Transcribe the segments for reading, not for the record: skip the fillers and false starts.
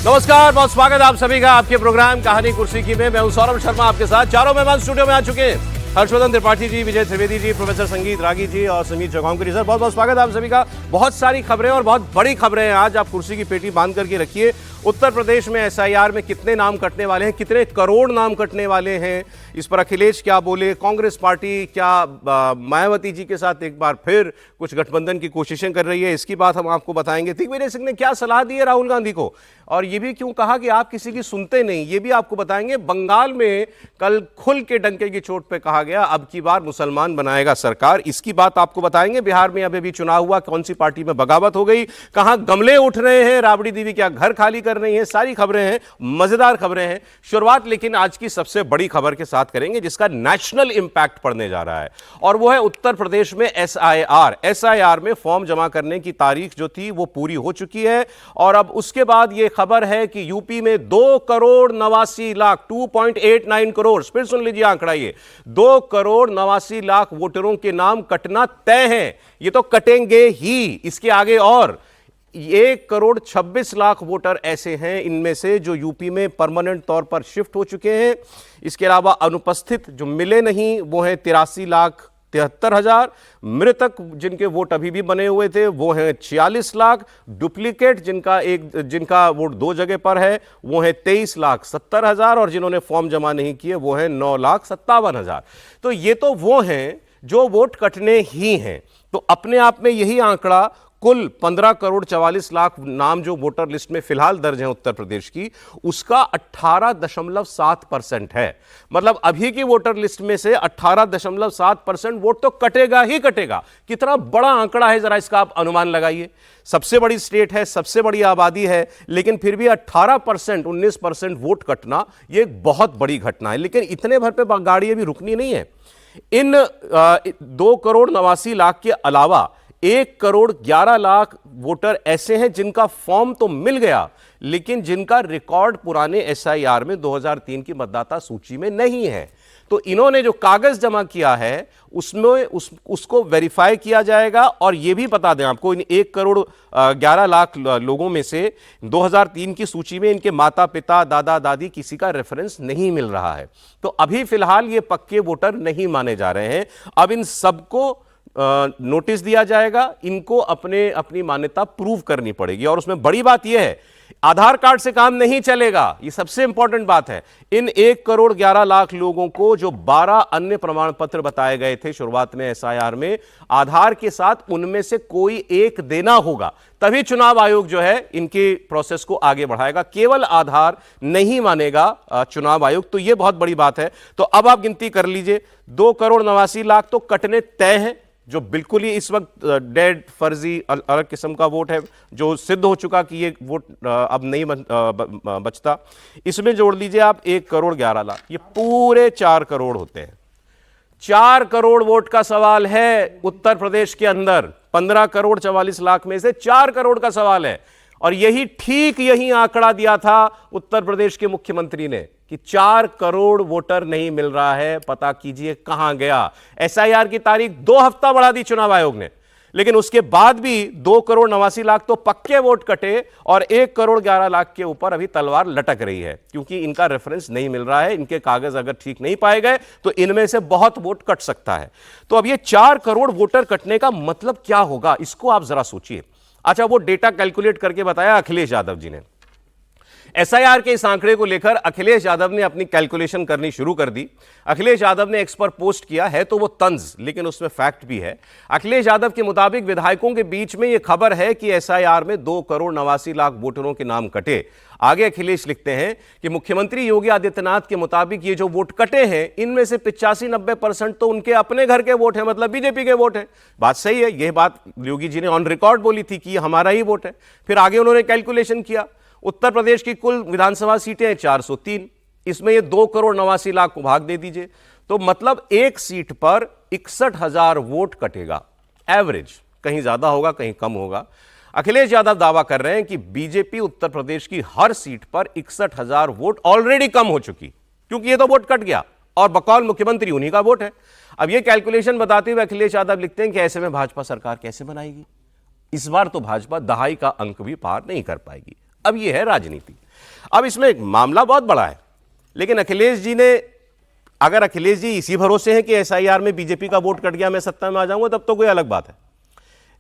नमस्कार, बहुत स्वागत है आप सभी का आपके प्रोग्राम कहानी कुर्सी की में। मैं हूं सौरभ शर्मा, आपके साथ चारों मेहमान स्टूडियो में आ चुके हैं। हर्षवर्धन त्रिपाठी जी, विजय त्रिवेदी जी, प्रोफेसर संगीत रागी जी और समीर चौगांवकर सर, बहुत बहुत स्वागत है आप सभी का। बहुत सारी खबरें और बहुत बड़ी खबरें हैं आज। आप कुर्सी की पेटी बांध करके रखिए। उत्तर प्रदेश में एसआईआर में कितने नाम कटने वाले हैं, कितने करोड़ नाम कटने वाले हैं, इस पर अखिलेश क्या बोले, कांग्रेस पार्टी क्या मायावती जी के साथ एक बार फिर कुछ गठबंधन की कोशिशें कर रही है, इसकी बात हम आपको बताएंगे। दिग्विजय सिंह ने क्या सलाह दी है राहुल गांधी को, और ये भी क्यों कहा कि आप किसी की सुनते नहीं, ये भी आपको बताएंगे। बंगाल में कल खुल के डंके की चोट पे कहा गया अब की बार मुसलमान बनाएगा सरकार, इसकी बात आपको बताएंगे। बिहार में अभी भी चुनाव हुआ, कौन सी पार्टी में बगावत हो गई, कहां गमले उठ रहे हैं, राबड़ी देवी क्या घर खाली कर रही है, सारी खबरें हैं, मजेदार खबरें हैं। शुरुआत लेकिन आज की सबसे बड़ी खबर के साथ करेंगे जिसका नेशनल इंपैक्ट पड़ने जा रहा है, और वो है उत्तर प्रदेश में एसआईआर में फॉर्म जमा करने की तारीख जो थी वो पूरी हो चुकी है। और अब उसके बाद ये खबर है कि यूपी में 2,89,00,000 2.89 करोड़, फिर सुन लीजिए आंकड़ा, ये 2,89,00,000 वोटरों के नाम कटना तय है। ये तो कटेंगे ही, इसके आगे और 1,26,00,000 वोटर ऐसे हैं इनमें से जो यूपी में परमानेंट तौर पर शिफ्ट हो चुके हैं। इसके अलावा अनुपस्थित जो मिले नहीं वो हैं 83,73,000। मृतक जिनके वोट अभी भी बने हुए थे वो हैं 46,00,000। डुप्लीकेट जिनका वोट दो जगह पर है वो है 23,70,000, और जिन्होंने फॉर्म जमा नहीं किए वो है 9,57,000। तो ये तो वो हैं जो वोट कटने ही हैं। तो अपने आप में यही आंकड़ा, कुल 15,44,00,000 नाम जो वोटर लिस्ट में फिलहाल दर्ज हैं उत्तर प्रदेश की, उसका 18.7% है। मतलब अभी की वोटर लिस्ट में से 18.7% वोट तो कटेगा ही कटेगा। कितना बड़ा आंकड़ा है, जरा इसका आप अनुमान लगाइए। सबसे बड़ी स्टेट है, सबसे बड़ी आबादी है, लेकिन फिर भी 18%, 19% वोट कटना यह एक बहुत बड़ी घटना है। लेकिन इतने भर पे गाड़ी अभी रुकनी नहीं है। इन 2,89,00,000 के अलावा 1,11,00,000 वोटर ऐसे हैं जिनका फॉर्म तो मिल गया, लेकिन जिनका रिकॉर्ड पुराने एसआईआर में 2003 की मतदाता सूची में नहीं है। तो इन्होंने जो कागज जमा किया है उसमें उसको वेरीफाई किया जाएगा। और यह भी बता दें आपको, इन 1,11,00,000 लोगों में से 2003 की सूची में इनके माता पिता, दादा दादी किसी का रेफरेंस नहीं मिल रहा है। तो अभी फिलहाल ये पक्के वोटर नहीं माने जा रहे हैं। अब इन सबको नोटिस दिया जाएगा, इनको अपनी मान्यता प्रूव करनी पड़ेगी। और उसमें बड़ी बात यह है, आधार कार्ड से काम नहीं चलेगा, ये सबसे इंपॉर्टेंट बात है। इन 1,11,00,000 लोगों को जो 12 अन्य प्रमाण पत्र बताए गए थे शुरुआत में एसआईआर में, आधार के साथ उनमें से कोई एक देना होगा, तभी चुनाव आयोग जो है इनके प्रोसेस को आगे बढ़ाएगा। केवल आधार नहीं मानेगा चुनाव आयोग, तो यह बहुत बड़ी बात है। तो अब आप गिनती कर लीजिए, 2,89,00,000 तो कटने तय है, जो बिल्कुल ही इस वक्त डेड, फर्जी, अलग किस्म का वोट है, जो सिद्ध हो चुका कि ये वोट अब नहीं बचता। इसमें जोड़ लीजिए आप 1,11,00,000, ये पूरे 4 करोड़ होते हैं। 4 करोड़ वोट का सवाल है उत्तर प्रदेश के अंदर। 15,44,00,000 में से 4 करोड़ का सवाल है। और यही आंकड़ा दिया था उत्तर प्रदेश के मुख्यमंत्री ने कि 4 करोड़ वोटर नहीं मिल रहा है, पता कीजिए कहां गया। एसआईआर की तारीख 2 हफ्ता बढ़ा दी चुनाव आयोग ने, लेकिन उसके बाद भी 2,89,00,000 तो पक्के वोट कटे, और 1,11,00,000 के ऊपर अभी तलवार लटक रही है, क्योंकि इनका रेफरेंस नहीं मिल रहा है। इनके कागज अगर ठीक नहीं पाए गए तो इनमें से बहुत वोट कट सकता है। तो अब ये 4 करोड़ वोटर कटने का मतलब क्या होगा, इसको आप जरा सोचिए। अच्छा, वो डेटा कैलकुलेट करके बताया अखिलेश यादव जी ने। एसआईआर के इस आंकड़े को लेकर अखिलेश यादव ने अपनी कैलकुलेशन करनी शुरू कर दी। अखिलेश यादव ने एक्स पर पोस्ट किया है, तो वो तंज, लेकिन उसमें फैक्ट भी है। अखिलेश यादव के मुताबिक विधायकों के बीच में यह खबर है कि एसआईआर में 2,89,00,000 वोटरों के नाम कटे। आगे अखिलेश लिखते हैं कि मुख्यमंत्री योगी आदित्यनाथ के मुताबिक ये जो वोट कटे हैं, इनमें से 85-90% तो उनके अपने घर के वोट हैं, मतलब बीजेपी के वोट हैं। बात सही है, यह बात योगी जी ने ऑन रिकॉर्ड बोली थी कि हमारा ही वोट है। फिर आगे उन्होंने कैलकुलेशन किया, उत्तर प्रदेश की कुल विधानसभा सीटें 403, इसमें ये 2,89,00,000 को भाग दे दीजिए, तो मतलब एक सीट पर 61,000 वोट कटेगा। एवरेज, कहीं ज्यादा होगा कहीं कम होगा। अखिलेश यादव दावा कर रहे हैं कि बीजेपी उत्तर प्रदेश की हर सीट पर 61,000 वोट ऑलरेडी कम हो चुकी, क्योंकि ये तो वोट कट गया और बकौल मुख्यमंत्री उन्हीं का वोट है। अब ये कैलकुलेशन बताते हुए अखिलेश यादव लिखते हैं कि ऐसे में भाजपा सरकार कैसे बनाएगी। इस बार तो भाजपा दहाई का अंक भी पार नहीं कर पाएगी। अब यह है राजनीति। अब इसमें एक मामला बहुत बड़ा है, लेकिन अखिलेश जी ने, अगर अखिलेश जी इसी भरोसे हैं कि एसआईआर में बीजेपी का वोट कट गया, मैं सत्ता में आ जाऊंगा, तब तो कोई अलग बात है।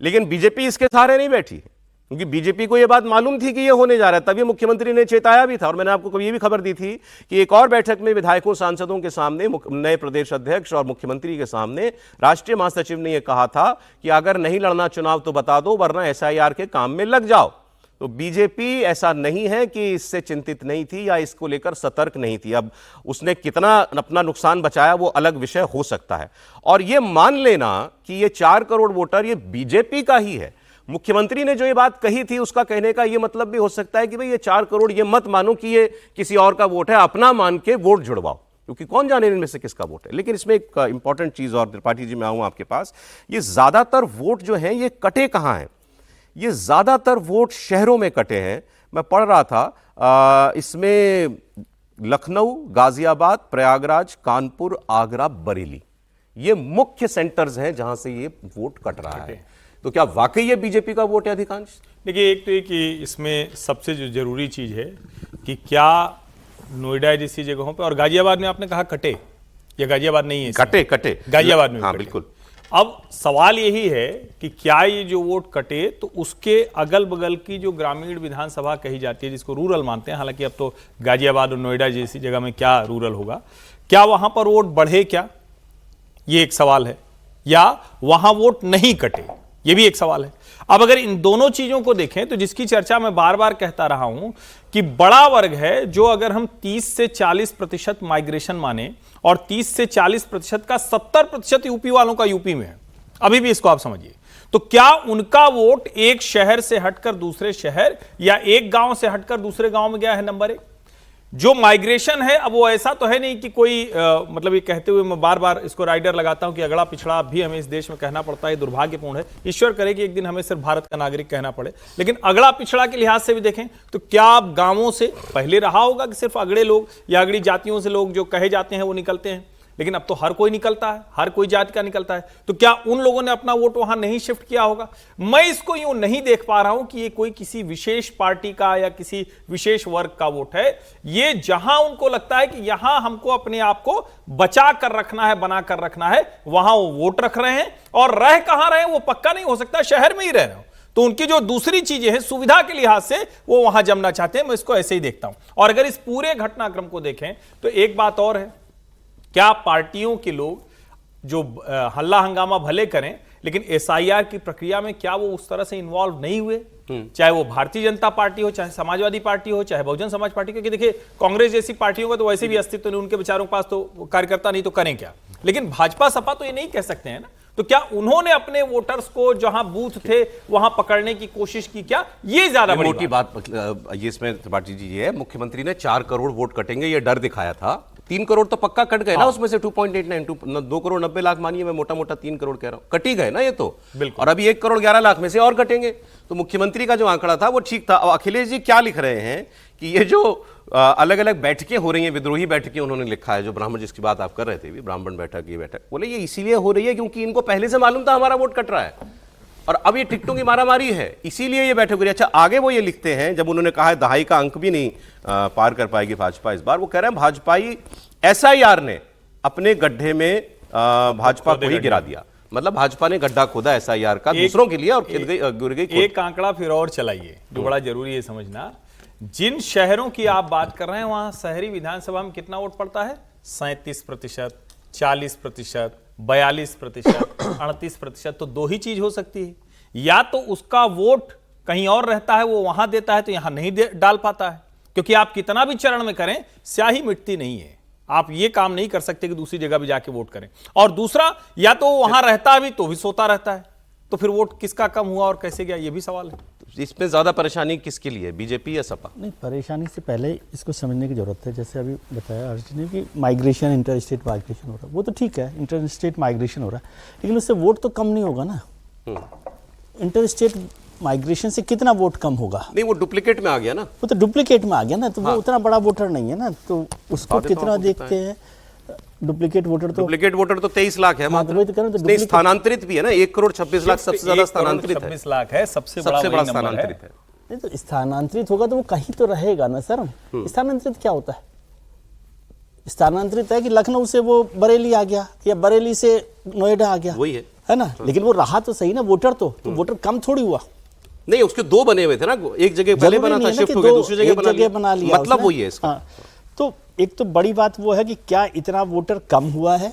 लेकिन बीजेपी इसके सहारे नहीं बैठी, क्योंकि बीजेपी को यह बात मालूम थी कि यह होने जा रहा है। तभी मुख्यमंत्री ने चेताया भी था, और मैंने आपको कभी ये भी खबर दी थी कि एक और बैठक में विधायकों सांसदों के सामने, नए प्रदेश अध्यक्ष और मुख्यमंत्री के सामने राष्ट्रीय महासचिव ने यह कहा था कि अगर नहीं लड़ना चुनाव तो बता दो, वरना एसआईआर के काम में लग जाओ। तो बीजेपी ऐसा नहीं है कि इससे चिंतित नहीं थी या इसको लेकर सतर्क नहीं थी। अब उसने कितना अपना नुकसान बचाया वो अलग विषय हो सकता है। और ये मान लेना कि ये 4 करोड़ वोटर ये बीजेपी का ही है, मुख्यमंत्री ने जो ये बात कही थी उसका कहने का ये मतलब भी हो सकता है कि भाई ये 4 करोड़ ये मत मानो कि ये किसी और का वोट है, अपना मान के वोट जुड़वाओ, क्योंकि कौन जाने इनमें से किसका वोट है। लेकिन इसमें एक इंपॉर्टेंट चीज और, त्रिपाठी जी मैं आऊं आपके पास, ये ज्यादातर वोट जो हैं ये कटे कहां हैं? ये ज्यादातर वोट शहरों में कटे हैं। मैं पढ़ रहा था इसमें लखनऊ, गाजियाबाद, प्रयागराज, कानपुर, आगरा, बरेली, ये मुख्य सेंटर्स हैं जहां से ये वोट कट रहा है। तो क्या वाकई ये बीजेपी का वोट है अधिकांश? देखिए, एक तो ये कि इसमें सबसे जो जरूरी चीज है कि क्या नोएडा जैसी जगहों पे, और गाजियाबाद में आपने कहा कटे, या गाजियाबाद नहीं है? कटे गाजियाबाद में, हाँ बिल्कुल। अब सवाल यही है कि क्या ये जो वोट कटे तो उसके अगल बगल की जो ग्रामीण विधानसभा कही जाती है, जिसको रूरल मानते हैं, हालांकि अब तो गाजियाबाद और नोएडा जैसी जगह में क्या रूरल होगा, क्या वहां पर वोट बढ़े? क्या ये एक सवाल है, या वहां वोट नहीं कटे, ये भी एक सवाल है। अब अगर इन दोनों चीजों को देखें तो जिसकी चर्चा मैं बार बार कहता रहा हूं कि बड़ा वर्ग है, जो अगर हम 30 से 40% माइग्रेशन माने और 30 से 40% का 70% यूपी वालों का यूपी में है, अभी भी इसको आप समझिए, तो क्या उनका वोट एक शहर से हटकर दूसरे शहर या एक गांव से हटकर दूसरे गांव में गया है? नंबर 1, जो माइग्रेशन है, अब वो ऐसा तो है नहीं कि कोई मतलब ये कहते हुए मैं बार बार इसको राइडर लगाता हूं कि अगड़ा पिछड़ा भी हमें इस देश में कहना पड़ता है, दुर्भाग्यपूर्ण है। ईश्वर करे कि एक दिन हमें सिर्फ भारत का नागरिक कहना पड़े, लेकिन अगड़ा पिछड़ा के लिहाज से भी देखें तो क्या आप गांवों से पहले रहा होगा कि सिर्फ अगड़े लोग या अगड़ी जातियों से लोग जो कहे जाते हैं वो निकलते हैं, लेकिन अब तो हर कोई निकलता है, हर कोई जाति का निकलता है। तो क्या उन लोगों ने अपना वोट वहां नहीं शिफ्ट किया होगा? मैं इसको यूं नहीं देख पा रहा हूं कि ये कोई किसी विशेष पार्टी का या किसी विशेष वर्ग का वोट है। ये जहां उनको लगता है कि यहां हमको अपने आप को बचा कर रखना है, बना कर रखना है, वहां वो वोट रख रहे हैं। और रह कहां रहे हैं वो पक्का नहीं हो सकता, शहर में ही रह रहे हो, तो उनकी जो दूसरी चीजें हैं सुविधा के लिहाज से वो वहां जमना चाहते हैं। मैं इसको ऐसे ही देखता हूं। और अगर इस पूरे घटनाक्रम को देखें तो एक बात और है, क्या पार्टियों के लोग जो हल्ला हंगामा भले करें, लेकिन एसआईआर की प्रक्रिया में क्या वो उस तरह से इन्वॉल्व नहीं हुए? चाहे वो भारतीय जनता पार्टी हो, चाहे समाजवादी पार्टी हो, चाहे बहुजन समाज पार्टी, क्योंकि देखिए कांग्रेस जैसी पार्टियों का तो वैसे भी अस्तित्व नहीं, उनके बेचारों के पास तो कार्यकर्ता नहीं, तो करें क्या? लेकिन भाजपा सपा तो ये नहीं कह सकते हैं ना। तो क्या उन्होंने अपने वोटर्स को जहां बूथ थे वहां पकड़ने की कोशिश की? क्या ये ज्यादा मोटी बात ये इसमें त्रिपाठी जी है, मुख्यमंत्री ने 4 करोड़ वोट कटेंगे ये डर दिखाया था। 3 करोड़ तो पक्का कट गए ना, उसमें से 2.89 2 करोड़ 90 लाख मानिए, मैं मोटा मोटा 3 करोड़ कह रहा हूं, कट ही गए ना ये तो। और अभी 1 करोड़ 11 लाख में से और कटेंगे। तो मुख्यमंत्री का जो आंकड़ा था वो ठीक था। अखिलेश जी क्या लिख रहे हैं कि ये जो अलग अलग बैठकें हो रही हैं, विद्रोही बैठकें उन्होंने लिखा है, जो ब्राह्मण जिसकी बात आप कर रहे थे, ब्राह्मण बैठक, ये बैठक, बोले ये इसीलिए हो रही है क्योंकि इनको पहले से मालूम था हमारा वोट कट रहा है और अब ये टिकटों की मारामारी है, इसीलिए ये बैठक हो रही है। अच्छा, आगे वो ये लिखते हैं, जब उन्होंने कहा है दहाई का अंक भी नहीं पार कर पाएगी भाजपा इस बार, वो कह रहे हैं भाजपाई एसआईआर ने अपने गड्ढे में भाजपा को ही गिरा दिया। मतलब भाजपा ने गड्ढा खोदा एसआईआर का दूसरों के लिए और गिर गई। एक आंकड़ा फिर और चलाइए जो बड़ा जरूरी है समझना, जिन शहरों की आप बात कर रहे हैं वहां शहरी विधानसभा में कितना वोट पड़ता है? 37%, 40%, 42%, 38%। तो दो ही चीज हो सकती है, या तो उसका वोट कहीं और रहता है, वो वहां देता है तो यहां नहीं डाल पाता है, क्योंकि आप कितना भी चरण में करें स्याही मिटती नहीं है। आप ये काम नहीं कर सकते कि दूसरी जगह भी जाके वोट करें। और दूसरा, या तो वहां रहता है भी तो भी सोता रहता है, तो फिर वोट किसका कम हुआ और कैसे गया, ये भी सवाल है। इसमें ज्यादा परेशानी किसके लिए, बीजेपी या सपा? नहीं, परेशानी से पहले इसको समझने की जरूरत है। जैसे अभी बताया अर्जुन ने कि माइग्रेशन, इंटर स्टेट माइग्रेशन हो रहा है, वो तो ठीक है, इंटर स्टेट माइग्रेशन हो रहा है, लेकिन उससे वोट तो कम नहीं होगा ना। इंटर स्टेट माइग्रेशन से कितना वोट कम होगा? नहीं, वो डुप्लीकेट में आ गया ना, वो तो डुप्लीकेट में आ गया ना, तो वो उतना बड़ा वोटर नहीं है ना, तो उसको कितना देखते हैं। डुप्लीकेट वोटर तो 23 लाख है। तो स्थानांतरित भी है ना, 1 करोड़ 26 लाख सबसे ज्यादा स्थानांतरित है। 26 लाख है, सबसे बड़ा स्थानांतरित है। नहीं तो स्थानांतरित होगा तो वो कहीं तो रहेगा ना सर। स्थानांतरित क्या होता है? स्थानांतरित है कि लखनऊ से वो बरेली आ गया या बरेली से नोएडा आ गया, वही है ना। लेकिन वो रहा तो सही ना वोटर, तो वोटर कम थोड़ी हुआ। नहीं, उसके दो बने हुए थे ना, एक जगह पहले जरूरी बना नहीं था, है ना शिफ्ट कि हो गया, दो दूसरी जगह एक जगह बना लिया मतलब उसने। वही है इसका। हाँ, तो एक तो बड़ी बात वो है कि क्या इतना वोटर कम हुआ है,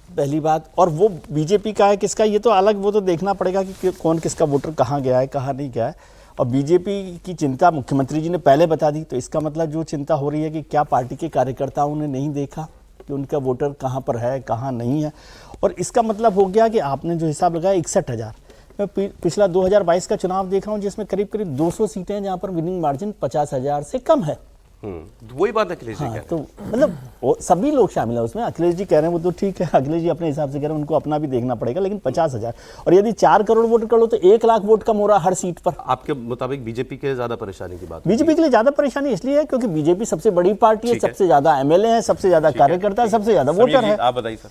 पहली बात। और वो बीजेपी का है किसका, ये तो अलग, वो तो देखना पड़ेगा कि कौन किसका वोटर कहाँ गया है कहाँ नहीं गया है। और बीजेपी की चिंता मुख्यमंत्री जी ने पहले बता दी, तो इसका मतलब जो चिंता हो रही है कि क्या पार्टी के कार्यकर्ताओं ने नहीं देखा कि उनका वोटर कहाँ पर है कहाँ नहीं है। और इसका मतलब हो गया कि आपने जो हिसाब लगाया 61,000, मैं पिछला 2022 का चुनाव देखा हूँ जिसमें करीब करीब 200 सीटें हैं जहाँ पर विनिंग मार्जिन 50,000 से कम है। वही बात अखिलेश जी कह रहे हैं। तो मतलब सभी लोग शामिल है उसमें। अखिलेश जी कह रहे हैं वो तो ठीक है, अखिलेश जी अपने हिसाब से कह रहे हैं, उनको अपना भी देखना पड़ेगा। लेकिन 50,000 और यदि 4 करोड़ वोट कर लो तो 1 लाख वोट कम हो रहा है हर सीट पर। आपके मुताबिक बीजेपी के ज्यादा परेशानी की बात? बीजेपी के लिए ज्यादा परेशानी इसलिए है क्योंकि बीजेपी सबसे बड़ी पार्टी है, सबसे ज्यादा एमएलए है, सबसे ज्यादा कार्यकर्ता है, सबसे ज्यादा वोटर है। आप बताइए सर।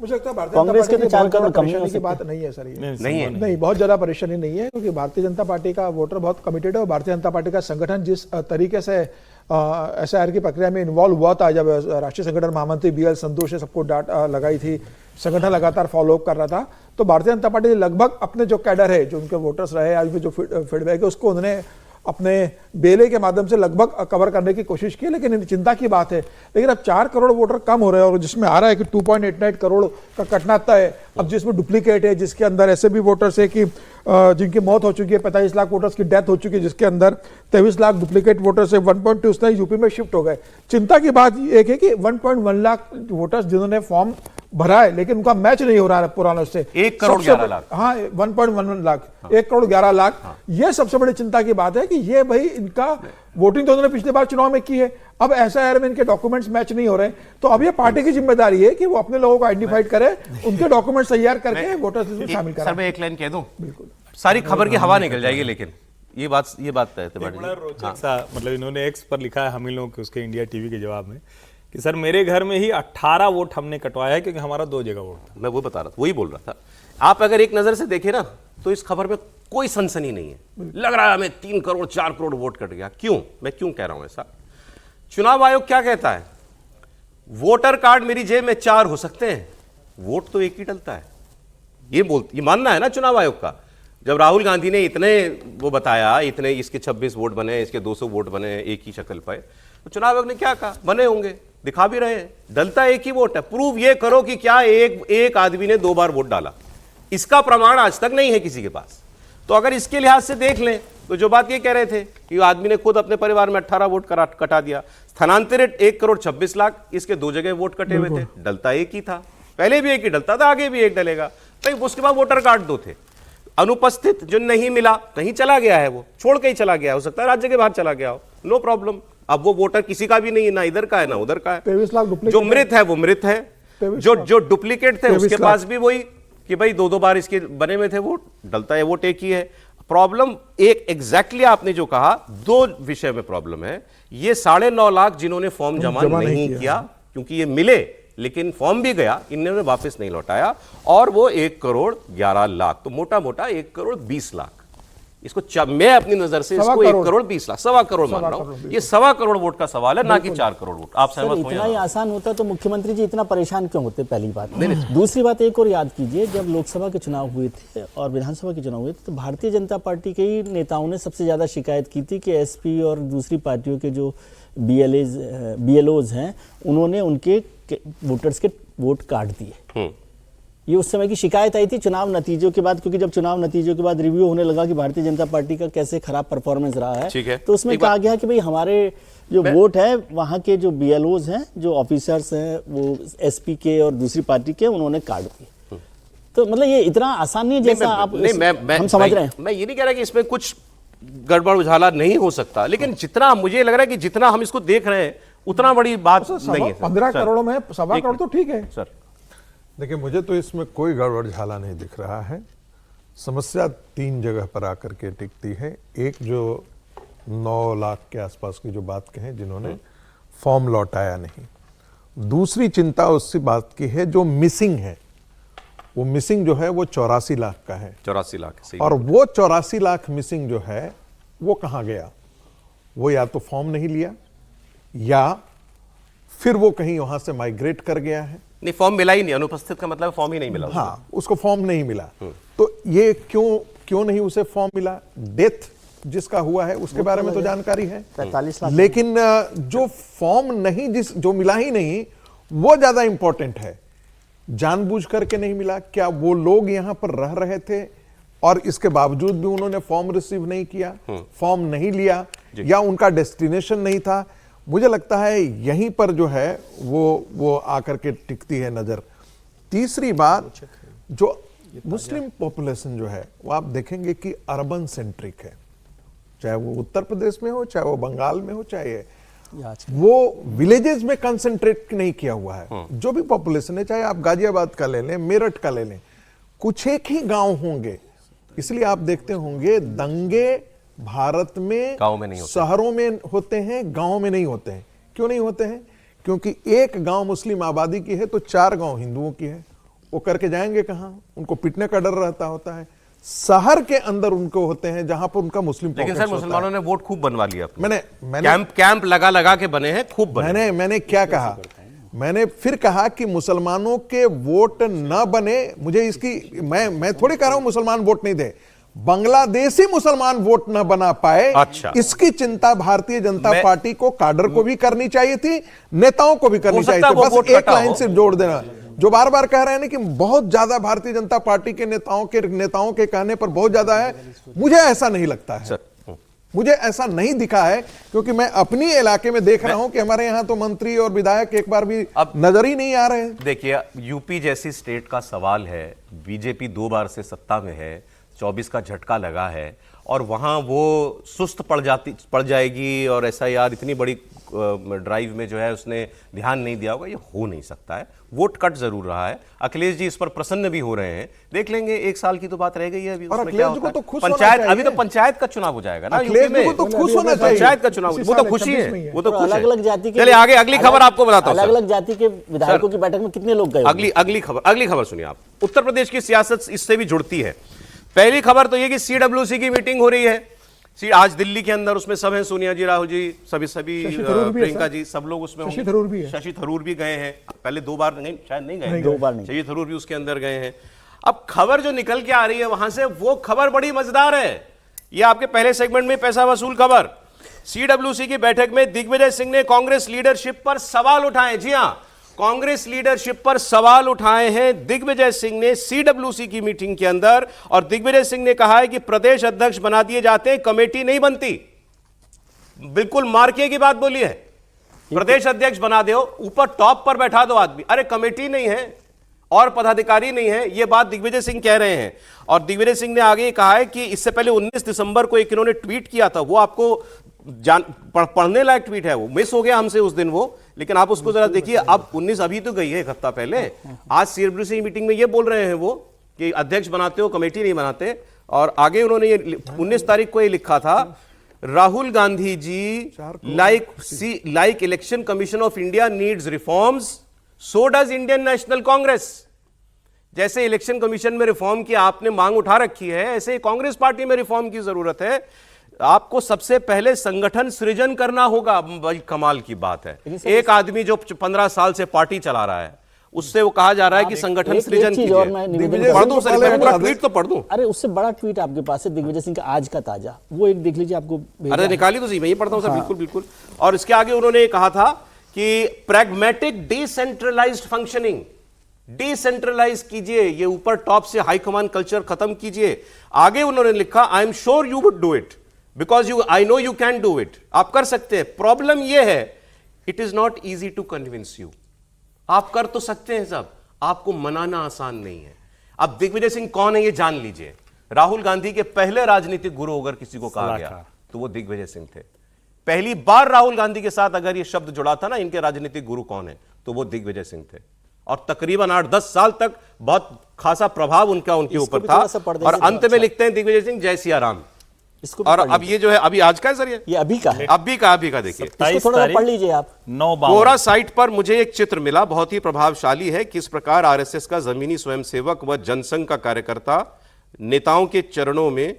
मुझे लगता है भारतीय कांग्रेस जनता के पार्टी तो 4 बहुत ज्यादा करोड़ कम नहीं हो परेशानी की सकते। बात नहीं है सर ये। नहीं है। नहीं, बहुत ज्यादा परेशानी नहीं है क्योंकि भारतीय जनता पार्टी का वोटर बहुत कमिटेड है और भारतीय जनता पार्टी का संगठन जिस तरीके से एसआईआर की प्रक्रिया में इन्वॉल्व हुआ था, जब राष्ट्रीय संगठन महामंत्री बीएल संतोष ने सबको डांट लगाई थी, संगठन लगातार फॉलो अप कर रहा था, तो भारतीय जनता पार्टी लगभग अपने जो कैडर है, जो उनके वोटर्स रहे, आज भी जो फीडबैक है, उसको उन्होंने अपने बेले के माध्यम से लगभग कवर करने की कोशिश की। लेकिन चिंता की बात है, लेकिन अब 4 करोड़ वोटर कम हो रहे हैं और जिसमें आ रहा है कि 2.89 करोड़ का कटना तय है। अब जिसमें डुप्लीकेट है, जिसके अंदर ऐसे भी वोटर्स है कि जिनकी मौत हो चुकी है, 45 लाख वोटर्स की डेथ हो चुकी है, जिसके अंदर 23 लाख डुप्लीकेट वोटर्स है, 1.2 उसने यूपी में शिफ्ट हो गए। चिंता की बात एक है कि 1.1 लाख वोटर्स जिन्होंने फॉर्म भरा है लेकिन उनका मैच नहीं हो रहा है पुराना उससे। 1 करोड़ 11 लाख। हाँ, 1.11 लाख, 1 करोड़ 11 लाख। ये सबसे बड़ी चिंता की बात है कि ये भाई इनका वोटिंग तो उन्होंने पिछले बार चुनाव में की है, अब एसआईआर में इनके डॉक्यूमेंट्स मैच नहीं हो रहे, तो अब ये पार्टी की जिम्मेदारी है कि वो अपने लोगों को आइडेंटिफाइड करे, उनके डॉक्यूमेंट्स तैयार करके वोटर्स लिस्ट में शामिल सर करें। मैं एक लाइन कह दूं, सारी खबर की हवा निकल जाएगी, लेकिन ये बात तय है। बड़ा रोचक सा, मतलब इन्होंने एक्स पर लिखा है हम ही लोगों के उसके इंडिया टीवी के जवाब में कि सर मेरे घर में ही 18 वोट हमने कटवाया है क्योंकि हमारा 2 जगह वोट था। मैं वो बता रहा था, वही बोल रहा था। आप अगर एक नजर से देखें ना तो इस खबर में कोई सनसनी नहीं है। लग रहा है हमें 3 करोड़ 4 करोड़ वोट कट गया। क्यों? मैं क्यों कह रहा हूं ऐसा? चुनाव आयोग क्या कहता है? वोटर कार्ड मेरी जेब में 4 हो सकते हैं, वोट तो एक ही डलता है। ये मानना है ना चुनाव आयोग का। जब राहुल गांधी ने इतने वो बताया, इतने इसके 26 वोट बने, इसके 200 वोट बने एक ही शक्ल पर, तो चुनाव आयोग ने क्या कहा? बने होंगे, दिखा भी रहे हैं, डलता एक ही वोट है। प्रूव ये करो कि क्या एक आदमी ने 2 बार वोट डाला। इसका प्रमाण आज तक नहीं है किसी के पास। तो अगर इसके लिहाज से देख लें तो जो बात ये कह रहे थे कि आदमी ने खुद अपने परिवार में 18 वोट कटा दिया, स्थानांतरित 1 करोड़ 26 लाख, इसके 2 जगह वोट कटे हुए थे, डलता एक ही था, पहले भी एक ही डलता था, आगे भी एक डलेगा। तो उसके बाद वोटर कार्ड 2 थे। अनुपस्थित जो नहीं मिला, कहीं चला गया है, वो छोड़ के ही चला गया, हो सकता है राज्य के बाहर चला गया हो, नो प्रॉब्लम। अब वो वोटर किसी का भी नहीं है, ना इधर का है ना उधर का है। 23 लाख डुप्लीकेट, जो मृत है वो मृत है, जो डुप्लीकेट थे उसके पास भी वही कि भाई 2 बार इसके बने हुए थे वोट, डलता है वोट एक ही है। प्रॉब्लम एक एग्जैक्टली आपने जो कहा, 2 विषय में प्रॉब्लम है। ये 9.5 लाख जिन्होंने फॉर्म जमा नहीं किया क्योंकि ये मिले लेकिन फॉर्म भी गया, इन्होंने वापस नहीं लौटाया, और वो 1 करोड़ 11 लाख, तो मोटा मोटा 1 करोड़ 20 लाख। इसको मैं अपनी नजर से इसको 1 करोड़ 20 लाख, 1.25 करोड़ मान रहा हूं। ये 1.25 करोड़ वोट का सवाल है, ना कि 4 करोड़ वोट। आप सहमत हो? इतना ही आसान होता तो मुख्यमंत्री जी इतना परेशान क्यों होते? पहली बात। दूसरी बात एक और याद कीजिए, जब लोकसभा के चुनाव हुए थे और विधानसभा के चुनाव हुए थे तो भारतीय जनता पार्टी के ही नेताओं ने सबसे ज्यादा शिकायत की थी कि एसपी और दूसरी पार्टियों के जो बीएलओज हैं, उन्होंने उनके वोटर्स के वोट काट दिए। ये उस समय की शिकायत आई थी चुनाव नतीजों के बाद, क्योंकि जब चुनाव नतीजों के बाद रिव्यू होने लगा कि भारतीय जनता पार्टी का कैसे खराब परफॉर्मेंस रहा है, तो उसमें कहा गया कि भाई हमारे जो वोट है वहाँ के जो बीएलओज हैं, जो ऑफिसर्स हैं, वो एसपी के और दूसरी पार्टी के, उन्होंने काट दिए। तो मतलब ये इतना आसान नहीं है जैसा आप हम समझ रहे हैं। मैं ये नहीं कह रहा कि इसमें कुछ गड़बड़ उजाला नहीं हो सकता, लेकिन जितना मुझे लग रहा है कि जितना हम इसको देख रहे हैं उतना बड़ी बात नहीं है। 15 करोड़ में 1.25 करोड़ तो ठीक है सर। देखिए, मुझे तो इसमें कोई गड़बड़ झाला नहीं दिख रहा है। समस्या 3 जगह पर आकर के टिकती है। एक जो 9 लाख के आसपास की जो बात कहें जिन्होंने फॉर्म लौटाया नहीं। दूसरी चिंता उससे बात की है जो मिसिंग है, वो मिसिंग जो है वो 84 लाख का है। 84 लाख, सही। और वो 84 लाख मिसिंग जो है वो कहां गया? वो या तो फॉर्म नहीं लिया या फिर वो कहीं वहां से माइग्रेट कर गया है। नहीं, फॉर्म मिला ही नहीं, अनुपस्थित का मतलब फॉर्म ही नहीं मिला। हाँ, उसको फॉर्म नहीं मिला। तो ये क्यों नहीं उसे फॉर्म मिला? डेथ जिसका हुआ है उसके बारे में तो जानकारी है, 45 लाख। लेकिन जो फॉर्म नहीं, जो मिला ही नहीं, वो ज्यादा इंपॉर्टेंट है। जानबूझ करके नहीं मिला? क्या वो लोग यहां पर रह रहे थे और इसके बावजूद भी उन्होंने फॉर्म रिसीव नहीं किया, फॉर्म नहीं लिया, या उनका डेस्टिनेशन नहीं था? मुझे लगता है यहीं पर जो है वो आकर के टिकती है नजर। तीसरी बात, जो मुस्लिम पॉपुलेशन जो है वो आप देखेंगे कि अर्बन सेंट्रिक है, चाहे वो उत्तर प्रदेश में हो, चाहे वो बंगाल में हो, चाहे वो विलेजेस में कंसंट्रेट नहीं किया हुआ है। जो भी पॉपुलेशन है, चाहे आप गाजियाबाद का ले लें, मेरठ का ले लें, कुछ एक ही गांव होंगे। इसलिए आप देखते होंगे दंगे भारत में गांव में नहीं होते, शहरों में होते हैं, गांव में नहीं होते हैं। क्यों नहीं होते हैं? क्योंकि एक गांव मुस्लिम आबादी की है तो 4 गांव हिंदुओं की है। वो करके जाएंगे कहां? उनको पिटने का डर रहता होता है। शहर के अंदर उनको होते हैं जहां पर उनका मुस्लिम लेकिन सर, मुसलमानों ने वोट खूब बनवा लिया अपने। मैंने कैंप लगा के बने हैं, खूब बने। मैंने क्या कहा? मैंने फिर कहा कि मुसलमानों के वोट न बने, मुझे इसकी मैं थोड़ी कह रहा हूं मुसलमान वोट नहीं दे, बांग्लादेशी मुसलमान वोट न बना पाए, अच्छा, इसकी चिंता भारतीय जनता पार्टी को, काडर को भी करनी चाहिए थी, नेताओं को भी करनी चाहिए थी। बस एक लाइन से जोड़ देना, जो बार बार कह रहे हैं ना कि बहुत ज्यादा भारतीय जनता पार्टी के नेताओं के कहने पर बहुत ज्यादा है, मुझे ऐसा नहीं लगता है। मुझे ऐसा नहीं दिखा है, क्योंकि मैं अपनी इलाके में देख रहा हूं कि हमारे यहां तो मंत्री और विधायक एक बार भी अब नजर ही नहीं आ रहे हैं। देखिए, यूपी जैसी स्टेट का सवाल है, बीजेपी 2 बार से सत्ता में है, 24 का झटका लगा है, और वहां वो सुस्त पड़ जाएगी, और एसआईआर इतनी बड़ी ड्राइव में जो है उसने ध्यान नहीं दिया होगा, ये हो नहीं सकता है। वोट कट जरूर रहा है। अखिलेश जी इस पर प्रसन्न भी हो रहे हैं, देख लेंगे, 1 साल की तो बात रह गई है अभी। और उसमें क्या अखिलेश जी होता को है? तो खुश होना पंचायत, चाहिए। अभी तो पंचायत का चुनाव हो जाएगा ना अखिलेश यूपी जी को में, तो खुश होना चाहिए। पंचायत का चुनाव, वो तो खुशी है, वो तो खुश है। अलग-अलग जाति के, चलिए आगे अगली खबर आपको बताता हूं। अलग-अलग जाति के विधायकों की बैठक में कितने लोग गए? अगली खबर सुनिए आप। उत्तर प्रदेश की सियासत इससे भी जुड़ती है। पहली खबर तो ये कि सीडब्ल्यूसी की मीटिंग हो रही है। आज दिल्ली के अंदर, उसमें सब हैं, सोनिया जी, राहुल जी, सभी प्रियंका जी, सब लोग उसमें होंगे। शशि थरूर भी गए हैं, पहले 2 बार नहीं, शायद नहीं गए, 2 बार नहीं। शशि थरूर भी उसके अंदर गए हैं। अब खबर जो निकल के आ रही है वहां से, वो खबर बड़ी मजेदार है। ये आपके पहले सेगमेंट में पैसा वसूल खबर। सीडब्ल्यूसी की बैठक में दिग्विजय सिंह ने कांग्रेस लीडरशिप पर सवाल उठाए। जी हां, कांग्रेस लीडरशिप पर सवाल उठाए हैं दिग्विजय सिंह ने सीडब्ल्यूसी की मीटिंग के अंदर, और दिग्विजय सिंह ने कहा है कि प्रदेश अध्यक्ष बना दिए जाते हैं, कमेटी नहीं बनती। बिल्कुल मार्के की बात बोली है, प्रदेश अध्यक्ष बना दो, ऊपर टॉप पर बैठा दो आदमी, अरे कमेटी नहीं है और पदाधिकारी नहीं है, यह बात दिग्विजय सिंह कह रहे हैं। और दिग्विजय सिंह ने आगे कहा है कि इससे पहले 19 दिसंबर को एक इन्होंने ट्वीट किया था, वो आपको पढ़ने लायक ट्वीट है, वो मिस हो गया हमसे उस दिन वो, लेकिन आप उसको जरा देखिए। अब 19 अभी तो गई है, 1 हफ्ता पहले। आज सीडब्ल्यूसी मीटिंग में ये बोल रहे हैं वो कि अध्यक्ष बनाते हो, कमेटी नहीं बनाते। और आगे उन्होंने ये 19 तारीख को ये लिखा था, Rahul Gandhi ji like Election Commission of India needs reforms, so does Indian National Congress. जैसे इलेक्शन कमीशन में रिफॉर्म की आपने मांग उठा रखी है, ऐसे ही कांग्रेस पार्टी में रिफॉर्म की जरूरत है। आपको सबसे पहले संगठन सृजन करना होगा। बड़ी कमाल की बात है, एक आदमी जो 15 साल से पार्टी चला रहा है, उससे वो कहा जा रहा है कि संगठन सृजन कीजिए। पढ़ दूं सर, मैं पूरा ट्वीट तो पढ़ दूं। अरे उससे बड़ा ट्वीट आपके पास है दिग्विजय सिंह का आज का ताजा, वो एक देख लीजिए, आपको अरे निकाली तो सही, मैं ये पढ़ता हूं सर। बिल्कुल बिल्कुल। और इसके आगे उन्होंने कहा था कि प्रैग्मेटिक डिसेंट्रलाइज्ड फंक्शनिंग, डिसेंट्रलाइज कीजिए, ये ऊपर टॉप से हाई कमांड कल्चर खत्म कीजिए। आगे उन्होंने लिखा, I am sure you would do it because I know you can do it. आप कर सकते हैं, प्रॉब्लम यह है it is not easy to convince you. आप कर तो सकते हैं सब, आपको मनाना आसान नहीं है। अब दिग्विजय सिंह कौन है ये जान लीजिए। राहुल गांधी के पहले राजनीतिक गुरु अगर किसी को कहा गया तो वो दिग्विजय सिंह थे। पहली बार राहुल गांधी के साथ अगर ये शब्द जुड़ा था ना, इनके राजनीतिक गुरु कौन है, तो वो दिग्विजय सिंह थे। और तकरीबन 8-10 साल तक बहुत खासा प्रभाव उनके ऊपर था। और अंत में लिखते हैं दिग्विजय सिंह जय सिया राम। और अब ये जो है, अभी आज का है सर, ये अभी का है, अभी का देखिए, इसको थोड़ा पढ़ लीजिए आप। कोरा साइट पर मुझे एक चित्र मिला, बहुत ही प्रभावशाली है। किस प्रकार आरएसएस का जमीनी स्वयंसेवक व जनसंघ का कार्यकर्ता नेताओं के चरणों में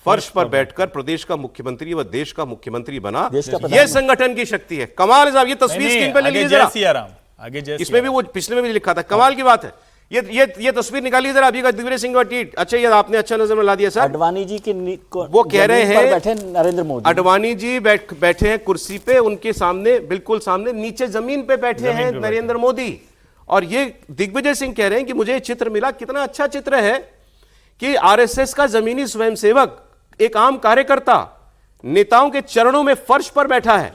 फर्श पर बैठकर प्रदेश का मुख्यमंत्री व देश का मुख्यमंत्री बना, देश का यह प्रधानमंत्री। संगठन की शक्ति है। कमाल है साहब, ये तस्वीर स्क्रीन पे ले लीजिए जरा। आगे जय इसमें भी वो पिछले में भी लिखा था, कमाल की बात है। ये तस्वीर निकालिए जरा अभी का दिग्विजय सिंह का ट्वीट। अच्छा, ये आपने अच्छा नजर में ला दिया सर। अडवाणी जी के वो कह रहे जमीन पर हैं बैठे नरेंद्र मोदी। अडवाणी जी बैठे हैं कुर्सी पे, उनके सामने बिल्कुल सामने नीचे जमीन पे बैठे हैं नरेंद्र मोदी। और ये दिग्विजय सिंह कह रहे हैं कि मुझे ये चित्र मिला, कितना अच्छा चित्र है कि आरएसएस का जमीनी स्वयंसेवक, एक आम कार्यकर्ता नेताओं के चरणों में फर्श पर बैठा है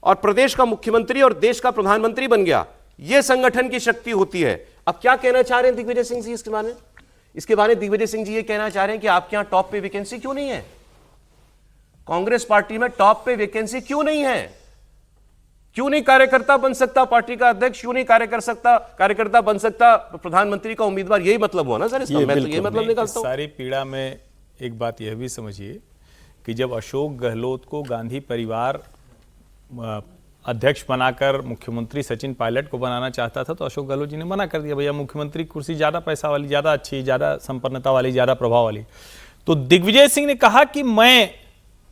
और प्रदेश का मुख्यमंत्री और देश का प्रधानमंत्री बन गया। यह संगठन की शक्ति होती है। अब क्या कहना चाह रहे हैं दिग्विजय सिंह जी इसके बारे में दिग्विजय सिंह जी ये कहना चाह रहे हैं कि आपके यहां टॉप पे वैकेंसी क्यों नहीं है, कांग्रेस पार्टी में टॉप पे वैकेंसी क्यों नहीं है, क्यों नहीं कार्यकर्ता बन सकता पार्टी का अध्यक्ष, क्यों नहीं कार्यकर्ता बन सकता प्रधानमंत्री का उम्मीदवार। यही मतलब हुआ ना सर इसका, मैं तो यही मतलब निकालता हूं। सारी पीड़ा में एक बात यह भी समझिए कि जब अशोक गहलोत को गांधी परिवार अध्यक्ष बनाकर मुख्यमंत्री सचिन पायलट को बनाना चाहता था तो अशोक गहलोत जी ने मना कर दिया, भैया मुख्यमंत्री कुर्सी ज्यादा पैसा वाली, ज्यादा अच्छी, ज्यादा संपन्नता वाली, ज्यादा प्रभाव वाली। तो दिग्विजय सिंह ने कहा कि मैं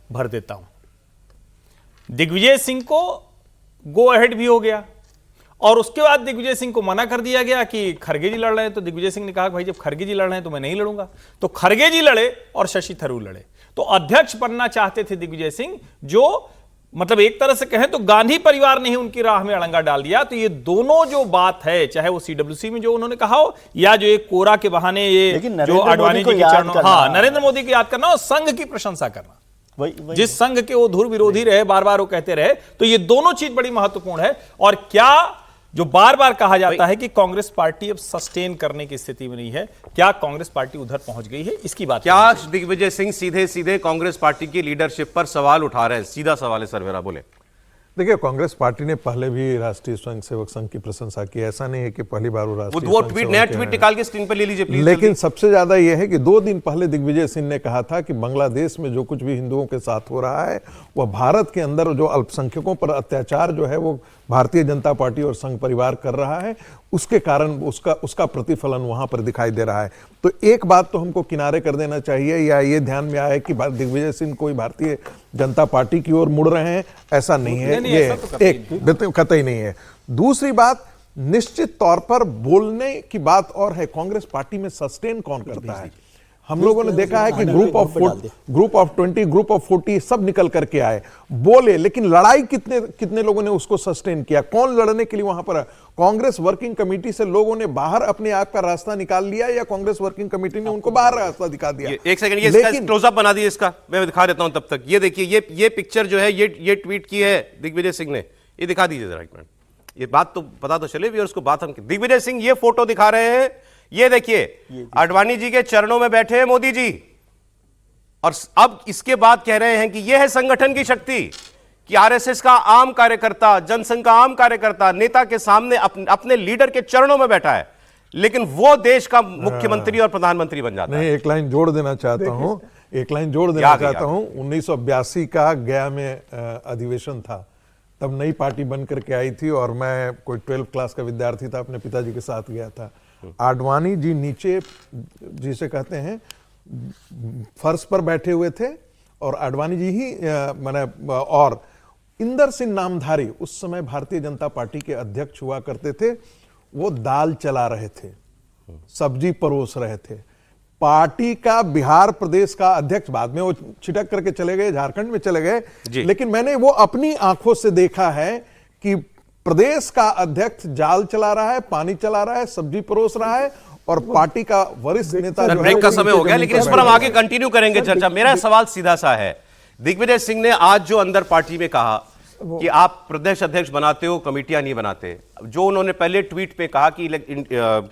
भर देता हूं। दिग्विजय सिंह को गो अहेड भी हो गया और उसके बाद दिग्विजय सिंह को मना कर दिया गया कि खरगे जी लड़ रहे हैं। तो दिग्विजय सिंह ने कहा भाई जब खरगे जी लड़ रहे हैं तो मैं नहीं लड़ूंगा। तो खरगे जी लड़े और शशि थरूर लड़े। तो अध्यक्ष बनना चाहते थे दिग्विजय सिंह, जो मतलब एक तरह से कहें तो गांधी परिवार ने ही उनकी राह में अड़ंगा डाल दिया। तो ये दोनों जो बात है, चाहे वो सीडब्ल्यूसी में जो उन्होंने कहा हो या जो एक कोरा के बहाने ये जो अडवाणी जी के चरणों, हाँ नरेंद्र मोदी को याद करना और संघ की प्रशंसा करना, वही जिस संघ के वो धुर विरोधी रहे, बार बार वो कहते रहे। तो ये दोनों चीज बड़ी महत्वपूर्ण है। और क्या जो बार बार कहा जाता है कि कांग्रेस पार्टी अब सस्टेन करने की स्थिति में नहीं है, क्या कांग्रेस पार्टी उधर पहुंच गई है, इसकी बात क्या दिग्विजय सिंह सीधे सीधे कांग्रेस पार्टी की लीडरशिप पर सवाल उठा रहे हैं? सीधा सवाल है सर, मेरा बोले। देखिए, कांग्रेस पार्टी ने पहले भी राष्ट्रीय स्वयंसेवक संघ की प्रशंसा की, ऐसा नहीं है कि पहली बार वो राष्ट्रीय वो ट्वीट, नया ट्वीट निकाल के स्क्रीन पर ले लीजिए प्लीज। लेकिन सबसे ज्यादा यह है कि 2 दिन पहले दिग्विजय सिंह ने कहा था कि बांग्लादेश में जो कुछ भी हिंदुओं के साथ हो रहा है, वह भारत के अंदर जो अल्पसंख्यकों पर अत्याचार जो है वो भारतीय जनता पार्टी और संघ परिवार कर रहा है, उसके कारण उसका प्रतिफलन वहां पर दिखाई दे रहा है। तो एक बात तो हमको किनारे कर देना चाहिए, या ये ध्यान में आए कि दिग्विजय सिंह कोई भारतीय जनता पार्टी की ओर मुड़ रहे हैं, ऐसा नहीं है। ये एक कतई नहीं है। दूसरी बात, निश्चित तौर पर बोलने की बात और है, कांग्रेस पार्टी में सस्टेन कौन करता है। हम लोगों ने देखा है कि ग्रुप ऑफ 20, ग्रुप ऑफ 40 सब निकल करके आए, बोले, लेकिन लड़ाई कितने लोगों ने उसको सस्टेन किया? कौन लड़ने के लिए वहां पर? कांग्रेस वर्किंग कमेटी से लोगों ने बाहर अपने आप का रास्ता निकाल लिया या कांग्रेस वर्किंग कमेटी ने उनको बाहर रास्ता दिखा दिया? एक सेकंड, ये इसका क्लोजअप बना दिए, इसका मैं दिखा देता हूं तब तक। ये देखिए, ये पिक्चर जो है ये ट्वीट की है दिग्विजय सिंह ने, ये दिखा दीजिए जरा एक मिनट। ये बात तो पता तो चले भी, और उसको बात हम दिग्विजय सिंह ये फोटो दिखा रहे हैं। ये देखिए, अडवाणी जी के चरणों में बैठे हैं मोदी जी, और अब इसके बाद कह रहे हैं कि यह है संगठन की शक्ति कि आरएसएस का आम कार्यकर्ता, जनसंघ का आम कार्यकर्ता नेता के सामने अपने लीडर के चरणों में बैठा है, लेकिन वो देश का मुख्यमंत्री और प्रधानमंत्री बन जाता है। एक लाइन जोड़ देना चाहता हूं, 1982 का गया में अधिवेशन था, तब नई पार्टी बन करके आई थी और मैं कोई 12th क्लास का विद्यार्थी था, अपने पिताजी के साथ गया था। आडवाणी जी नीचे जिसे कहते हैं फर्श पर बैठे हुए थे और आडवाणी जी ही और इंदर सिंह नामधारी उस समय भारतीय जनता पार्टी के अध्यक्ष हुआ करते थे, वो दाल चला रहे थे, सब्जी परोस रहे थे। पार्टी का बिहार प्रदेश का अध्यक्ष, बाद में वो छिटक करके चले गए, झारखंड में चले गए, लेकिन मैंने वो अपनी आंखों से देखा है कि प्रदेश का अध्यक्ष जाल चला रहा है, पानी चला रहा है, सब्जी परोस रहा है, और पार्टी का वरिष्ठ नेता ब्रेक का समय हो गया, लेकिन इस पर हम आगे कंटिन्यू करेंगे चर्चा। मेरा सवाल सीधा सा है, दिग्विजय सिंह ने आज जो अंदर पार्टी में कहा कि आप प्रदेश अध्यक्ष बनाते हो, कमेटियां नहीं बनाते, जो उन्होंने पहले ट्वीट पे कहा कि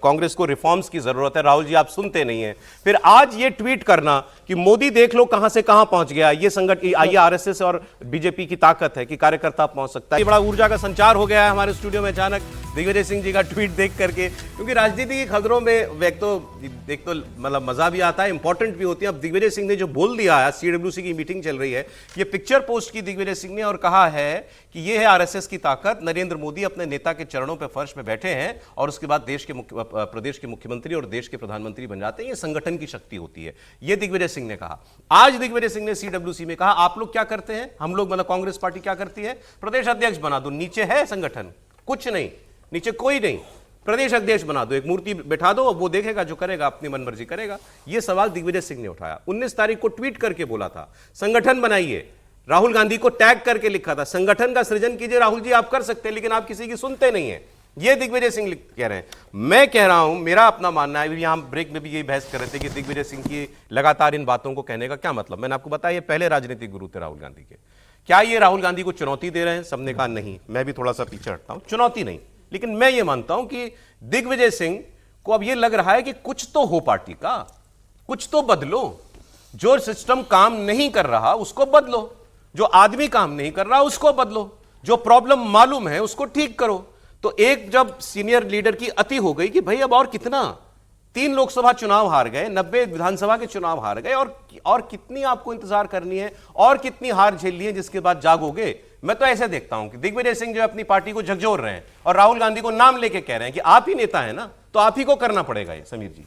कांग्रेस को रिफॉर्म्स की जरूरत है, राहुल जी आप सुनते नहीं है, फिर आज ये ट्वीट करना कि मोदी देख लो कहां से कहां पहुंच गया, ये संगठन, ये आरएसएस और बीजेपी की ताकत है कि कार्यकर्ता पहुंच सकता है। ये बड़ा ऊर्जा का संचार हो गया है हमारे स्टूडियो में अचानक दिग्विजय सिंह जी का ट्वीट देख करके, क्योंकि राजनीति की खबरों में एक तो मतलब मजा भी आता है, इंपॉर्टेंट भी होती है। अब दिग्विजय सिंह ने जो बोल दिया है, सीडब्ल्यूसी की मीटिंग चल रही है, ये पिक्चर पोस्ट की दिग्विजय सिंह ने और कहा है कि ये है आरएसएस की ताकत, नरेंद्र मोदी अपने नेता के चरणों पे फर्श पे बैठे हैं और उसके बाद प्रदेश के मुख्यमंत्री और देश के प्रधानमंत्री बन जाते हैं। ये संगठन की शक्ति होती है, ये दिग्विजय सिंह ने कहा। आज दिग्विजय सिंह ने CWC में कहा, आप लोग क्या करते हैं, हम लोग मतलब कांग्रेस पार्टी क्या करती है, प्रदेश अध्यक्ष बना दो। नीचे है संगठन, कुछ नहीं, नीचे कोई नहीं, प्रदेश अध्यक्ष बना दो, एक मूर्ति बैठा दो, वो देखेगा, जो करेगा अपनी मनमर्जी करेगा। ये सवाल दिग्विजय सिंह ने उठाया। 19 तारीख को ट्वीट करके बोला था, संगठन बनाइए, राहुल गांधी को टैग करके लिखा था, संगठन का सृजन कीजिए राहुल जी, आप कर सकते हैं, लेकिन आप किसी की सुनते नहीं है। ये दिग्विजय सिंह कह रहे हैं। मैं कह रहा हूं, मेरा अपना मानना है, यहां ब्रेक में भी यही बहस कर रहे थे कि दिग्विजय सिंह की लगातार इन बातों को कहने का क्या मतलब। मैंने आपको बताया, ये पहले राजनीतिक गुरु थे राहुल गांधी के। क्या ये राहुल गांधी को चुनौती दे रहे हैं? सबने कहा नहीं। मैं भी थोड़ा सा पीछे हटता हूं, चुनौती नहीं, लेकिन मैं ये मानता हूं कि दिग्विजय सिंह को अब ये लग रहा है कि कुछ तो हो पार्टी का, कुछ तो बदलो। जो सिस्टम काम नहीं कर रहा उसको बदलो, जो आदमी काम नहीं कर रहा उसको बदलो, जो प्रॉब्लम मालूम है उसको ठीक करो। तो एक जब सीनियर लीडर की अति हो गई कि भाई अब और कितना, 3 लोकसभा चुनाव हार गए, 90 विधानसभा के चुनाव हार गए, और कितनी आपको इंतजार करनी है, और कितनी हार झेलनी है जिसके बाद जागोगे। मैं तो ऐसे देखता हूं कि दिग्विजय सिंह जो अपनी पार्टी को झकझोर रहे हैं और राहुल गांधी को नाम लेके कह रहे हैं कि आप ही नेता है ना, तो आप ही को करना पड़ेगा ये। समीर जी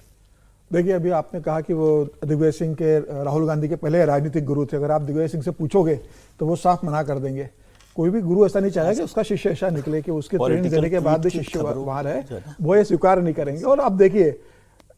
देखिए, अभी आपने कहा कि वो दिग्विजय सिंह के राहुल गांधी के पहले राजनीतिक गुरु थे। अगर आप दिग्विजय सिंह से पूछोगे तो वो साफ मना कर देंगे। कोई भी गुरु ऐसा नहीं चाहेगा कि उसका शिष्य ऐसा निकले कि उसके ट्रेनिंग देने के बाद भी शिष्य वहां रहे, वो ये स्वीकार नहीं करेंगे। और अब देखिए,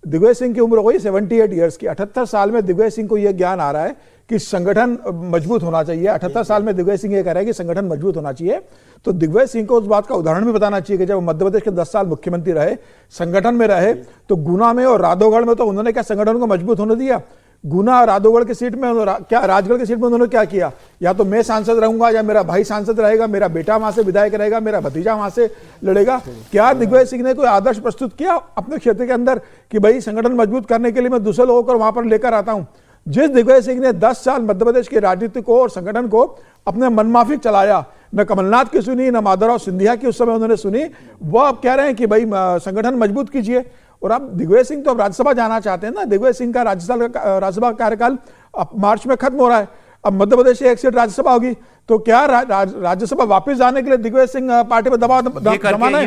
दिग्विजय सिंह की उम्र हो गई 78 ईयर्स की। 78 साल में दिग्विजय सिंह को यह ज्ञान आ रहा है कि संगठन मजबूत होना चाहिए। 78 साल में दिग्विजय सिंह ये कह रहा है कि संगठन मजबूत होना चाहिए। तो दिग्विजय सिंह को उस बात का उदाहरण भी बताना चाहिए कि जब मध्य प्रदेश के 10 साल मुख्यमंत्री रहे, संगठन में रहे, तो गुना में और राधौगढ़ में तो उन्होंने क्या संगठन को मजबूत होने दिया? गुना और राधौगढ़ की सीट में क्या, राजगढ़ की सीट में उन्होंने क्या किया? या तो मैं सांसद रहूंगा, या मेरा भाई सांसद रहेगा, मेरा बेटा वहां से विधायक रहेगा, मेरा भतीजा वहां से लड़ेगा। क्या दिग्विजय सिंह ने कोई आदर्श प्रस्तुत किया अपने क्षेत्र के अंदर कि भाई संगठन मजबूत करने के लिए मैं दूसरे लोगों को वहां पर लेकर आता हूं? जिस दिग्विजय सिंह ने 10 साल मध्य प्रदेश की राजनीति को और संगठन को अपने मनमाफिक चलाया, न कमलनाथ की सुनी, न माधवराव सिंधिया की उस समय उन्होंने सुनी, वो अब कह रहे हैं कि भाई संगठन मजबूत कीजिए। और अब दिग्विजय सिंह तो अब राज्यसभा जाना चाहते हैं ना। दिग्विजय सिंह का राज्यसभा कार्यकाल अब मार्च में खत्म हो रहा है। अब मध्य प्रदेश से 1 सीट राज्यसभा होगी, तो क्या राज्यसभा वापस जाने के लिए दिग्विजय सिंह पार्टी पर दबाव जमाना है?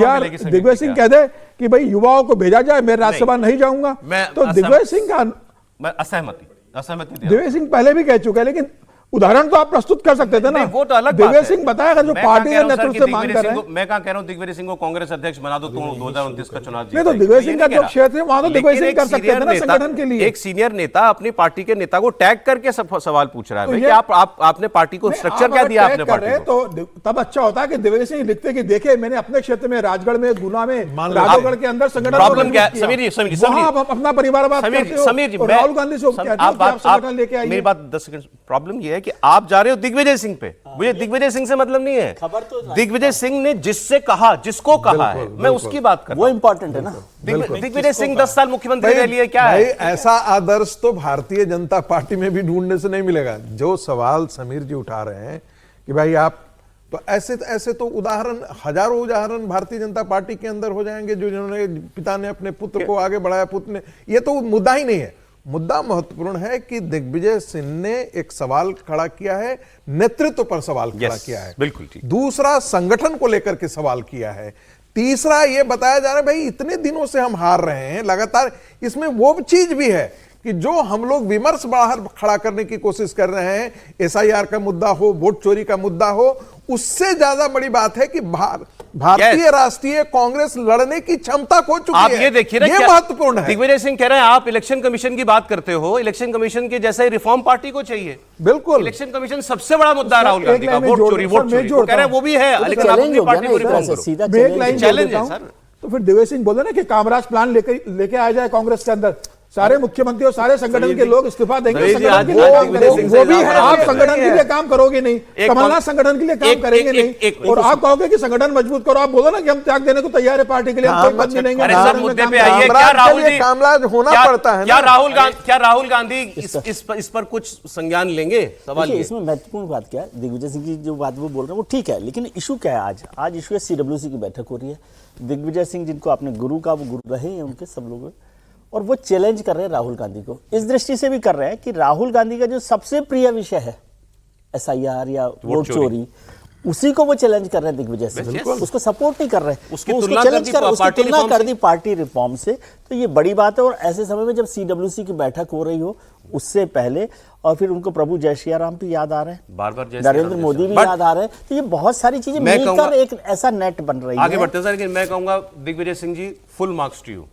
यार दिग्विजय सिंह कह दे कि भाई युवाओं को भेजा जाए, मैं राज्यसभा नहीं जाऊंगा, तो दिग्विजय सिंह का असहमति दिग्विजय सिंह पहले भी कह चुके हैं, लेकिन उदाहरण तो आप प्रस्तुत कर सकते थे ना। वो तो अलग दिग्विजय सिंह बताया जो पार्टी के नेतृत्व से मांग कर रहे हैं। मैं कहां कह रहा हूं दिग्विजय सिंह को कांग्रेस अध्यक्ष बना दो, 2029 का चुनाव नहीं, तो दिग्विजय सिंह का जो क्षेत्र है वहां तो दिग्विजय सिंह कर सकते थे ना संगठन के लिए। एक सीनियर नेता अपनी पार्टी के नेता को टैग करके सवाल पूछ रहा है कि आपने पार्टी को स्ट्रक्चर क्या दिया आपने पार्टी को? तो तब अच्छा होता है कि दिग्विजय सिंह लिखते कि देखे मैंने अपने क्षेत्र में, राजगढ़ में, गुना में, राधौगढ़ के अंदर संगठन प्रॉब्लम क्या है? समीर जी अपना परिवार बात करते हो। समीर जी, राहुल गांधी से संगठन लेके आइए। मेरी बात 10 सेकंड। प्रॉब्लम यह है कि आप जा रहे हो दिग्विजय सिंह पे। मुझे दिग्विजय सिंह से मतलब नहीं है, दिग्विजय सिंह ने जिससे कहा, जिसको कहा है, मैं उसकी बात कर रहा हूं। वो इंपॉर्टेंट है ना। दिग्विजय सिंह 10 साल मुख्यमंत्री के लिए क्या है? ऐसा आदर्श तो भारतीय जनता पार्टी में भी ढूंढने से नहीं मिलेगा। जो सवाल समीर जी उठा रहे हैं कि भाई आप, तो ऐसे तो उदाहरण, हजारों उदाहरण भारतीय जनता पार्टी के अंदर हो जाएंगे, जो जिन्होंने पिता ने अपने पुत्र को आगे बढ़ाया, पुत्र ने, ये तो मुद्दा ही नहीं है। मुद्दा महत्वपूर्ण है कि दिग्विजय सिंह ने एक सवाल खड़ा किया है, नेतृत्व पर सवाल खड़ा किया है, बिल्कुल ठीक। दूसरा संगठन को लेकर के सवाल किया है, तीसरा यह बताया जा रहा है भाई इतने दिनों से हम हार रहे हैं लगातार। इसमें वो चीज भी है कि जो हम लोग विमर्श बाहर खड़ा करने की कोशिश कर रहे हैं, SIR का मुद्दा हो, वोट चोरी का मुद्दा हो, उससे ज्यादा बड़ी बात है कि भारतीय राष्ट्रीय कांग्रेस लड़ने की क्षमता खो चुकी है। आप ये देखिए ना, ये महत्वपूर्ण है। दिग्विजय सिंह कह रहे हैं आप इलेक्शन कमीशन की बात करते हो, इलेक्शन कमीशन के जैसा ही रिफॉर्म पार्टी को चाहिए। बिल्कुल, इलेक्शन कमीशन सबसे बड़ा मुद्दा राहुल गांधी का, वोट चोरी कह रहे हैं वो भी है, लेकिन आप अपनी पार्टी को रिफॉर्म करो। चैलेंज है सर। तो फिर दिग्विजय सिंह बोले ना कि कामराज प्लान लेके आ जाए कांग्रेस के अंदर, सारे मुख्यमंत्री और सारे संगठन के लोग इस्तीफा देंगे, वो भी है। आप संगठन के लिए काम करोगे नहीं, कमलनाथ संगठन के लिए काम करेंगे नहीं, और आप कहोगे कि संगठन मजबूत करो। आप बोलो ना कि हम त्याग देने को तैयार है पार्टी के लिए, हम कोई पद नहीं लेंगे। कामराज होना पड़ता है। क्या राहुल गांधी इस पर कुछ संज्ञान लेंगे? सवाल इसमें महत्वपूर्ण बात क्या है, दिग्विजय सिंह की जो बात वो बोल रहे हैं वो ठीक है, लेकिन इशू क्या है? आज इशू है CWC की बैठक हो रही है। दिग्विजय सिंह जिनको आपने गुरु का, वो गुरु रहे हैं उनके सब लोग, और वो चैलेंज कर रहे हैं राहुल गांधी को। इस दृष्टि से भी कर रहे हैं कि राहुल गांधी का जो सबसे प्रिय विषय है SIR या वोट चोरी, उसी को वो चैलेंज कर रहे हैं दिग्विजय सिंह, उसको सपोर्ट नहीं कर रहे हैं, उसकी वो तुलना चैलेंज कर दी कर उसकी पार्टी तुलना रिफॉर्म कर से। दी पार्टी रिफॉर्म से। तो ये बड़ी बात है। और ऐसे समय में जब CWC की बैठक हो रही हो उससे पहले, और फिर उनको प्रभु जय सिया राम भी याद आ रहे हैं, बार-बार जय नरेंद्र सिया राम मोदी भी But याद आ रहे हैं। तो ये बहुत सारी चीजें मैं मिलकर कहूंगा- एक ऐसा नेट बन रही है। आगे बढ़ते हैं सर, लेकिन मैं कहूंगा Digvijaya Singh ji, full marks to you.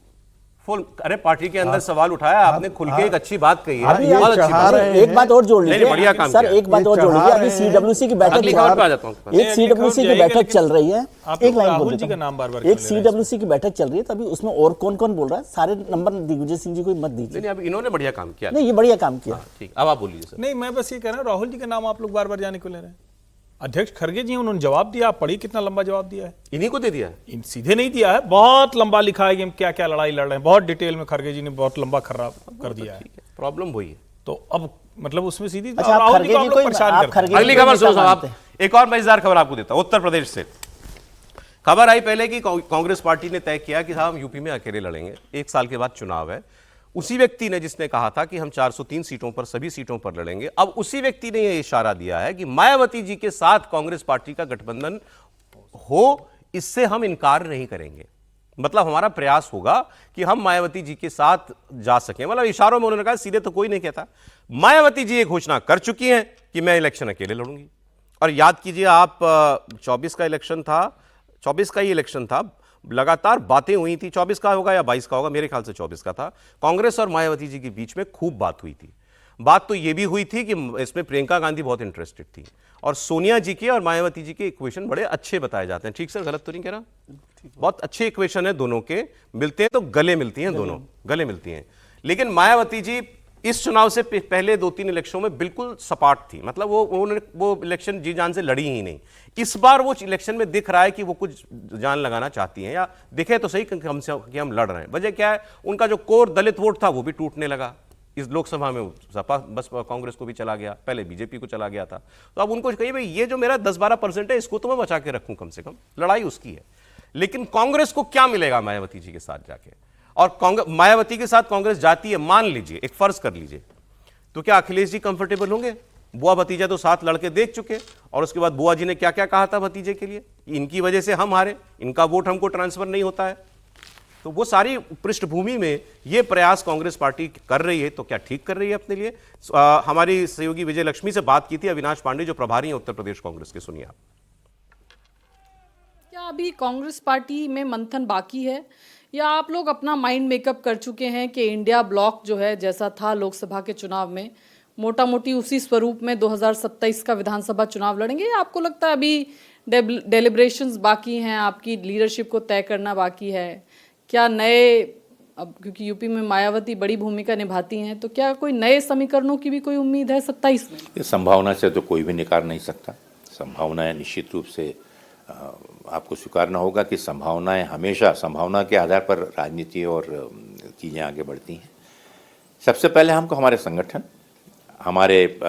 Full, अरे पार्टी के अंदर सवाल उठाया आपने, खुल के एक अच्छी बात कही है, अभी बहुत अच्छी चढ़ा बात। रहे एक बात और जोड़ नहीं, लीजिए बढ़िया काम सर, किया। एक बात और जोड़ लीजिए। अभी CWC की बैठक अगली खबर पे आ जाता हूं। एक CWC की बैठक चल रही है। आप एक लोग लाइन राहुल बोल जी देता का नाम बार-बार हूं। एक क्यों ले रहे हैं? CWC की बैठक चल रही है, तभी उसमें और कौन कौन बोल रहा है, सारे नंबर दिग्विजय सिंह जी को ही मत दीजिए। नहीं, अब इन्होंने बढ़िया काम किया। नहीं, ये बढ़िया काम किया। ठीक, अब आप बोलिए सर। नहीं, मैं बस ये कह रहा हूं, राहुल जी का नाम आप लोग बार बार जाने को ले रहे हैं। अध्यक्ष खड़गे जी उन्होंने जवाब दिया, आप पढ़िए कितना लंबा जवाब दिया है। इन्हीं को दे दिया है। इन सीधे नहीं दिया है, बहुत लंबा लिखा है कि हम क्या क्या लड़ाई लड़ रहे हैं, बहुत डिटेल में खड़गे जी ने बहुत लंबा खर्रा कर दिया है। प्रॉब्लम वही है। तो अब मतलब उसमें सीधी अच्छा, आप राहुल खड़गे जी को जी आप को लोग परेशान आप करते हैं। खड़गे अगली जी को खबर नेता सुनो साहब, मानते हैं। आप एक और मजेदार खबर आपको देता हूं, उत्तर प्रदेश से खबर आई पहले कि कांग्रेस पार्टी ने तय किया कि साहब हम यूपी में अकेले लड़ेंगे, 1 साल के बाद चुनाव है। उसी व्यक्ति ने जिसने कहा था कि हम 403 सीटों पर, सभी सीटों पर लड़ेंगे, अब उसी व्यक्ति ने यह इशारा दिया है कि मायावती जी के साथ कांग्रेस पार्टी का गठबंधन हो, इससे हम इनकार नहीं करेंगे। मतलब हमारा प्रयास होगा कि हम मायावती जी के साथ जा सकें। मतलब इशारों में उन्होंने कहा, सीधे तो कोई नहीं कहता। मायावती जी ये घोषणा कर चुकी हैं कि मैं इलेक्शन अकेले लड़ूंगी। और याद कीजिए आप, 24 का इलेक्शन था, 24 का ही इलेक्शन था, लगातार बातें हुई थी। 24 का होगा या 22 का होगा, मेरे ख्याल से 24 का था। कांग्रेस और मायावती जी के बीच में खूब बात हुई थी। बात तो ये भी हुई थी कि इसमें प्रियंका गांधी बहुत इंटरेस्टेड थी, और सोनिया जी के और मायावती जी के इक्वेशन बड़े अच्छे बताए जाते हैं। ठीक सर, गलत तो नहीं कह रहा? बहुत अच्छे इक्वेशन है दोनों के, मिलते हैं तो गले मिलती हैं, दोनों गले मिलती हैं। लेकिन मायावती जी इस चुनाव से पहले 2-3 इलेक्शनों में बिल्कुल सपाट थी। मतलब वो इलेक्शन जी जान से लड़ी ही नहीं। इस बार वो इलेक्शन में दिख रहा है कि वो कुछ जान लगाना चाहती हैं, या दिखे तो सही कि हम लड़ रहे हैं। वजह क्या है, उनका जो कोर दलित वोट था वो भी टूटने लगा। इस लोकसभा में सपा बस कांग्रेस को भी चला गया, पहले बीजेपी को चला गया था। तो अब उनको कही भाई ये जो मेरा 10-12% है, इसको तो मैं बचा के रखूं, कम से कम लड़ाई उसकी है। लेकिन कांग्रेस को क्या मिलेगा मायावती जी के साथ जाके? और मायावती के साथ कांग्रेस जाती है, मान लीजिए, एक फर्ज कर लीजिए, तो क्या अखिलेश जी कंफर्टेबल होंगे? बुआ भतीजा तो साथ लड़के देख चुके, और उसके बाद बुआ जी ने क्या क्या कहा था भतीजे के लिए, इनकी वजह से हम हारे, इनका वोट हमको ट्रांसफर नहीं होता है। तो वो सारी पृष्ठभूमि में ये प्रयास कांग्रेस पार्टी कर रही है, तो क्या ठीक कर रही है अपने लिए? हमारी सहयोगी विजय लक्ष्मी से बात की थी अविनाश पांडे, जो प्रभारी हैं उत्तर प्रदेश कांग्रेस के। सुनिए आप। क्या अभी कांग्रेस पार्टी में मंथन बाकी है, या आप लोग अपना माइंड मेकअप कर चुके हैं कि इंडिया ब्लॉक जो है, जैसा था लोकसभा के चुनाव में, मोटा मोटी उसी स्वरूप में 2027 का विधानसभा चुनाव लड़ेंगे? या आपको लगता है अभी डेलिब्रेशंस बाकी हैं, आपकी लीडरशिप को तय करना बाकी है? क्या नए, अब क्योंकि यूपी में मायावती बड़ी भूमिका निभाती हैं, तो क्या कोई नए समीकरणों की भी कोई उम्मीद है 27 में? इस संभावना से तो कोई भी निकार नहीं सकता। संभावनाएं निश्चित रूप से आपको स्वीकारना होगा कि संभावनाएं हमेशा संभावना के आधार पर राजनीति और चीज़ें आगे बढ़ती हैं। सबसे पहले हमको हमारे संगठन, हमारे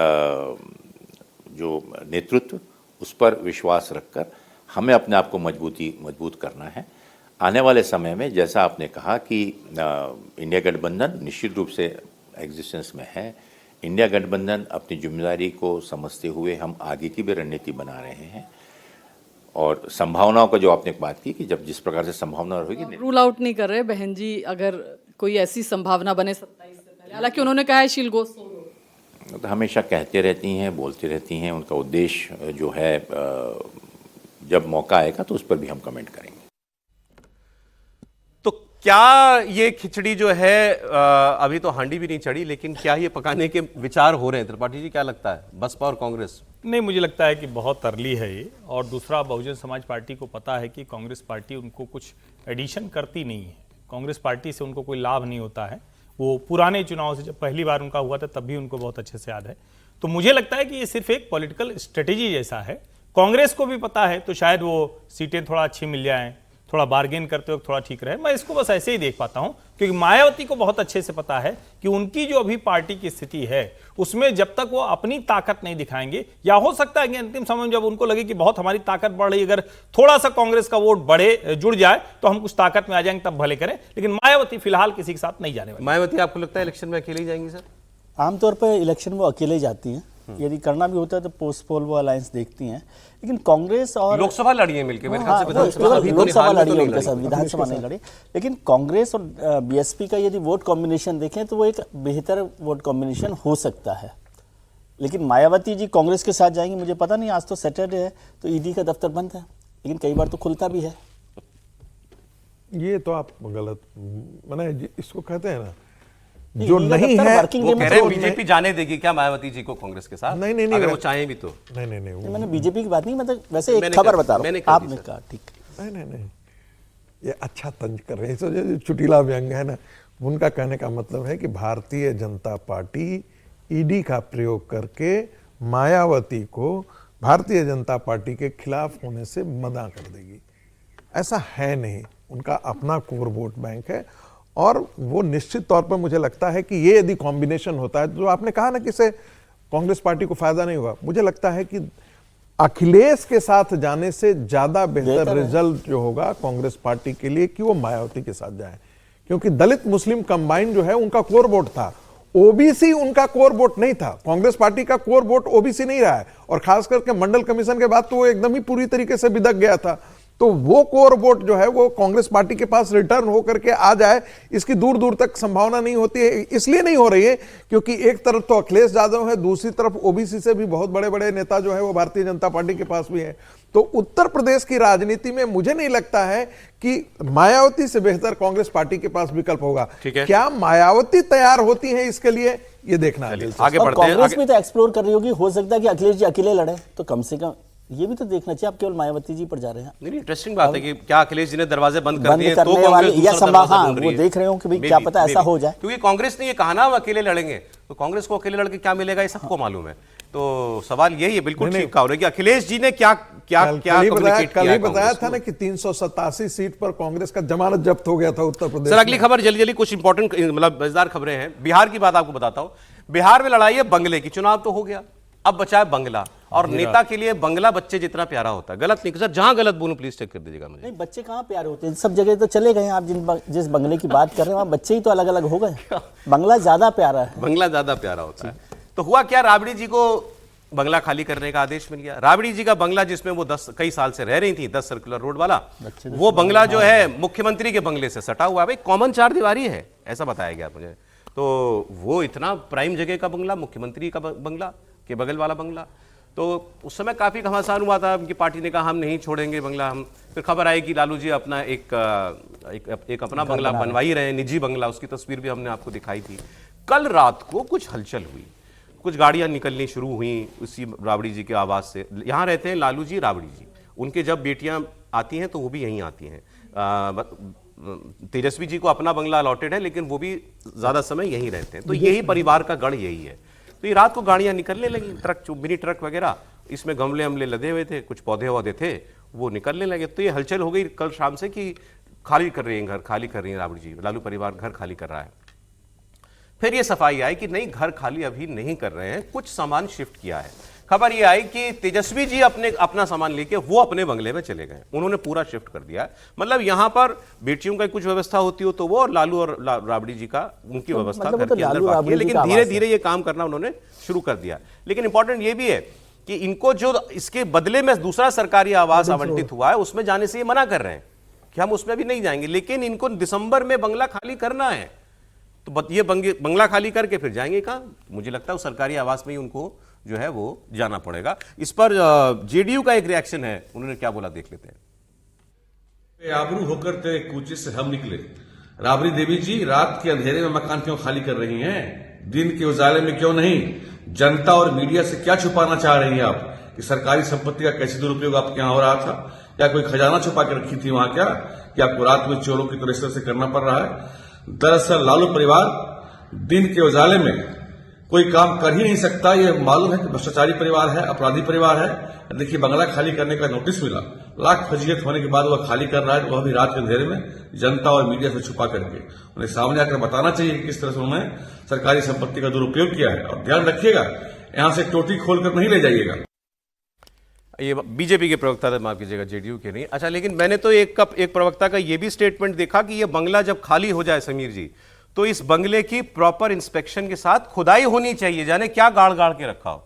जो नेतृत्व, उस पर विश्वास रखकर हमें अपने आप को मजबूत करना है। आने वाले समय में जैसा आपने कहा कि इंडिया गठबंधन निश्चित रूप से एग्जिस्टेंस में है। इंडिया गठबंधन अपनी जिम्मेदारी को समझते हुए हम आगे की भी रणनीति बना रहे हैं। और संभावनाओं का जो आपने बात की कि जब जिस प्रकार से संभावना रहेगी, रूल आउट नहीं कर रहे बहन जी, अगर कोई ऐसी संभावना बने 27 से पहले, हालांकि उन्होंने कहा है शील गो सोलो। तो हमेशा कहते रहती हैं, बोलती रहती हैं। उनका उद्देश्य जो है, जब मौका आएगा तो उस पर भी हम कमेंट करेंगे। तो क्या ये खिचड़ी जो है, अभी तो हांडी भी नहीं चढ़ी, लेकिन क्या ये पकाने के विचार हो रहे हैं? त्रिपाठी जी क्या लगता है, बसपा और कांग्रेस? नहीं, मुझे लगता है कि बहुत अर्ली है ये। और दूसरा, बहुजन समाज पार्टी को पता है कि कांग्रेस पार्टी उनको कुछ एडिशन करती नहीं है। कांग्रेस पार्टी से उनको कोई लाभ नहीं होता है। वो पुराने चुनाव से, जब पहली बार उनका हुआ था तब भी उनको बहुत अच्छे से याद है। तो मुझे लगता है कि ये सिर्फ एक पॉलिटिकल स्ट्रेटेजी जैसा है। कांग्रेस को भी पता है, तो शायद वो सीटें थोड़ा अच्छी मिल जाएं, थोड़ा बार्गेन करते वक्त थोड़ा ठीक रहे। मैं इसको बस ऐसे ही देख पाता हूं, क्योंकि मायावती को बहुत अच्छे से पता है कि उनकी जो अभी पार्टी की स्थिति है, उसमें जब तक वो अपनी ताकत नहीं दिखाएंगे, या हो सकता है कि अंतिम समय में जब उनको लगे कि बहुत हमारी ताकत बढ़ रही, अगर थोड़ा सा कांग्रेस का वोट जुड़ जाए तो हम कुछ ताकत में आ जाएंगे, तब भले करें। लेकिन मायावती फिलहाल किसी के साथ नहीं जाने वाली। मायावती आपको लगता है इलेक्शन में अकेले ही जाएंगी सर? आमतौर पर इलेक्शन वो अकेले जाती हैं, यदि करना भी होता है तो पोस्ट पोल वो अलायंस देखती हैं, लेकिन कांग्रेस और लोकसभा लड़ी है मिलकर मेरे ख्याल से हाँ, विधानसभा अभी तो लोकसभा हाल में तो लड़ी नहीं उनके साथ, लड़ी। विधानसभा नहीं लड़ी, लेकिन कांग्रेस और बीएसपी का यदि वोट कॉम्बिनेशन देखें तो वो एक बेहतर वोट कॉम्बिनेशन हो सकता है। लेकिन मायावती जी कांग्रेस के साथ जाएंगी, मुझे पता नहीं, आज तो सैटरडे है तो ईडी का दफ्तर बंद है, लेकिन कई बार तो खुलता भी है। ये तो आप गलत, माने इसको कहते हैं ना, नहीं, जो ईडी का नहीं दफ्तर है वर्किंग वो डे में कह रहे हैं तो- बीजेपी जाने देगी क्या मायावती जी को कांग्रेस के साथ? नहीं, अगर वो चाहें भी तो। नहीं, नहीं, मैंने बीजेपी की बात नहीं, मतलब वैसे एक मैंने खबर कर- बता रहा मैंने हूँ, कर दी, आपने सर। कहा ठीक। नहीं, ये अच्छा तंज कर रहे हैं। इससे जो चुटीला व्यंग है ना, उनका कहने का मतलब है कि भारतीय जनता पार्टी ईडी का प्रयोग करके मायावती को भारतीय जनता पार्टी के खिलाफ होने से मना कर देगी। ऐसा है नहीं, उनका अपना कोर वोट बैंक है, और वो निश्चित तौर पर मुझे लगता है कि ये यदि कॉम्बिनेशन होता है, जो आपने कहा ना कि इससे कांग्रेस पार्टी को फायदा नहीं हुआ, मुझे लगता है कि अखिलेश के साथ जाने से ज्यादा बेहतर रिजल्ट जो होगा कांग्रेस पार्टी के लिए कि वो मायावती के साथ जाए, क्योंकि दलित मुस्लिम कंबाइन जो है उनका कोर वोट था, ओबीसी उनका कोर वोट नहीं था। कांग्रेस पार्टी का कोर वोट ओबीसी नहीं रहा है, और खास करके मंडल कमीशन के बाद तो वो एकदम ही पूरी तरीके से बिदक गया था। तो वो कोर वोट जो है वो कांग्रेस पार्टी के पास रिटर्न होकर के आ जाए, इसकी दूर दूर तक संभावना नहीं होती है। इसलिए नहीं हो रही है क्योंकि एक तरफ तो अखिलेश यादव है, दूसरी तरफ ओबीसी से भी बहुत बड़े बड़े नेता जो है वो भारतीय जनता पार्टी के पास भी है। तो उत्तर प्रदेश की राजनीति में मुझे नहीं लगता है कि मायावती से बेहतर कांग्रेस पार्टी के पास विकल्प होगा। ठीक है। क्या मायावती तैयार होती है इसके लिए, ये देखना है। आगे और बढ़ते हैं। कांग्रेस आगे- भी तो एक्सप्लोर कर रही होगी, हो सकता है कि अखिलेश जी अकेले लड़े, तो कम से कम ये भी तो देखना चाहिए। आप केवल मायावती जी पर जा रहे हैं। नहीं, इंटरेस्टिंग बात है कि क्या अखिलेश जी ने दरवाजे बंद कर बंद दिए करने तो कांग्रेस वाले- दूसरा या संभव- दरवाजा हाँ, ढूंढ रही वो है। देख रहे हो कि भाई Maybe, क्या पता ऐसा maybe। हो जाए। क्योंकि कांग्रेस ने ये कहा ना हम अकेले लड़ेंगे, तो कांग्रेस को अकेले लड़के क्या मिलेगा ये सबको मालूम है। तो सवाल यही है, बिल्कुल ठीक कहा उन्होंने कि अखिलेश जी ने क्या क्या क्या communicate कल किया ही है बताया कांग्रेस था को। ना कि 387 सीट पर कांग्रेस का जमानत जब्त हो गया था उत्तर प्रदेश सर, अगली में। खबर जल्दी जल्दी, कुछ इंपॉर्टेंट मतलब मजेदार खबरें हैं। बिहार की बात आपको बताता हूं। बिहार में लड़ाई है बंगले की, चुनाव तो हो गया, अब बचा है बंगला, और नेता के लिए बंगला बच्चे जितना प्यारा होता है। गलत नहीं सर, जहां गलत बोलूं प्लीज चेक कर दीजिएगा मुझे। नहीं, बच्चे कहाँ प्यारे होते हैं, सब जगह तो चले गए हैं। आप जिस बंगले की बात कर रहे हैं वहाँ बच्चे ही तो अलग अलग हो गए, बंगला ज्यादा प्यारा है। बंगला ज्यादा प्यारा होता है। तो हुआ क्या, राबड़ी जी को बंगला खाली करने का आदेश मिल गया। राबड़ी जी का बंगला जिसमें वो कई साल से रह रही थी, 10 सर्कुलर रोड वाला, वो बंगला जो है मुख्यमंत्री के बंगले से सटा हुआ है। भाई कॉमन 4 दीवारी है, ऐसा बताया गया मुझे। तो वो इतना प्राइम जगह का बंगला, मुख्यमंत्री का बंगला के बगल वाला बंगला, तो उस समय काफी घमासान हुआ था। उनकी पार्टी ने कहा हम नहीं छोड़ेंगे बंगला। हम फिर खबर आई कि लालू जी अपना एक अपना बंगला बनवा ही रहे हैं, निजी बंगला। उसकी तस्वीर भी हमने आपको दिखाई थी। कल रात को कुछ हलचल हुई, कुछ गाड़ियां निकलनी शुरू हुई उसी राबड़ी जी के आवास से। यहाँ रहते हैं लालू जी, राबड़ी जी। उनके जब बेटियां आती हैं तो वो भी यहीं आती हैं। तेजस्वी जी को अपना बंगला अलॉटेड है, लेकिन वो भी ज्यादा समय यहीं रहते हैं। तो यही परिवार का गढ़ यही है। तो ये रात को गाड़ियां निकलने लगी, ट्रक, मिनी ट्रक वगैरह, इसमें गमले अमले लदे हुए थे, कुछ पौधे वौधे थे, वो निकलने लगे। तो ये हलचल हो गई कल शाम से कि खाली कर रही हैं घर, खाली कर रही हैं राबड़ी जी, लालू परिवार घर खाली कर रहा है। फिर ये सफाई आई कि नहीं, घर खाली अभी नहीं कर रहे हैं, कुछ सामान शिफ्ट किया है। खबर ये आई कि तेजस्वी जी अपना सामान लेके वो अपने बंगले में चले गए, उन्होंने पूरा शिफ्ट कर दिया। मतलब यहां पर बेटियों का कुछ व्यवस्था होती हो तो वो, और लालू और राबड़ी जी का उनकी व्यवस्था मतलब घर वो तो के अंदर लालू बाकी है। राबड़ी जी लेकिन का धीरे आवास धीरे ये काम करना उन्होंने शुरू कर दिया। लेकिन इंपॉर्टेंट ये भी है कि इनको जो इसके बदले में दूसरा सरकारी आवास आवंटित हुआ है उसमें जाने से ये मना कर रहे हैं कि हम उसमें भी नहीं जाएंगे, लेकिन इनको दिसंबर में बंगला खाली करना है। तो ये बंगला खाली करके फिर जाएंगे कहां? मुझे लगता है उस सरकारी आवास में ही उनको जो है वो जाना पड़ेगा। इस पर जेडीयू का एक रिएक्शन है, उन्होंने क्या बोला देख लेते हैं। आबरू होकर तेरे कूचे से हम निकले। राबड़ी देवी जी, रात के अंधेरे में मकान क्यों खाली कर रही हैं? दिन के उजाले में क्यों नहीं? जनता और मीडिया से क्या छुपाना चाह रही हैं आप कि सरकारी संपत्ति का कैसे दुरुपयोग आपके यहां हो रहा था? क्या कोई खजाना छुपा के रखी थी वहां क्या कि आपको रात में चोरों की तरह इस तरह से करना पड़ रहा है? दरअसल लालू परिवार दिन के उजाले में कोई काम कर ही नहीं सकता। ये मालूम है कि भ्रष्टाचारी परिवार है, अपराधी परिवार है। देखिए, बंगला खाली करने का नोटिस मिला, लाख फजीयत होने के बाद वह खाली कर रहा है, वह भी रात के अंधेरे में, जनता और मीडिया से छुपा करके। उन्हें सामने आकर बताना चाहिए कि किस तरह से उन्होंने सरकारी संपत्ति का दुरुपयोग किया है। और ध्यान रखिएगा, यहां से टोटी खोलकर नहीं ले जाइएगा। ये बीजेपी के प्रवक्ता थे, माफ कीजिएगा, जेडीयू के नहीं। अच्छा, लेकिन मैंने तो एक प्रवक्ता का ये भी स्टेटमेंट देखा कि ये बंगला जब खाली हो जाए समीर जी, तो इस बंगले की प्रॉपर इंस्पेक्शन के साथ खुदाई होनी चाहिए, जाने क्या गाड़ गाड़ के रखा हो।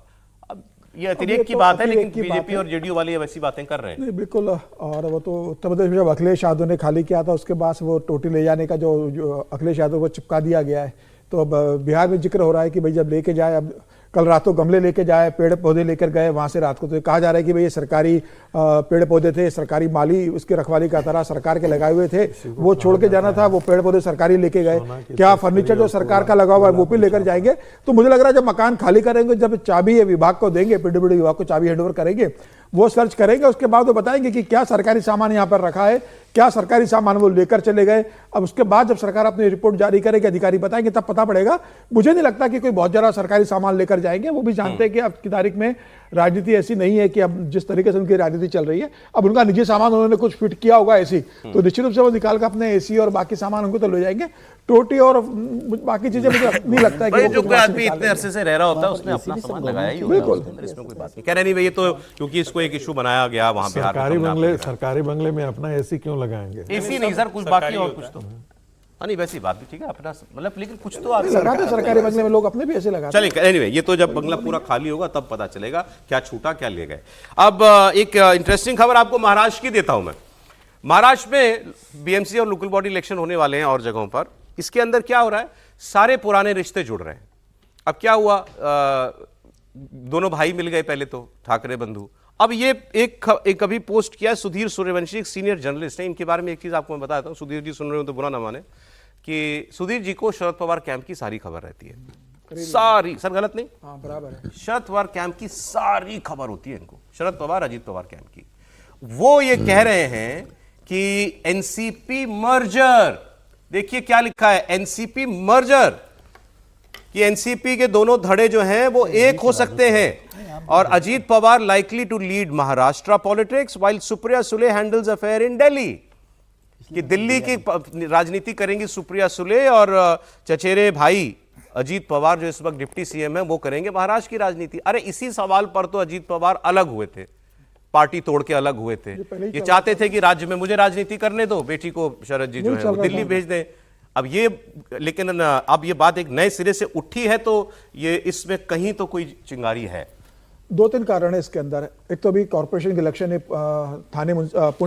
ये अतिरेक की बात है, लेकिन अतिरेक की बात बीजेपी है। और जेडीयू वाले वैसी बातें कर रहे हैं। नहीं बिल्कुल, और वो तो उत्तर प्रदेश में जब अखिलेश यादव ने खाली किया था उसके बाद वो टोटी ले जाने का जो अखिलेश यादव को चिपका दिया गया है, तो अब बिहार में जिक्र हो रहा है कि भाई जब लेके जाए, अब कल रात को गमले लेके जाए, पेड़ पौधे लेकर गए वहां से रात को, तो ये कहा जा रहा है कि भाई ये सरकारी पेड़ पौधे थे, सरकारी माली उसकी रखवाली का तरह सरकार के लगाए हुए थे, वो छोड़ के जाना था, वो पेड़ पौधे सरकारी लेके गए, क्या फर्नीचर जो सरकार का लगा हुआ है वो भी लेकर जाएंगे। तो मुझे लग रहा है जब मकान खाली करेंगे, जब चाबी ये विभाग को देंगे, पीडब्ल्यूडी विभाग को चाबी हैंडओवर करेंगे, वो सर्च करेंगे, उसके बाद वो बताएंगे कि क्या सरकारी सामान यहाँ पर रखा है, क्या सरकारी सामान वो लेकर चले गए। अब उसके बाद जब सरकार अपनी रिपोर्ट जारी करेगी, अधिकारी बताएंगे, तब पता पड़ेगा। मुझे नहीं लगता कि कोई बहुत ज्यादा सरकारी सामान लेकर जाएंगे, वो भी जानते हैं कि अब की तारीख में राजनीति ऐसी नहीं है कि अब जिस तरीके से उनकी राजनीति चल रही है, अब उनका निजी सामान उन्होंने कुछ फिट किया होगा एसी, तो निश्चित रूप से वो निकाल कर अपने एसी और बाकी सामान उनको तो ले जाएंगे। टोटी और बाकी चीजें मुझे नहीं लगता है कि भाई वो जो कुछ कोई वहाँ से आदमी निकाल इतने लेंगे। अरसे से रह रहा होता है उसने अपना सामान लगाया ही होता है, इसमें कोई बात नहीं। कह रहे नहीं भाई ये तो क्योंकि इसको एक इशू बनाया गया वहां बिहार में, सरकारी बंगले में अपना एसी क्यों लगाएंगे? एसी नहीं सर, कुछ बाकी और कुछ तो नहीं, वैसी बात भी ठीक है अपना, मतलब लेकिन कुछ तो आप लगाते सरकारी बंगले में लोग अपने भी ऐसे लगाते। चलिए एनीवे, ये तो जब बंगला पूरा खाली होगा तब पता चलेगा क्या छूटा क्या ले गए। अब एक इंटरेस्टिंग खबर आपको महाराष्ट्र की देता हूं मैं। महाराष्ट्र में बीएमसी और लोकल बॉडी इलेक्शन होने वाले हैं और जगहों पर। इसके अंदर क्या हो रहा है, सारे पुराने रिश्ते जुड़ रहे हैं। अब क्या हुआ, दोनों भाई मिल गए पहले तो, ठाकरे बंधु। अब ये एक अभी पोस्ट किया सुधीर सूर्यवंशी, एक सीनियर जर्नलिस्ट है, इनके बारे में एक चीज आपको मैं बताता हूं। सुधीर जी सुन रहे हो तो बुरा ना माने कि सुधीर जी को शरद पवार कैंप की सारी खबर रहती है, सारी, सर गलत नहीं, हाँ बराबर है। शरद पवार कैंप की सारी खबर होती है इनको, शरद पवार अजीत पवार कैंप की। वो ये कह रहे हैं कि एनसीपी मर्जर, देखिए क्या लिखा है, एनसीपी मर्जर, कि एनसीपी के दोनों धड़े जो हैं वो एक हो सकते हैं, और Ajit Pawar likely to lead Maharashtra politics while Supriya Sule handles affair in Delhi, कि दिल्ली की राजनीति करेंगी सुप्रिया सुले और चचेरे भाई अजीत पवार जो इस वक्त डिप्टी सीएम है वो करेंगे महाराष्ट्र की राजनीति। अरे इसी सवाल पर तो अजीत पवार अलग हुए थे, पार्टी तोड़ के अलग हुए थे। ये चाहते थे कि राज्य में मुझे राजनीति करने दो, बेटी को शरद जी जो है वो दिल्ली भेज दें। अब ये, लेकिन अब ये बात एक नए सिरे से उठी है, तो ये इसमें कहीं तो कोई चिंगारी है। दो तीन कारण है इसके अंदर। एक तो अभी कॉर्पोरेशन के इलेक्शन पुणे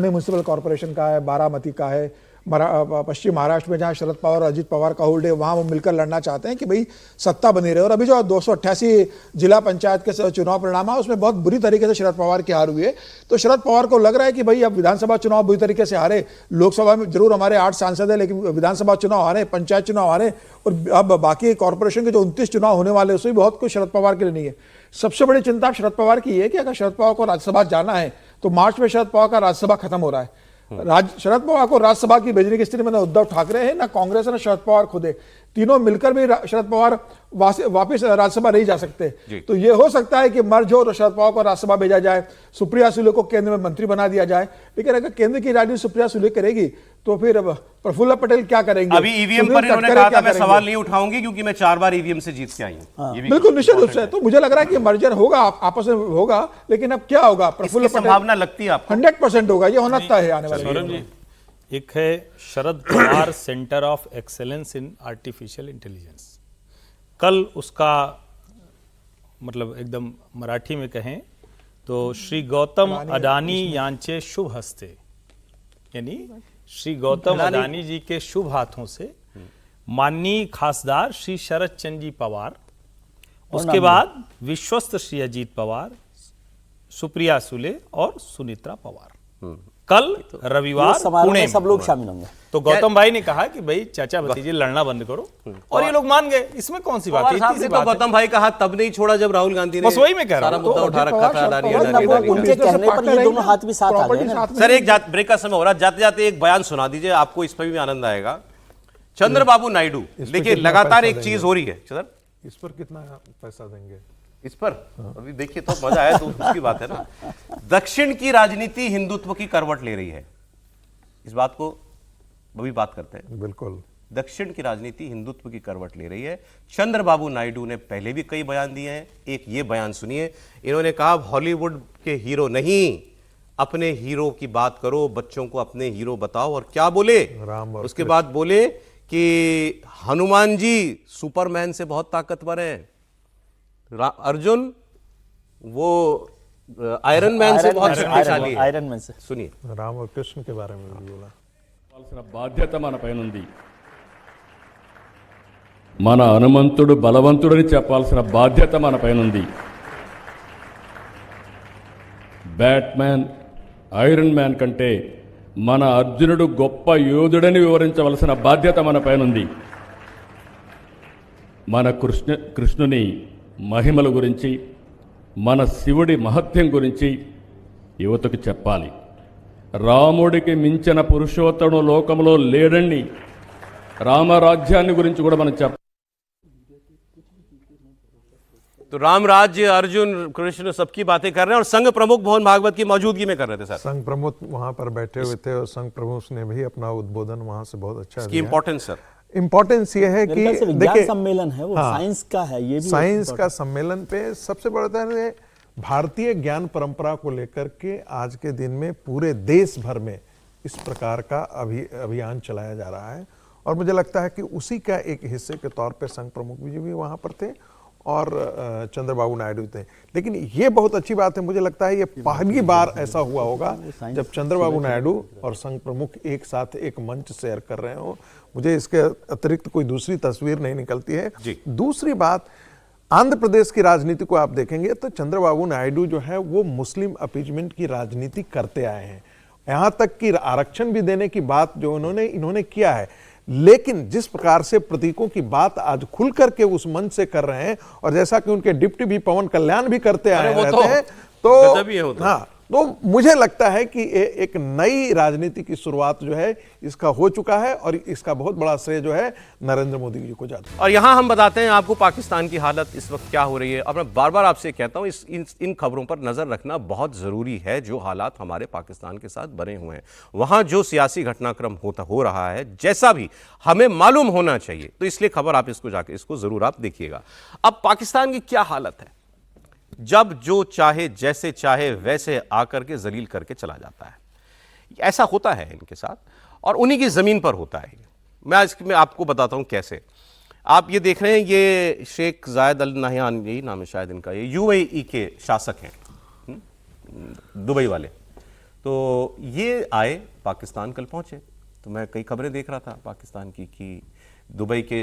म्यूनिसिपल कॉर्पोरेशन का है, बारामती का है, पश्चिम महाराष्ट्र में जहां शरद पवार और अजीत पवार का होल्ड है, वहां वो मिलकर लड़ना चाहते हैं कि भाई सत्ता बनी रहे। और अभी जो 288 जिला पंचायत के चुनाव परिणाम है उसमें बहुत बुरी तरीके से शरद पवार की हार हुई है। तो शरद पवार को लग रहा है कि भाई अब विधानसभा चुनाव बुरी तरीके से हारे, लोकसभा में जरूर हमारे 8 सांसद है, लेकिन विधानसभा चुनाव हारे, पंचायत चुनाव हारे, और अब बाकी कॉर्पोरेशन के जो 29 चुनाव होने वाले उसमें बहुत कुछ शरद पवार के लिए नहीं है। सबसे बड़ी चिंता शरद पवार की है कि अगर शरद पवार को राज्यसभा जाना है तो मार्च में शरद पवार का राज्यसभा खत्म हो रहा है। शरद पवार को राज्यसभा की भेजने की स्थिति में ना उद्धव ठाकरे है, ना कांग्रेस है, ना शरद पवार खुद है। तीनों मिलकर भी शरद पवार वापस राज्यसभा नहीं जा सकते। तो ये हो सकता है कि मर्ज हो तो शरद पवार को राज्यसभा भेजा जाए, सुप्रिया सुले को केंद्र में मंत्री बना दिया जाए। लेकिन अगर केंद्र की राजनीति सुप्रिया सुले करेगी तो फिर अब प्रफुल्ल पटेल क्या करेंगे? अभी ईवीएम पर इन्होंने कहा था मैं सवाल नहीं उठाऊंगी क्योंकि मैं 4 बार ईवीएम से जीत के आई हूं। बिल्कुल निश्चित रूप से। तो मुझे लग रहा है कि मर्जर होगा, आपस में होगा, लेकिन अब क्या होगा? प्रफुल्ल पटेल संभावना लगती है आपको? 100% होगा, ये होना तय है आने वाले सौरभ जी, एक है Sharad Pawar centre of excellence in artificial intelligence. कल उसका मतलब एकदम मराठी में कहें तो श्री गौतम अडानी यांचे शुभ हस्ते, यानी श्री गौतम अडानी जी के शुभ हाथों से माननीय खासदार श्री शरद चंद्र जी पवार, उसके बाद विश्वस्त श्री अजीत पवार, सुप्रिया सुले और सुनीत्रा पवार कल रविवार पुणे में सब लोग शामिल होंगे। तो गौतम भाई ने कहा कि भाई चाचा भतीजे लड़ना बंद करो, और ये लोग मान गए। इसमें कौन सी बात है? साहब ने तो गौतम भाई का हाथ तब नहीं छोड़ा जब राहुल गांधी ने बस वही मैं कह रहा सारा हूं। मुद्दा उठा रखा था। उनके कहने पर ये दोनों हाथ भी साथ आ गए ना। सर एक ब्रेक का समय हो रहा है, जाते जाते एक बयान सुना दीजिए, आपको इस पर भी आनंद आएगा। चंद्रबाबू नायडू, देखिए लगातार एक चीज हो रही है सर, इस पर कितना पैसा देंगे? इस पर अभी देखिए तो मजा आया तो उसकी बात है ना। दक्षिण की राजनीति हिंदुत्व की करवट ले रही है, इस बात को अभी बात करते हैं। बिल्कुल, दक्षिण की राजनीति हिंदुत्व की करवट ले रही है। चंद्रबाबू नायडू ने पहले भी कई बयान दिए हैं, एक ये बयान सुनिए। इन्होंने कहा हॉलीवुड के हीरो नहीं, अपने हीरो की बात करो, बच्चों को अपने हीरो बताओ। और क्या बोले? राम और उसके बाद बोले कि हनुमान जी सुपरमैन से बहुत ताकतवर हैं, अर्जुन वो आयरन मैन से बहुत शक्तिशाली है। आयरन मैन से सुनिए, राम और कृष्ण के बारे में भी बोला। చెప్పాల్సిన బాధ్యత మన పైన ఉంది. మన హనుమంతుడు బలవంతుడని చెప్పాల్సిన బాధ్యత మన పైన ఉంది. బ్యాట్మ్యాన్ ఐరన్ మ్యాన్ కంటే మన అర్జునుడు గొప్ప యోధుడని వివరించవలసిన బాధ్యత మన పైన ఉంది. మన కృష్ణుని మహిమల గురించి, మన శివుడి మహత్యం గురించి యువతకు చెప్పాలి. రాముడికి మించిన పురుషోత్తముడు లోకంలో లేడండి. రామరాజ్యాన్ని గురించి కూడా మనం చెప్పాలి. तो राम राज्य, अर्जुन, कृष्ण सबकी बातें कर रहे हैं और संघ प्रमुख मोहन भागवत की मौजूदगी में कर रहे थे सर। संघ प्रमुख वहां पर बैठे हुए थे और संघ प्रमुख ने भी अपना उद्बोधन वहां से बहुत अच्छा इसकी दिया। इंपॉर्टेंस सर, इम्पोर्टेंस ये है कि मेरे ख्याल से विज्ञान देखिए, सम्मेलन है वो, हाँ, साइंस का है, ये भी साइंस का सम्मेलन पे सबसे बड़ा है भारतीय ज्ञान परंपरा को लेकर के आज के दिन में पूरे देश भर में इस प्रकार का अभियान चलाया जा रहा है और मुझे लगता है कि उसी का एक हिस्से के तौर पे संघ प्रमुख भी वहां पर थे और चंद्रबाबू नायडू थे। लेकिन ये बहुत अच्छी बात है, मुझे लगता है ये पहली बार ऐसा हुआ होगा जब चंद्रबाबू नायडू और संघ प्रमुख एक साथ एक मंच शेयर कर रहे हो। मुझे इसके अतिरिक्त कोई दूसरी तस्वीर नहीं निकलती है। दूसरी बात, आंध्र प्रदेश की राजनीति को आप देखेंगे तो चंद्रबाबू नायडू जो है वो मुस्लिम अपीजमेंट की राजनीति करते आए हैं, यहां तक कि आरक्षण भी देने की बात जो इन्होंने किया है। लेकिन जिस प्रकार से प्रतीकों की बात आज खुल करके उस मंच से कर रहे हैं और जैसा कि उनके डिप्टी भी पवन कल्याण भी करते आए रहते हैं, तो हाँ, तो मुझे लगता है कि एक नई राजनीति की शुरुआत जो है इसका हो चुका है और इसका बहुत बड़ा श्रेय जो है नरेंद्र मोदी जी को जाता है। और यहां हम बताते हैं आपको पाकिस्तान की हालत इस वक्त क्या हो रही है। और मैं बार बार आपसे कहता हूं इन खबरों पर नजर रखना बहुत जरूरी है। जो हालात हमारे पाकिस्तान के साथ बने हुए हैं, वहां जो सियासी घटनाक्रम हो रहा है, जैसा भी हमें मालूम होना चाहिए, तो इसलिए खबर आप इसको जरूर आप देखिएगा। अब पाकिस्तान की क्या हालत है, जब जो चाहे जैसे चाहे वैसे आकर के जलील करके चला जाता है। ऐसा होता है इनके साथ और उन्हीं की जमीन पर होता है। मैं आपको बताता हूं कैसे। आप ये देख रहे हैं, ये शेख जायद अल नहयान, यही नाम है शायद इनका, ये यूएई के शासक हैं, दुबई वाले। तो ये आए पाकिस्तान, कल पहुंचे। तो मैं कई खबरें देख रहा था पाकिस्तान की कि दुबई के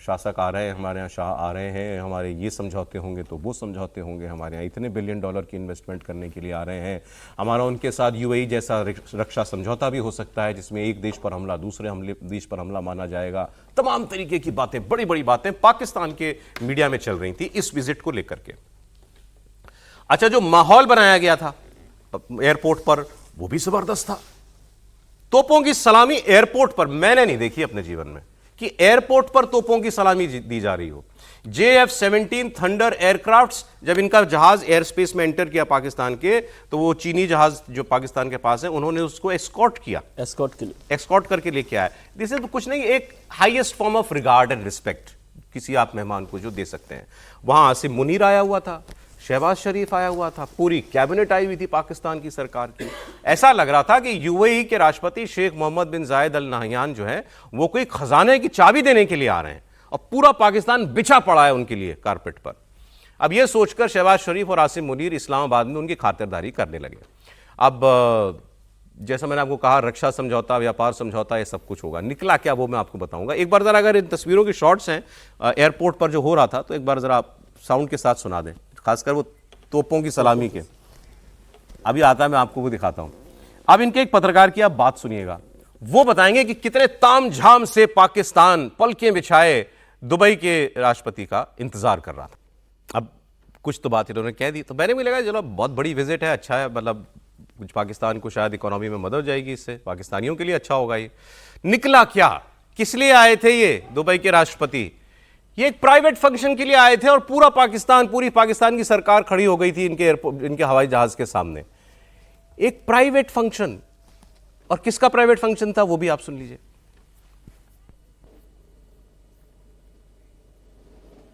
शासक आ रहे हैं, हमारे यहाँ शाह आ रहे हैं, हमारे ये समझौते होंगे तो वो समझौते होंगे, हमारे यहाँ इतने बिलियन डॉलर की इन्वेस्टमेंट करने के लिए आ रहे हैं, हमारा उनके साथ यूएई जैसा रक्षा समझौता भी हो सकता है जिसमें एक देश पर हमला दूसरे देश पर हमला माना जाएगा। तमाम तरीके की बातें, बड़ी बड़ी बातें पाकिस्तान के मीडिया में चल रही थी इस विजिट को लेकर के। अच्छा, जो माहौल बनाया गया था एयरपोर्ट पर वो भी जबरदस्त था। तोपों की सलामी एयरपोर्ट पर मैंने नहीं देखी अपने जीवन में कि एयरपोर्ट पर तोपों की सलामी दी जा रही हो। JF-17 थंडर एयरक्राफ्ट्स, जब इनका जहाज एयर स्पेस में एंटर किया पाकिस्तान के, तो वो चीनी जहाज जो पाकिस्तान के पास है, उन्होंने उसको एस्कॉर्ट किया, एस्कॉर्ट करके लेके आया। दिस इज कुछ नहीं, एक highest form of regard and respect किसी आप मेहमान को जो दे सकते हैं। वहां आसिम मुनीर आया हुआ था, शहबाज शरीफ आया हुआ था, पूरी कैबिनेट आई हुई थी पाकिस्तान की सरकार की। ऐसा लग रहा था कि यूएई के राष्ट्रपति शेख मोहम्मद बिन जायद अल नहयान जो है वो कोई खजाने की चाबी देने के लिए आ रहे हैं और पूरा पाकिस्तान बिछा पड़ा है उनके लिए कारपेट पर। अब यह सोचकर शहबाज शरीफ और आसिम मुनीर इस्लामाबाद में उनकी खातिरदारी करने लगे। अब जैसा मैंने आपको कहा, रक्षा समझौता, व्यापार समझौता, ये सब कुछ होगा। निकला क्या वो मैं आपको बताऊंगा। एक बार जरा, अगर इन तस्वीरों की शॉट्स हैं एयरपोर्ट पर जो हो रहा था, तो एक बार जरा आप साउंड के साथ सुना दें, खासकर वो तोपों की सलामी के। अभी आता है, मैं आपको वो दिखाता हूं। अब इनके एक पत्रकार की आप बात सुनिएगा, वो बताएंगे कि कितने तामझाम से पाकिस्तान पलकें बिछाए दुबई के राष्ट्रपति का इंतजार कर रहा था। अब कुछ तो बात इन्होंने कह दी, तो मैंने भी लगा चलो बहुत बड़ी विजिट है, अच्छा है, मतलब कुछ पाकिस्तान को शायद इकोनॉमी में मदद हो जाएगी, इससे पाकिस्तानियों के लिए अच्छा होगा। ये निकला क्या, किस लिए आए थे ये दुबई के राष्ट्रपति? ये एक प्राइवेट फंक्शन के लिए आए थे और पूरी पाकिस्तान की सरकार खड़ी हो गई थी इनके हवाई जहाज के सामने। एक प्राइवेट फंक्शन, और किसका प्राइवेट फंक्शन था वो भी आप सुन लीजिए।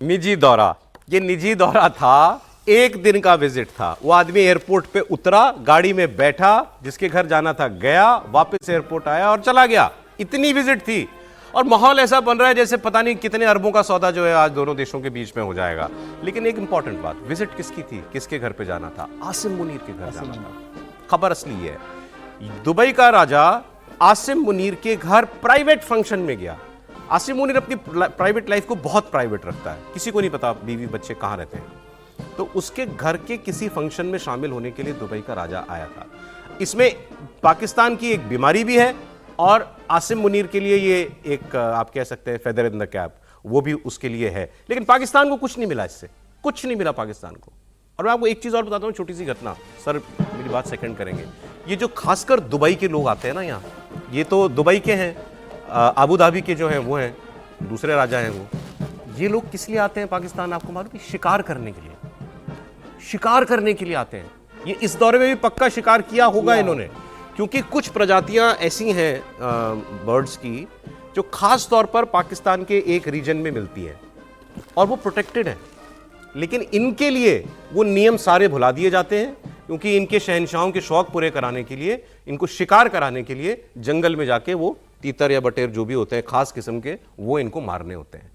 निजी दौरा, ये निजी दौरा था, एक दिन का विजिट था। वो आदमी एयरपोर्ट पे उतरा, गाड़ी में बैठा, जिसके घर जाना था गया, वापस एयरपोर्ट आया और चला गया। इतनी विजिट थी। और माहौल ऐसा बन रहा है जैसे पता नहीं कितने अरबों का सौदा जो है आज दोनों देशों के बीच में हो जाएगा। लेकिन एक इंपॉर्टेंट बात, विजिट किसकी थी, किसके घर पे जाना था? आसिम मुनीर के घर जाना था। खबर असली है, दुबई का राजा आसिम मुनीर के घर प्राइवेट फंक्शन में गया। आसिम मुनीर अपनी प्राइवेट लाइफ को बहुत प्राइवेट रखता है, किसी को नहीं पता बीवी बच्चे कहाँ रहते हैं। तो उसके घर के किसी फंक्शन में शामिल होने के लिए दुबई का राजा आया था। इसमें पाकिस्तान की एक बीमारी भी है और आसिम मुनीर के लिए ये एक आप कह सकते हैं फेदर इन द कैप, वो भी उसके लिए है। लेकिन पाकिस्तान को कुछ नहीं मिला, इससे कुछ नहीं मिला पाकिस्तान को। और मैं आपको एक चीज और बताता हूँ, छोटी सी घटना, सर मेरी बात सेकंड करेंगे। ये जो खासकर दुबई के लोग आते हैं ना यहाँ, ये तो दुबई के हैं, अबू धाबी के जो हैं वो हैं, दूसरे राजा हैं वो। ये लोग किस लिए आते हैं पाकिस्तान, आपको मालूम है? शिकार करने के लिए, शिकार करने के लिए आते हैं। ये इस दौरे में भी पक्का शिकार किया होगा इन्होंने, क्योंकि कुछ प्रजातियां ऐसी हैं बर्ड्स की जो खास तौर पर पाकिस्तान के एक रीजन में मिलती हैं और वो प्रोटेक्टेड है। लेकिन इनके लिए वो नियम सारे भुला दिए जाते हैं, क्योंकि इनके शहंशाहों के शौक पूरे कराने के लिए, इनको शिकार कराने के लिए जंगल में जाके वो तीतर या बटेर जो भी होते हैं खास किस्म के, वो इनको मारने होते हैं।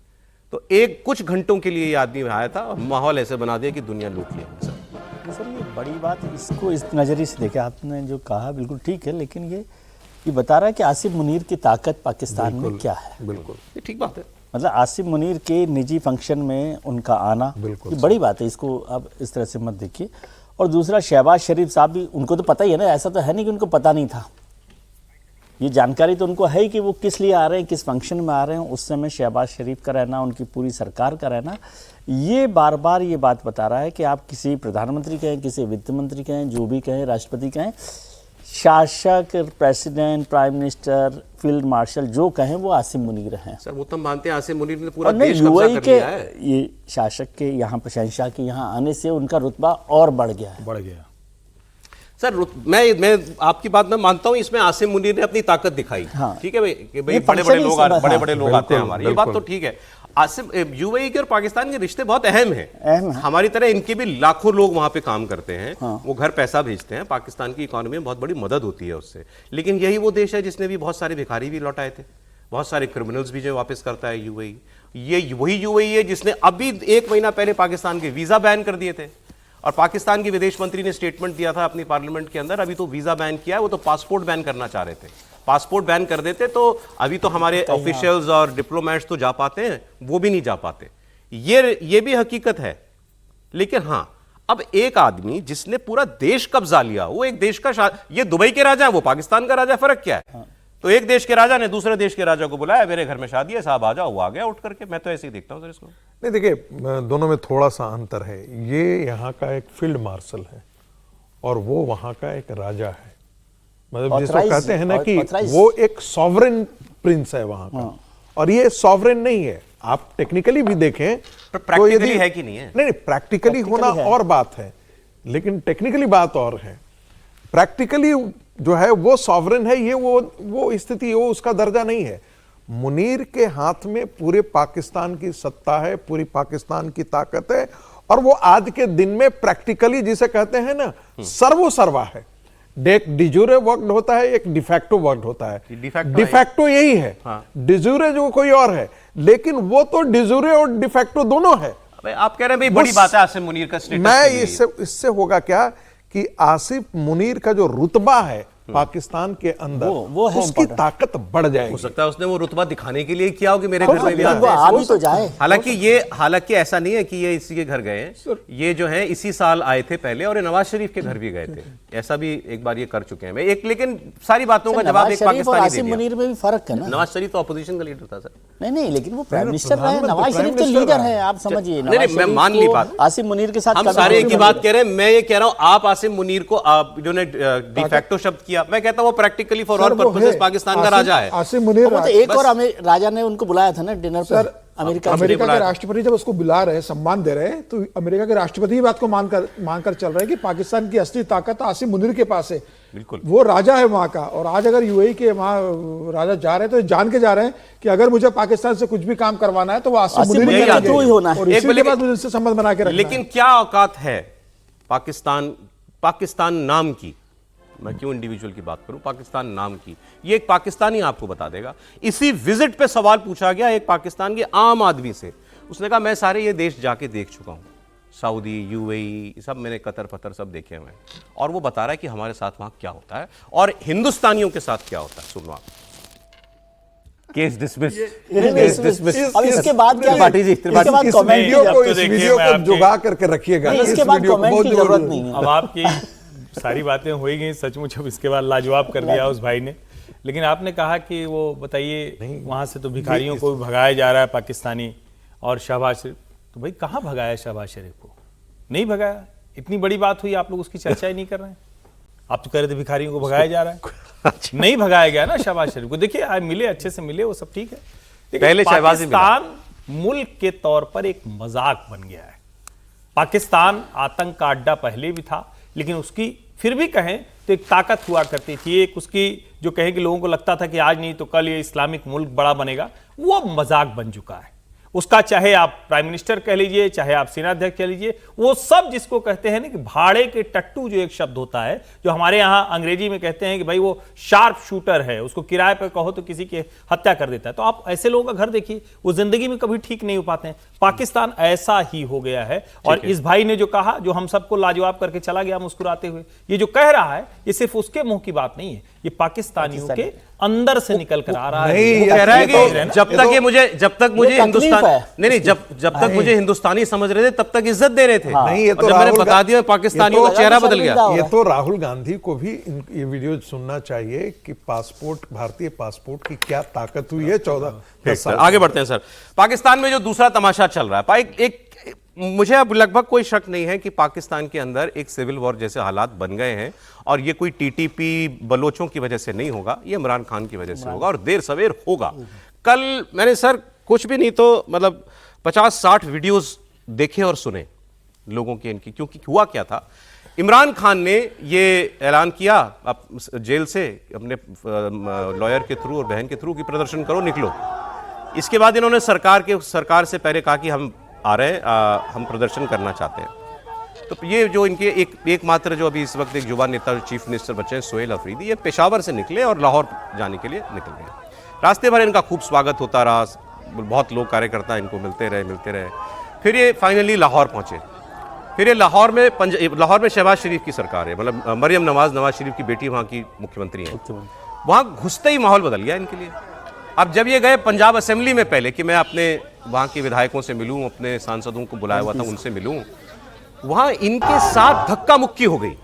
तो एक कुछ घंटों के लिए ये आदमी आया था और माहौल ऐसे बना दिया कि दुनिया लूट लिया। सर ये बड़ी बात, इसको इस नज़रिए से देखें, आपने जो कहा बिल्कुल ठीक है, लेकिन ये बता रहा है कि आसिम मुनीर की ताकत पाकिस्तान में क्या है। बिल्कुल ये ठीक बात है। मतलब आसिम मुनीर के निजी फंक्शन में उनका आना ये बड़ी बात है, इसको आप इस तरह से मत देखिए। और दूसरा, शहबाज शरीफ साहब भी, उनको तो पता ही है ना, ऐसा तो है नहीं कि उनको पता नहीं था। ये जानकारी तो उनको है ही कि वो किस लिए आ रहे हैं, किस फंक्शन में आ रहे हैं। उस समय शहबाज शरीफ का रहना, उनकी पूरी सरकार का रहना, ये बार बार ये बात बता रहा है कि आप किसी प्रधानमंत्री कहें, किसी वित्त मंत्री कहें, जो भी कहें, राष्ट्रपति कहें, शासक, president, prime minister, field marshal जो कहें, वो आसिम मुनीर हैं। सर वो तो मानते हैं आसिम मुनीर ने पूरा और देश कब्जा यूएई कर के लिया है। ये शासक के यहाँ पर, शहंशाह के यहाँ आने से उनका रुतबा और बढ़ गया है। बढ़ गया सर मैं आपकी बात में मानता हूं, इसमें आसिम मुनीर ने अपनी ताकत दिखाई। हाँ। ठीक है भाई, कि भाई ये बड़े बड़े लोग हाँ। बड़े लोग आते हैं हमारे, ये बात तो ठीक है। आसिम, यूएई के और पाकिस्तान के रिश्ते बहुत अहम हैं। हमारी तरह इनके भी लाखों लोग वहां पे काम करते हैं। हाँ। वो घर पैसा भेजते हैं, पाकिस्तान की इकोनॉमी में बहुत बड़ी मदद होती है उससे। लेकिन यही वो देश है जिसने भी बहुत सारे भिखारी भी लौटाए थे, बहुत सारे क्रिमिनल्स भी जो वापस करता है यूएई। ये वही यूएई है जिसने अभी 1 महीना पहले पाकिस्तान के वीजा बैन कर दिए थे। और पाकिस्तान के विदेश मंत्री ने स्टेटमेंट दिया था अपनी पार्लियामेंट के अंदर, अभी तो वीजा बैन किया है, वो तो पासपोर्ट बैन करना चाह रहे थे। पासपोर्ट बैन कर देते तो अभी तो हमारे ऑफिशियल्स और डिप्लोमेट्स तो जा पाते हैं, वो भी नहीं जा पाते। ये भी हकीकत है। लेकिन हां, अब एक आदमी जिसने पूरा देश कब्जा लिया, वो एक देश का, ये दुबई के राजा है, वो पाकिस्तान का राजा, फर्क क्या है? तो एक देश के राजा ने दूसरे देश के राजा को बुलाया, मेरे घर में शादी है साहब आ जाओ, वो आ गया उठ करके। मैं तो ऐसे ही देखता हूं सर इसको। नहीं देखिए, दोनों में थोड़ा सा अंतर है। ये यहाँ का एक फील्ड मार्शल है और वो वहाँ का एक राजा है। मतलब जिसको कहते हैं ना कि वो एक सॉवरेन प्रिंस है वहाँ का, और ये सॉवरेन नहीं है। आप टेक्निकली भी देखें तो प्रैक्टिकली है कि नहीं है? नहीं, प्रैक्टिकली होना और बात है, लेकिन टेक्निकली बात और है। प्रैक्टिकली जो है वो सॉवरेन है, ये वो स्थिति, वो उसका दर्जा नहीं है। मुनीर के हाथ में पूरे पाकिस्तान की सत्ता है, पूरी पाकिस्तान की ताकत है, और वो आज के दिन में प्रैक्टिकली जिसे कहते हैं ना, सर्वोसर्वा है। एक डिजूरे वर्कड होता है, एक डिफैक्टो वर्कड होता है। डिफैक्टो यही है, डिजूरे जो कोई और है, लेकिन वो तो डिजूरे और डिफैक्टो दोनों है। आप कह रहे हैं भाई बड़ी बात है आसिम मुनीर का स्टेटस। मैं इससे होगा क्या कि आसिफ मुनीर का जो रुतबा है पाकिस्तान के अंदर, वो है उसकी ताकत बढ़ जाएगी। हो सकता है उसने वो रुतबा दिखाने के लिए किया हो कि मेरे घर में भी आते हैं, तो जाए। हालांकि ऐसा नहीं है कि ये इसी के घर गए हैं। ये जो है इसी साल आए थे पहले, और नवाज शरीफ के घर भी गए थे। ऐसा भी एक बार ये कर चुके हैं। लेकिन सारी बातों का जवाब एक पाकिस्तानी दे दिया। मुनीर में भी फर्क है ना। नवाज शरीफ तो अपोजिशन का लीडर था सर। नहीं, लेकिन वो प्राइम मिनिस्टर रहे। नवाज शरीफ तो लीडर है, आप समझिए। मैं मान ली बात। आसिम मुनीर के साथ हम सारे एक ही बात कह रहे हैं। मैं ये कह रहा हूं, आप आसिम मुनीर को जिन्होंने डिफैक्टो शब्द किया, मैं कहता हूं वो practically for all purposes Pakistan का राजा है। आसिम मुनीर तो एक और राजा ने उनको बुलाया था ना डिनर पर। अमेरिका के राष्ट्रपति जब उसको बुला रहे, सम्मान दे रहे हैं, तो अमेरिका के राष्ट्रपति ही बात को मानकर चल रहे हैं कि पाकिस्तान की असली ताकत आसिम मुनीर के पास है। बिल्कुल, वो राजा है वहां का। और आज अगर यूएई के वहां राजा जा रहे हैं तो जान के जा रहे हैं कि अगर मुझे पाकिस्तान से कुछ भी काम करवाना है तो वो आसिम मुनीर के साथ ही होना है, और इसके बाद मुझे उससे संबंध बना के रखना है। लेकिन क्या औकात है पाकिस्तान नाम की, मैं क्यों इंडिविजुअल की बात करूं, पाकिस्तान नाम की, ये एक पाकिस्तानी आपको बता देगा। इसी विजिट पे सवाल पूछा गया एक पाकिस्तान के आम आदमी से, उसने कहा मैं सारे ये देश जाके देख चुका हूं, सऊदी, यूएई, सब मैंने कतर पतर सब देखे हुए हैं, और वो बता रहा है कि हमारे साथ वहां क्या होता है और हिंदुस्तानियों के साथ क्या होता है। सुनो आप, केस डिसमिस। अब इसके बाद क्या, त्रिपाठी जी, इसके बाद इस कमेंट वीडियो अब को तो इस देखिए, वीडियो मैं को आपके- जुगा करके रखिएगा। नहीं, इस इसके बाद वीडियो को कमेंट बहुत की जरूरत जरूरी- नहीं है। अब आपकी सारी बातें हो ही गई सचमुच, अब इसके बाद लाजवाब कर दिया उस भाई ने। लेकिन आपने कहा कि वो बताइए वहां से तो भिखारियों को भी भगाया जा रहा है पाकिस्तानी, और शहबाज शरीफ, तो भाई कहाँ भगाया शहबाज शरीफ को? नहीं भगाया। इतनी बड़ी बात हुई, आप लोग उसकी चर्चा ही नहीं कर रहे हैं। आप तो कह रहे थे भिखारियों को भगाया जा रहा है, नहीं भगाया गया ना शहबाज शरीफ को। देखिए आज मिले, अच्छे से मिले, वो सब ठीक है। देखिए, पहले शहबाज ही मिला। पाकिस्तान मुल्क के तौर पर एक मजाक बन गया है। पाकिस्तान आतंक का अड्डा पहले भी था, लेकिन उसकी फिर भी कहें तो एक ताकत हुआ करती थी, एक उसकी जो कहें कि लोगों को लगता था कि आज नहीं तो कल ये इस्लामिक मुल्क बड़ा बनेगा, वो मजाक बन चुका है उसका। चाहे आप प्राइम मिनिस्टर कह लीजिए, चाहे आप सेनाध्यक्ष कह लीजिए, वो सब जिसको कहते हैं ना कि भाड़े के टट्टू, जो एक शब्द होता है, जो हमारे यहां अंग्रेजी में कहते हैं कि भाई वो शार्प शूटर है, उसको किराए पर कहो तो किसी की हत्या कर देता है। तो आप ऐसे लोगों का घर देखिए, वो जिंदगी में कभी ठीक नहीं हो पाते हैं। पाकिस्तान ऐसा ही हो गया है। और इस भाई ने जो कहा, जो हम सबको लाजवाब करके चला गया मुस्कुराते हुए, ये जो कह रहा है, ये सिर्फ उसके मुंह की बात नहीं है, ये पाकिस्तानियों के अंदर से निकल कर आ रहा है। नहीं, वो कह रहा है ये तो- कि जब तक ये मुझे हिंदुस्तान नहीं, जब तक मुझे हिंदुस्तानी समझ रहे थे तब तक इज्जत दे रहे थे। नहीं, ये और तो जब मैंने राहुल बता दिया पाकिस्तानियों का चेहरा बदल गया। ये तो राहुल गांधी को भी ये वीडियो सुनना चाहिए कि पासपोर्ट, भारतीय पासपोर्ट की क्या ताकत हुई है 14 साल। आगे बढ़ते हैं सर। पाकिस्तान में जो दूसरा तमाशा चल रहा है, मुझे अब लगभग कोई शक नहीं है कि पाकिस्तान के अंदर एक सिविल वॉर जैसे हालात बन गए हैं, और ये कोई टीटीपी बलोचों की वजह से नहीं होगा, ये इमरान खान की वजह से होगा, और देर सवेर होगा। कल मैंने सर कुछ भी नहीं तो मतलब 50-60 वीडियोस देखे और सुने लोगों के इनकी, क्योंकि हुआ क्या था, इमरान खान ने ये ऐलान किया जेल से अपने लॉयर के थ्रू और बहन के थ्रू कि प्रदर्शन करो, निकलो। इसके बाद इन्होंने सरकार से पहले कहा कि हम आ रहे हैं, हम प्रदर्शन करना चाहते हैं। तो ये जो इनके एकमात्र जो अभी इस वक्त एक युवा नेता चीफ मिनिस्टर बचे हैं, सोहेल अफरीदी, ये पेशावर से निकले और लाहौर जाने के लिए निकल गए। रास्ते भर इनका खूब स्वागत होता रहा, बहुत लोग कार्यकर्ता इनको मिलते रहे। फिर ये फाइनली लाहौर पहुंचे। फिर ये लाहौर में शहबाज शरीफ की सरकार है, मतलब मरियम नवाज शरीफ की बेटी वहाँ की मुख्यमंत्री हैं। वहाँ घुसते ही माहौल बदल गया इनके लिए। अब जब ये गए पंजाब असेंबली में, पहले कि मैं अपने वहाँ के विधायकों से मिलूँ, अपने सांसदों को बुलाया हुआ था उनसे मिलूँ, वहाँ इनके साथ धक्का मुक्की हो गई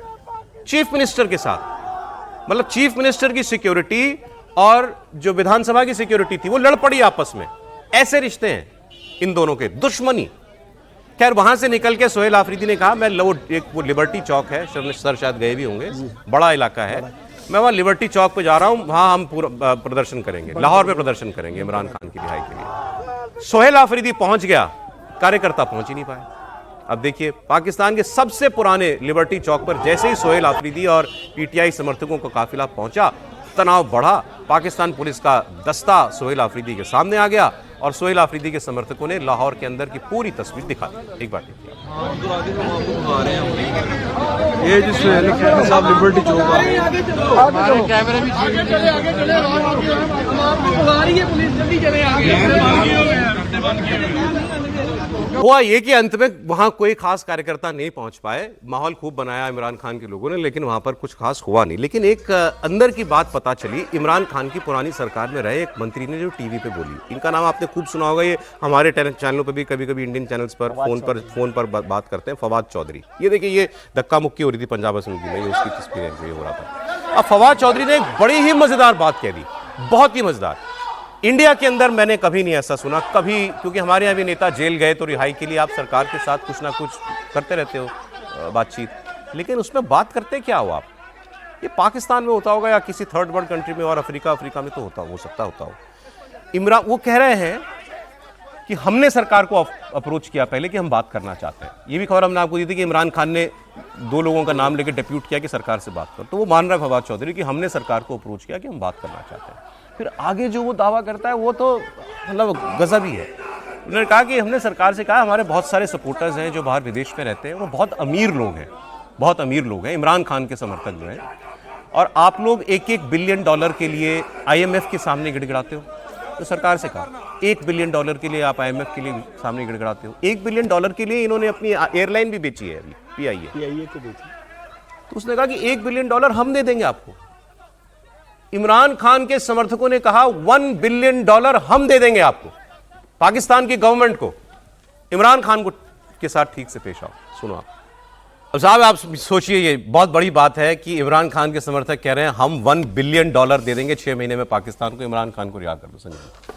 चीफ मिनिस्टर के साथ। मतलब चीफ मिनिस्टर की सिक्योरिटी और जो विधानसभा की सिक्योरिटी थी वो लड़ पड़ी आपस में। ऐसे रिश्ते हैं इन दोनों के, दुश्मनी। खैर वहां से निकल के सोहेल आफरीदी ने कहा मैं वो लिबर्टी चौक है, सर शायद गए भी होंगे, बड़ा इलाका है, मैं वहां लिबर्टी चौक पे जा रहा हूं, वहां हम पूरा प्रदर्शन करेंगे, लाहौर में प्रदर्शन करेंगे इमरान खान की रिहाई के लिए। सोहेल आफरीदी पहुंच गया, कार्यकर्ता पहुंच ही नहीं पाए। अब देखिए पाकिस्तान के सबसे पुराने लिबर्टी चौक पर जैसे ही सोहेल आफरीदी और पीटीआई समर्थकों का काफिला पहुंचा, तनाव बढ़ा। पाकिस्तान पुलिस का दस्ता सोहेल आफरीदी के सामने आ गया और सोहेल आफरीदी के समर्थकों ने लाहौर के अंदर की पूरी तस्वीर दिखा दी। एक बार देखिए। ये जो सोहेल साहब लिबर्टी चौक हमारे कैमरे भी हुआ ये कि अंत में वहां कोई खास कार्यकर्ता नहीं पहुंच पाए। माहौल खूब बनाया इमरान खान के लोगों ने, लेकिन वहां पर कुछ खास हुआ नहीं। लेकिन एक अंदर की बात पता चली, इमरान खान की पुरानी सरकार में रहे एक मंत्री ने जो टीवी पे बोली, इनका नाम आपने खूब सुना होगा, ये हमारे चैनलों पे भी कभी कभी इंडियन चैनल्स पर फोन पर बात करते हैं, फवाद चौधरी। ये देखिए, ये धक्का मुक्की हो रही थी पंजाब असेंबली में, ये उसकी तस्वीरें ये हो रहा था। अब फवाद चौधरी ने एक बड़ी ही मजेदार बात कह दी, बहुत ही मजेदार। इंडिया के अंदर मैंने कभी नहीं ऐसा सुना, कभी, क्योंकि हमारे यहाँ भी नेता जेल गए तो रिहाई के लिए आप सरकार के साथ कुछ ना कुछ करते रहते हो बातचीत, लेकिन उसमें बात करते क्या हो आप? ये पाकिस्तान में होता होगा या किसी थर्ड वर्ल्ड कंट्री में, और अफ्रीका में तो हो सकता हो। इमरान वो कह रहे हैं कि हमने सरकार को अप्रोच किया पहले कि हम बात करना चाहते हैं। ये भी खबर हमने आपको दी थी कि इमरान खान ने 2 लोगों का नाम लेकर डिप्यूट किया कि सरकार से बात करो, तो वो मान रहा है फवाद चौधरी कि हमने सरकार को अप्रोच किया कि हम बात करना चाहते हैं। फिर आगे जो वो दावा करता है वो तो मतलब गजब ही है। उन्होंने कहा कि हमने सरकार से कहा हमारे बहुत सारे सपोर्टर्स हैं जो बाहर विदेश में रहते हैं, वो बहुत अमीर लोग हैं, इमरान खान के समर्थक जो हैं, और आप लोग $1-1 बिलियन के लिए IMF के सामने गिड़गिड़ाते हो। तो सरकार से कहा $1 बिलियन के लिए आप IMF के लिए सामने गिड़गिड़ाते हो। $1 बिलियन के लिए इन्होंने अपनी एयरलाइन भी बेची है अभी, PIA को बेची। तो उसने कहा कि $1 बिलियन हम दे देंगे आपको। इमरान खान के समर्थकों ने कहा $1 बिलियन हम दे देंगे आपको, पाकिस्तान की गवर्नमेंट को। इमरान खान को के साथ ठीक से पेश आओ। सुनो आप। अब साहब आप सोचिए, ये बहुत बड़ी बात है कि इमरान खान के समर्थक कह रहे हैं हम $1 बिलियन दे देंगे 6 महीने में पाकिस्तान को। इमरान खान को रिहा कर दो। संजय,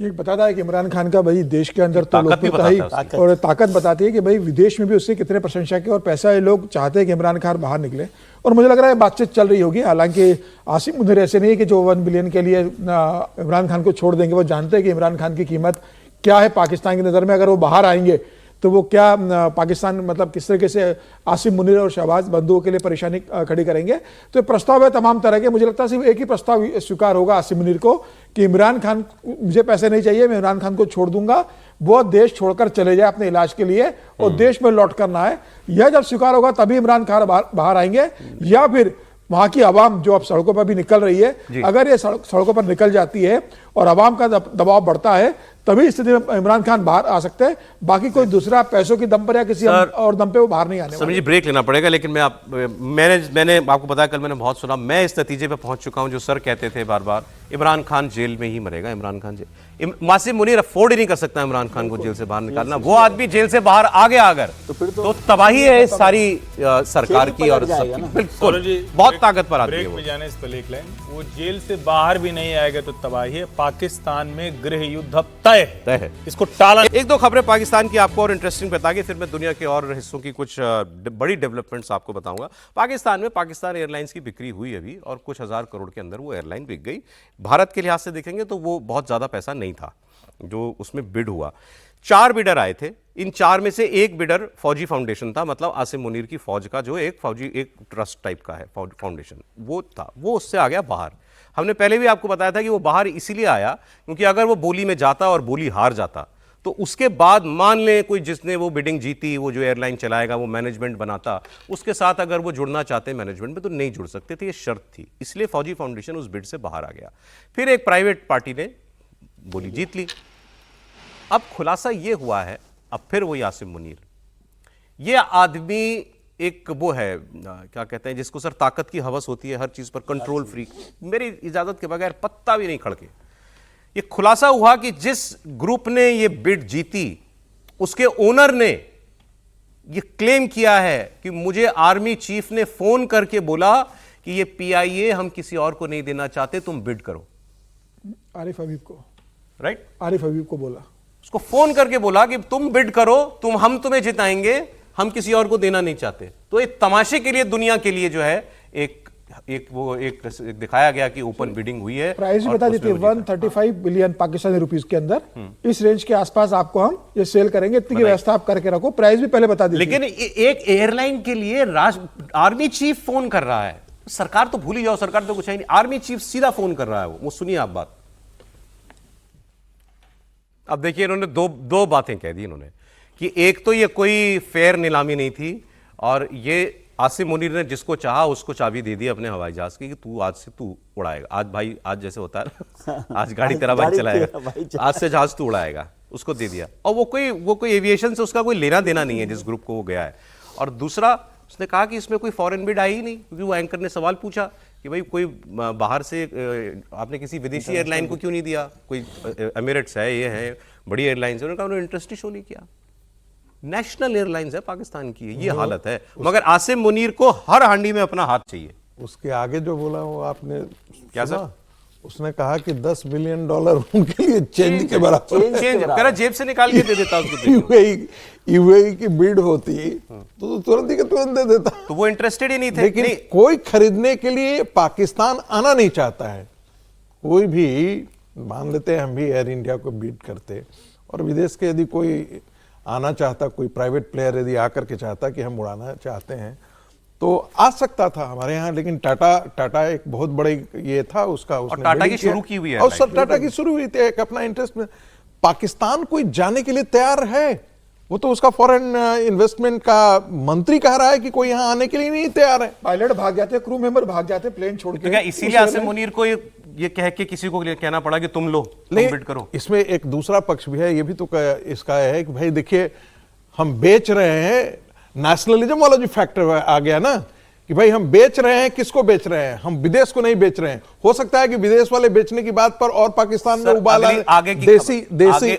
ये बताता है कि इमरान खान का भाई देश के अंदर तो ताकत भी लोकप्रियता ही बताता है उसकी। और ताकत बताती है कि भाई विदेश में भी उससे कितने प्रशंसक है और पैसा ये लोग चाहते हैं कि इमरान खान बाहर निकले। और मुझे लग रहा है बातचीत चल रही होगी। हालांकि आसिम मुनीर ऐसे नहीं है कि जो 1 बिलियन के लिए इमरान खान को छोड़ देंगे। वो जानते हैं कि इमरान खान की कीमत क्या है पाकिस्तान की नज़र में। अगर वो बाहर आएंगे तो वो क्या पाकिस्तान मतलब किस तरीके से आसिम मुनीर और शहबाज बंधुओं के लिए परेशानी खड़ी करेंगे। तो ये प्रस्ताव है तमाम तरह के। मुझे लगता है सिर्फ एक ही प्रस्ताव स्वीकार होगा आसिम मुनीर को कि इमरान खान, मुझे पैसे नहीं चाहिए, मैं इमरान खान को छोड़ दूंगा, वो देश छोड़कर चले जाए अपने इलाज के लिए और देश में लौट करना है। यह जब स्वीकार होगा तभी इमरान खान बाहर आएंगे। या फिर वहां की आवाम जो अब सड़कों पर भी निकल रही है, अगर ये सड़कों पर निकल जाती है और आवाम का दबाव बढ़ता है तभी स्थिति में इमरान खान बाहर आ सकते हैं। बाकी कोई दूसरा पैसों की दम पर या किसी और दम पे वो बाहर नहीं आने वाले। मुझे ब्रेक लेना पड़ेगा, लेकिन मैंने आपको बताया, कल मैंने बहुत सुना, मैं इस नतीजे पे पहुंच चुका हूं जो सर कहते थे बार बार, इमरान खान जेल में ही मरेगा। इमरान खान जेल, आसिम मुनीर अफोर्ड ही नहीं कर सकता इमरान खान को जेल से बाहर निकालना। वो आदमी जेल से बाहर आ गया अगर तो तबाही है सारी सरकार की और सबकी। बिल्कुल बहुत ताकत पर आती है। ब्रेक में जाने से पहले एक लाइन, वो जेल से बाहर भी नहीं आएगा तो तबाही है। पाकिस्तान में गृह युद्ध अब तय है, इसको टाला। 1-2 खबरें पाकिस्तान की आपको और इंटरेस्टिंग बता के फिर मैं दुनिया के और हिस्सों की कुछ बड़ी डेवलपमेंट्स आपको बताऊंगा। पाकिस्तान में पाकिस्तान एयरलाइंस की बिक्री हुई अभी और कुछ हजार करोड़ के अंदर वो एयरलाइन बिक गई। भारत के लिहाज से देखेंगे तो वो बहुत ज्यादा पैसा नहीं था जो उसमें बिड हुआ। 4 बिडर आए थे। इन 4 में से एक बिडर फौजी फाउंडेशन था, मतलब आसिम मुनीर की फौज का जो एक ट्रस्ट टाइप का है फाउंडेशन, वो था। वो उससे आ गया बाहर। हमने पहले भी आपको बताया था कि वो बाहर इसीलिए आया क्योंकि अगर वो बोली में जाता और बोली हार जाता तो उसके बाद मान लें कोई जिसने वो बिडिंग जीती, वो जो एयरलाइन चलाएगा, वो मैनेजमेंट बनाता, उसके साथ अगर वो जुड़ना चाहते मैनेजमेंट में तो नहीं जुड़ सकते थे, ये शर्त थी। इसलिए फौजी फाउंडेशन उस बिड से बाहर आ गया। फिर एक प्राइवेट पार्टी ने बोली जीत ली। अब खुलासा ये हुआ है, अब फिर वही आसिम मुनीर, ये आदमी एक वो है, क्या कहते हैं जिसको सर ताकत की हवस होती है, हर चीज पर कंट्रोल फ्रीक, मेरी इजाजत के बगैर पत्ता भी नहीं खड़के। ये खुलासा हुआ कि जिस ग्रुप ने ये बिड जीती उसके ओनर ने ये क्लेम किया है कि मुझे आर्मी चीफ ने फोन करके बोला कि ये PIA हम किसी और को नहीं देना चाहते, तुम बिड करो। आरिफ हबीब को, राइट, आरिफ हबीब को बोला, उसको फोन करके बोला कि तुम बिड करो, हम तुम्हें जिताएंगे, हम किसी और को देना नहीं चाहते। तो एक तमाशे के लिए, दुनिया के लिए जो है एक दिखाया गया कि ओपन बिडिंग हुई है। प्राइस भी बता देती है 135 बिलियन पाकिस्तानी रुपीस के अंदर, इस रेंज के आसपास आपको हम ये सेल करेंगे, इतनी की व्यवस्था आप करके रखो। प्राइस भी पहले बता दीजिए। लेकिन एक एयरलाइन के लिए आर्मी चीफ फोन कर रहा है। सरकार तो भूल ही जाओ, सरकार तो कुछ है नहीं, आर्मी चीफ सीधा फोन कर रहा है। वो सुनिए आप बात। अब देखिए, इन्होंने दो बातें कह दी इन्होंने कि एक तो ये कोई फेयर नीलामी नहीं थी और ये आसिम मुनीर ने जिसको चाहा उसको चाबी दे दी अपने हवाई जहाज की कि तू आज से तू उड़ाएगा। आज भाई, आज जैसे होता है ना, आज गाड़ी तेरा भाई चलाएगा, आज से जहाज तू उड़ाएगा, उसको दे दिया। और वो कोई एविएशन से उसका कोई लेना देना नहीं है जिस ग्रुप को वो गया है। और दूसरा, उसने कहा कि इसमें कोई फॉरेन बिड आई ही नहीं, क्योंकि वो एंकर ने सवाल पूछा कि भाई कोई बाहर से आपने किसी विदेशी एयरलाइन को क्यों नहीं दिया, कोई एमिरेट्स है, ये है बड़ी एयरलाइंस है। उन्होंने कहा उन्होंने इंटरेस्ट ही शो नहीं किया। नेशनल एयरलाइंस है पाकिस्तान की, ये हालत है। मगर आसिम मुनीर को हर हांडी में अपना हाथ चाहिए। उसके आगे जो बोला वो आपने क्या सुना? सर? उसने कहा कि $10 बिलियन उनके लिए चेंज के बराबर है। चेंज करा, जेब से निकाल के दे देता उसको। UAE की बिड होती तो तुरंत ही तुरंत दे देता। तो वो इंटरेस्टेड ही नहीं थे। लेकिन कोई खरीदने के लिए पाकिस्तान आना नहीं चाहता है। कोई भी, मान लेते हैं हम भी एयर इंडिया को बीट करते और विदेश के यदि कोई आना चाहता, कोई प्राइवेट प्लेयर यदि आकर के चाहता कि हम उड़ाना चाहते हैं तो आ सकता था हमारे यहाँ। लेकिन टाटा एक बहुत बड़े ये था उसका, और टाटा की शुरू की हुई है, और सर टाटा की शुरू हुई थी एक अपना इंटरेस्ट में। पाकिस्तान कोई जाने के लिए तैयार है, वो तो उसका फॉरेन इन्वेस्टमेंट का मंत्री कह रहा है कि कोई यहाँ आने के लिए नहीं तैयार है। पायलट भाग जाते, क्रू मेंबर भाग जाते प्लेन छोड़ तो के। क्या इसीलिए आसिम मुनीर को ये कह के किसी को कहना पड़ा कि तुम लो, तुम बिड करो? इसमें एक दूसरा पक्ष भी है, ये भी तो इसका है कि भाई देखिए हम बेच रहे हैं, नेशनलिज्म वाला जो फैक्टर आ गया ना कि भाई हम बेच रहे हैं, किसको बेच रहे हैं? हम विदेश को नहीं बेच रहे हैं। हो सकता है कि विदेश वाले बेचने की बात पर और पाकिस्तान में उबाल आगे की देसी देसी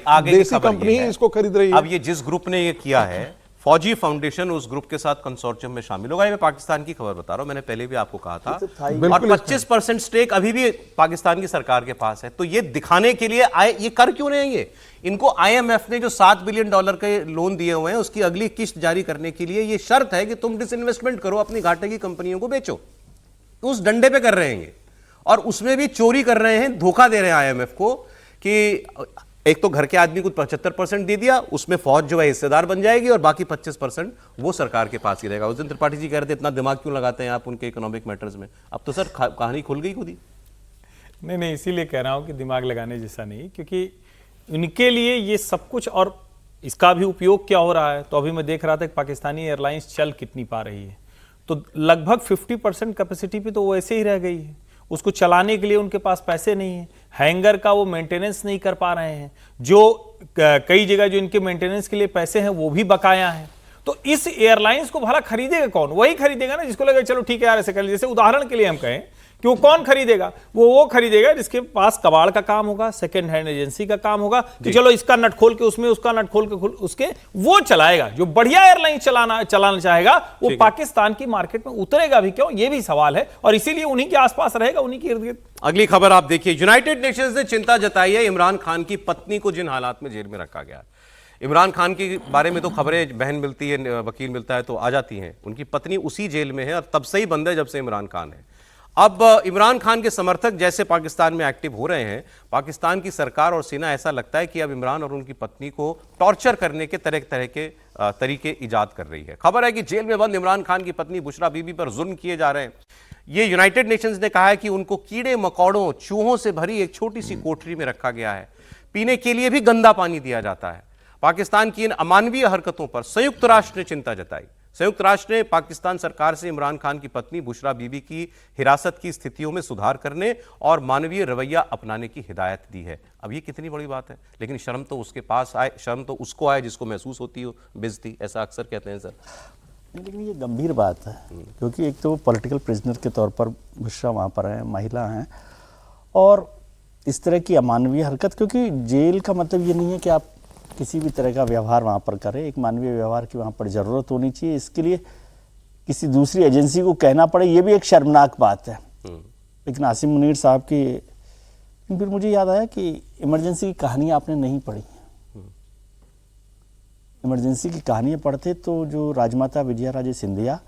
कंपनी इसको खरीद रही है। अब ये जिस ग्रुप ने ये किया है, फौजी फाउंडेशन उस ग्रुप के साथ कंसोर्टियम में शामिल होगा। ये मैं पाकिस्तान की खबर बता रहा हूं, मैंने पहले भी आपको कहा था। और 25% स्टेक अभी भी पाकिस्तान की सरकार के पास है। तो ये दिखाने के लिए ये कर क्यों नहीं है? इनको IMF ने जो $7 बिलियन के लोन दिए हुए हैं उसकी अगली किस्त जारी करने के लिए ये शर्त है कि तुम डिसइन्वेस्टमेंट करो, अपनी घाटे की कंपनियों को बेचो। उस डंडे पे कर रहे हैं और उसमें भी चोरी कर रहे हैं, धोखा दे रहे हैं IMF को कि एक तो घर के आदमी को 75% दे दिया, उसमें फौज जो है हिस्सेदार बन जाएगी और बाकी 25% वो सरकार के पास ही रहेगा। उस दिन त्रिपाठी जी कह रहे थे इतना दिमाग क्यों लगाते हैं आप उनके इकोनॉमिक मैटर्स में? अब तो सर कहानी खुल गई खुद ही। नहीं, इसीलिए कह रहा हूं कि दिमाग लगाने जैसा नहीं, क्योंकि उनके लिए ये सब कुछ, और इसका भी उपयोग क्या हो रहा है। तो अभी मैं देख रहा था कि पाकिस्तानी एयरलाइंस चल कितनी पा रही है, तो लगभग 50% कैपेसिटी पे तो वो ऐसे ही रह गई है। उसको चलाने के लिए उनके पास पैसे नहीं है, हैंगर का वो मेंटेनेंस नहीं कर पा रहे हैं, जो कई जगह जो इनके मेंटेनेंस के लिए पैसे हैं वो भी बकाया हैं। तो इस एयरलाइंस को भला खरीदेगा कौन? वही खरीदेगा ना जिसको लगे चलो ठीक है यार ऐसे कर लीजिए। जैसे उदाहरण के लिए हम कहें कि वो कौन खरीदेगा, वो खरीदेगा जिसके पास कबाड़ का काम होगा, सेकंड हैंड एजेंसी का काम होगा, कि चलो इसका नट खोल के उसमें, उसका नट खोल के उसके, वो चलाएगा। जो बढ़िया एयरलाइन चलाना चाहेगा वो पाकिस्तान की मार्केट में उतरेगा भी क्यों, ये भी सवाल है, और इसीलिए उन्हीं के आसपास रहेगा, उन्हीं के इर्द गिर्द। अगली खबर आप देखिए, यूनाइटेड नेशंस ने चिंता जताई है इमरान खान की पत्नी को जिन हालात में जेल में रखा गया। इमरान खान के बारे में तो खबरें बहन मिलती है, वकील मिलता है तो आ जाती हैं। उनकी पत्नी उसी जेल में है और तब से ही बंद है जब से इमरान खान है। अब इमरान खान के समर्थक जैसे पाकिस्तान में एक्टिव हो रहे हैं, पाकिस्तान की सरकार और सेना ऐसा लगता है कि अब इमरान और उनकी पत्नी को टॉर्चर करने के तरह के तरीके ईजाद कर रही है। खबर है कि जेल में बंद इमरान खान की पत्नी बुशरा बीबी पर जुल्म किए जा रहे हैं। ये यूनाइटेड नेशंस ने कहा है कि उनको कीड़े मकोड़ों, चूहों से भरी एक छोटी सी कोठरी में रखा गया है। पीने के लिए भी गंदा पानी दिया जाता है। पाकिस्तान की इन अमानवीय हरकतों पर संयुक्त राष्ट्र ने चिंता जताई। संयुक्त राष्ट्र ने पाकिस्तान सरकार से इमरान खान की पत्नी बुशरा बीबी की हिरासत की स्थितियों में सुधार करने और मानवीय रवैया अपनाने की हिदायत दी है। अब ये कितनी बड़ी बात है, लेकिन शर्म तो उसके पास आए, शर्म तो उसको आए जिसको महसूस होती हो बेइज्जती, ऐसा अक्सर कहते हैं सर। लेकिन ये गंभीर बात है, क्योंकि एक तो वो पॉलिटिकल प्रिजनर के तौर पर बुशरा वहाँ पर है, महिला हैं, और इस तरह की अमानवीय हरकत, क्योंकि जेल का मतलब ये नहीं है कि आप किसी भी तरह का व्यवहार वहाँ पर करें। एक मानवीय व्यवहार की वहाँ पर ज़रूरत होनी चाहिए। इसके लिए किसी दूसरी एजेंसी को कहना पड़े, ये भी एक शर्मनाक बात है। लेकिन आसिम मुनीर साहब की, फिर मुझे याद आया कि इमरजेंसी की कहानी आपने नहीं पढ़ी। इमरजेंसी की कहानियाँ पढ़ते तो जो राजमाता विजया राजे सिंधिया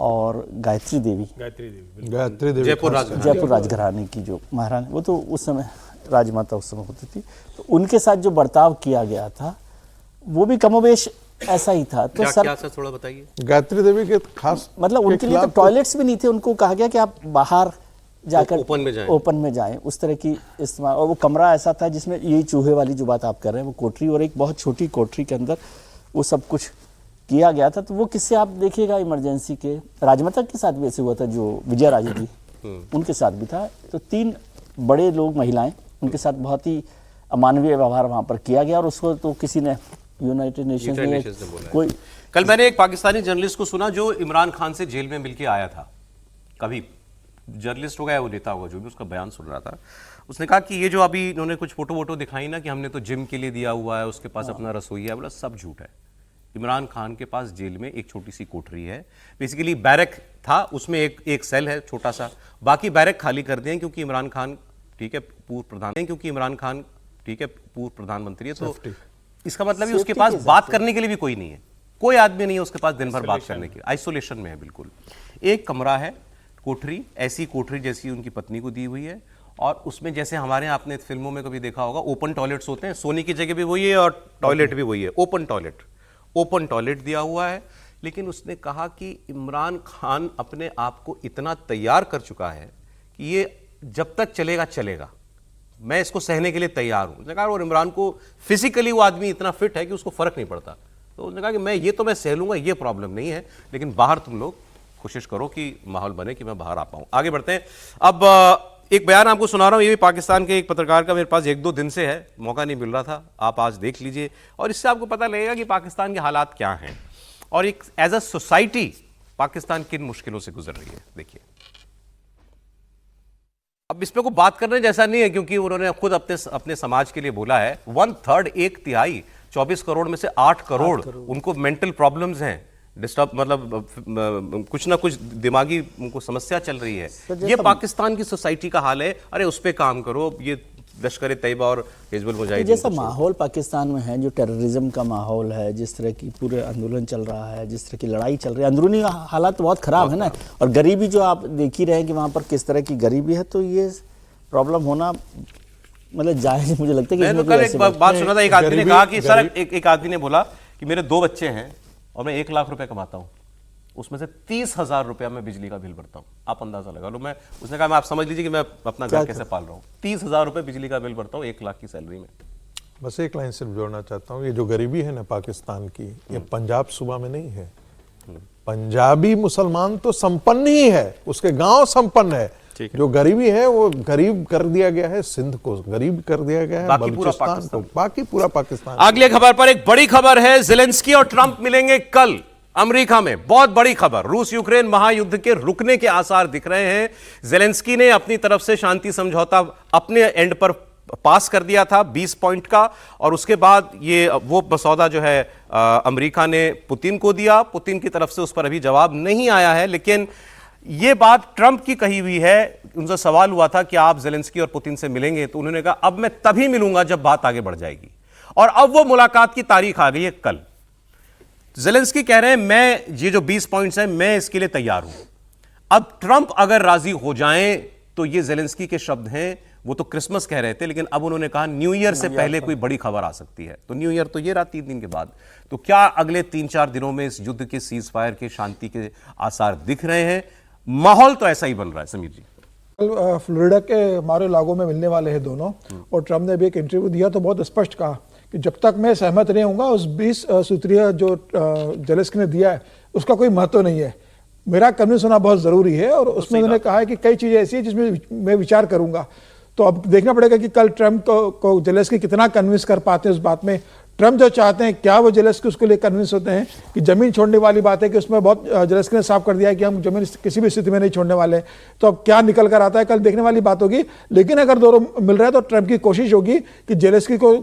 और गायत्री देवी जयपुर राजघराने की जो महारानी, वो तो उस समय राजमाता उस समय होती थी, तो उनके साथ जो बर्ताव किया गया था वो भी कमोबेश ऐसा ही था। तो क्या सर थोड़ा बताइए। गायत्री देवी के खास मतलब उनके लिए तो टॉयलेट्स भी नहीं थे, उनको कहा गया कि आप बाहर जाकर ओपन में जाएं, उस तरह की इस्तेमाल। और वो कमरा ऐसा था जिसमें यही चूहे वाली जो बात आप कर रहे हैं, वो कोठरी, और एक बहुत छोटी कोठरी के अंदर वो सब कुछ किया गया था। तो वो किससे आप देखिएगा, इमरजेंसी के राजमाता के साथ भी ऐसे हुआ था, जो विजया राजे जी उनके साथ भी था। तो 3 बड़े लोग, महिलाएं, उनके साथ बहुत ही अमानवीय व्यवहार वहाँ पर किया गया, और उसको तो किसी ने, यूनाइटेड नेशंस ने कोई। कल मैंने एक पाकिस्तानी जर्नलिस्ट को सुना जो इमरान खान से जेल में मिलके आया था, कभी जर्नलिस्ट होगा या वो नेता होगा, जो भी, उसका बयान सुन रहा था। उसने कहा कि ये जो अभी इन्होंने कुछ फोटो वोटो दिखाई ना कि हमने तो जिम के लिए दिया हुआ है, उसके पास अपना रसोई है, बोला सब झूठ है। इमरान खान के पास जेल में एक छोटी सी कोठरी है, बेसिकली बैरक था, उसमें एक सेल है छोटा सा, बाकी बैरक खाली कर दिए क्योंकि इमरान खान ठीक है पूर्व प्रधानमंत्री है। तो इसका मतलब है उसके पास बात करने के लिए भी कोई नहीं है, कोई आदमी नहीं है उसके पास दिन भर बात करने के लिए, आइसोलेशन में है बिल्कुल। एक कमरा है, कोठरी, ऐसी कोठरी जैसी उनकी पत्नी को दी हुई है, और उसमें जैसे हमारे यहाँ आपने फिल्मों में कभी देखा होगा ओपन टॉयलेट्स होते हैं, सोने की जगह भी वही है और टॉयलेट भी वही है, ओपन टॉयलेट दिया हुआ है। लेकिन उसने कहा कि इमरान खान अपने आप को इतना तैयार कर चुका है कि ये जब तक चलेगा, मैं इसको सहने के लिए तैयार हूं। और इमरान को फिजिकली वो आदमी इतना फिट है कि उसको फर्क नहीं पड़ता, तो उन्होंने कहा कि मैं सह लूंगा, ये प्रॉब्लम नहीं है, लेकिन बाहर तुम लोग कोशिश करो कि माहौल बने कि मैं बाहर आ पाऊं। आगे बढ़ते हैं। अब एक बयान आपको सुना रहा हूं, ये भी पाकिस्तान के एक पत्रकार का, मेरे पास 1-2 दिन से है, मौका नहीं मिल रहा था, आप आज देख लीजिए और इससे आपको पता लगेगा कि पाकिस्तान के हालात क्या हैं और एक एज अ सोसाइटी पाकिस्तान किन मुश्किलों से गुजर रही है। देखिए, अब इस पे को बात करने जैसा नहीं है क्योंकि उन्होंने खुद अपने समाज के लिए बोला है 1/3 1 तिहाई 24 करोड़ में से 8 करोड़ उनको मेंटल प्रॉब्लम्स हैं, डिस्टर्ब मतलब कुछ ना कुछ दिमागी उनको समस्या चल रही है। ये पाकिस्तान की सोसाइटी का हाल है। अरे उस पे काम करो, ये लश्कर तैयबा और हिजबुल मुजाहिदीन जैसा माहौल पाकिस्तान में है, जो टेररिज्म का माहौल है, जिस तरह की पूरे आंदोलन चल रहा है, जिस तरह की लड़ाई चल रही है, अंदरूनी हालात बहुत खराब है ना, और गरीबी जो आप देख ही रहे हैं कि वहाँ पर किस तरह की गरीबी है, तो ये प्रॉब्लम होना मतलब जायज मुझे लगता है कि मैं तो कल एक बात सुना था, एक आदमी ने कहा कि सर एक आदमी ने बोला कि मेरे 2 बच्चे हैं और मैं 1 लाख रुपए कमाता हूं, उसमें से 30,000 रुपया मैं बिजली का बिल भरता हूं। आप अंदाजा लगा लो। उसने कहा मैं आप समझ लीजिए कि मैं अपना घर कैसे पाल रहा हूं। 30,000 रुपए बिजली का बिल भरता हूं 1 लाख की सैलरी में। बस एक लाइन सिर्फ जोड़ना चाहता हूँ, ये जो गरीबी है ना पाकिस्तान की, ये पंजाब सूबा में नहीं है। पंजाबी मुसलमान तो संपन्न ही है, उसके गांव संपन्न है। जो गरीबी है वो गरीब कर दिया गया है, सिंध को गरीब कर दिया गया है, बलूचिस्तान को, बाकी पूरा पाकिस्तान। अगली खबर पर एक बड़ी खबर है, ज़ेलेंस्की और ट्रंप मिलेंगे कल अमेरिका में। बहुत बड़ी खबर, रूस यूक्रेन महायुद्ध के रुकने के आसार दिख रहे हैं। ज़ेलेंस्की ने अपनी तरफ से शांति समझौता अपने एंड पर पास कर दिया था 20 पॉइंट का, और उसके बाद ये वो मसौदा जो है अमेरिका ने पुतिन को दिया। पुतिन की तरफ से उस पर अभी जवाब नहीं आया है, लेकिन ये बात ट्रंप की कही हुई है। उनसे सवाल हुआ था कि आप ज़ेलेंस्की और पुतिन से मिलेंगे, तो उन्होंने कहा अब मैं तभी मिलूंगा जब बात आगे बढ़ जाएगी, और अब वो मुलाकात की तारीख आ गई है कल। ज़ेलेंस्की कह रहे हैं मैं ये जो 20 पॉइंट्स हैं मैं इसके लिए तैयार हूं। अब ट्रंप अगर राजी हो जाएं तो ये ज़ेलेंस्की के शब्द हैं, वो तो क्रिसमस कह रहे थे, लेकिन अब उन्होंने कहा न्यू ईयर से पहले कोई बड़ी खबर आ सकती है। तो न्यू ईयर तो ये रहा 3 दिन के बाद। तो क्या अगले 3-4 दिनों में इस युद्ध के सीज फायर के शांति के आसार दिख रहे हैं? माहौल तो ऐसा ही बन रहा है। समीर जी, कल फ्लोरिडा के मारो लागो में मिलने वाले हैं दोनों, और ट्रम्प ने भी एक इंटरव्यू दिया तो बहुत स्पष्ट कहा कि जब तक मैं सहमत नहीं होऊंगा उस 20 सूत्रीय जो ज़ेलेंस्की ने दिया है उसका कोई महत्व नहीं है, मेरा कन्विंस होना बहुत ज़रूरी है। और उसमें उन्होंने कहा है कि कई चीज़ें ऐसी हैं जिसमें मैं विचार करूंगा। तो अब देखना पड़ेगा कि कल ट्रम्प को ज़ेलेंस्की कितना कन्विंस कर पाते हैं उस बात में। ट्रम्प जो चाहते हैं क्या वो ज़ेलेंस्की उसके लिए कन्विंस होते हैं कि जमीन छोड़ने वाली बात है कि उसमें बहुत ज़ेलेंस्की ने साफ कर दिया है कि हम जमीन किसी भी स्थिति में नहीं छोड़ने वाले। तो अब क्या निकल कर आता है कल देखने वाली बात होगी। लेकिन अगर दोनों मिल रहे हैं तो ट्रम्प की कोशिश होगी कि ज़ेलेंस्की को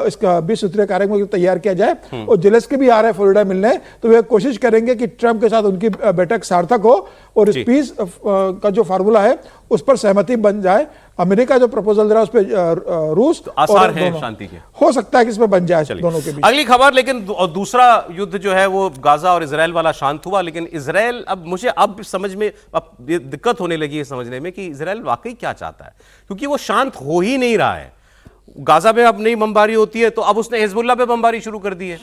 इसका 20 सूत्रीय कार्यक्रम तैयार किया जाए, और ज़ेलेंस्की भी आ रहे हैं फ्लोरिडा मिलने, तो वे कोशिश करेंगे कि ट्रम्प के साथ उनकी बैठक सार्थक हो और इस पीस का जो फार्मूला है उस पर सहमति बन जाए। अमेरिका जो प्रपोजल दे रहा है उस पर रूस तो आसार है शांति के, हो सकता है कि इसमें बन जाए दोनों के बीच। अगली खबर, लेकिन दूसरा युद्ध जो है वो गाजा और इजराइल वाला शांत हुआ, लेकिन इजराइल अब मुझे अब समझ में अब दिक्कत होने लगी है समझने में कि इजराइल वाकई क्या चाहता है, क्योंकि वो शांत हो ही नहीं रहा है। गाजा में अब नई बमबारी होती है तो अब उसने हिजबुल्लाह पे बमबारी शुरू कर दी है।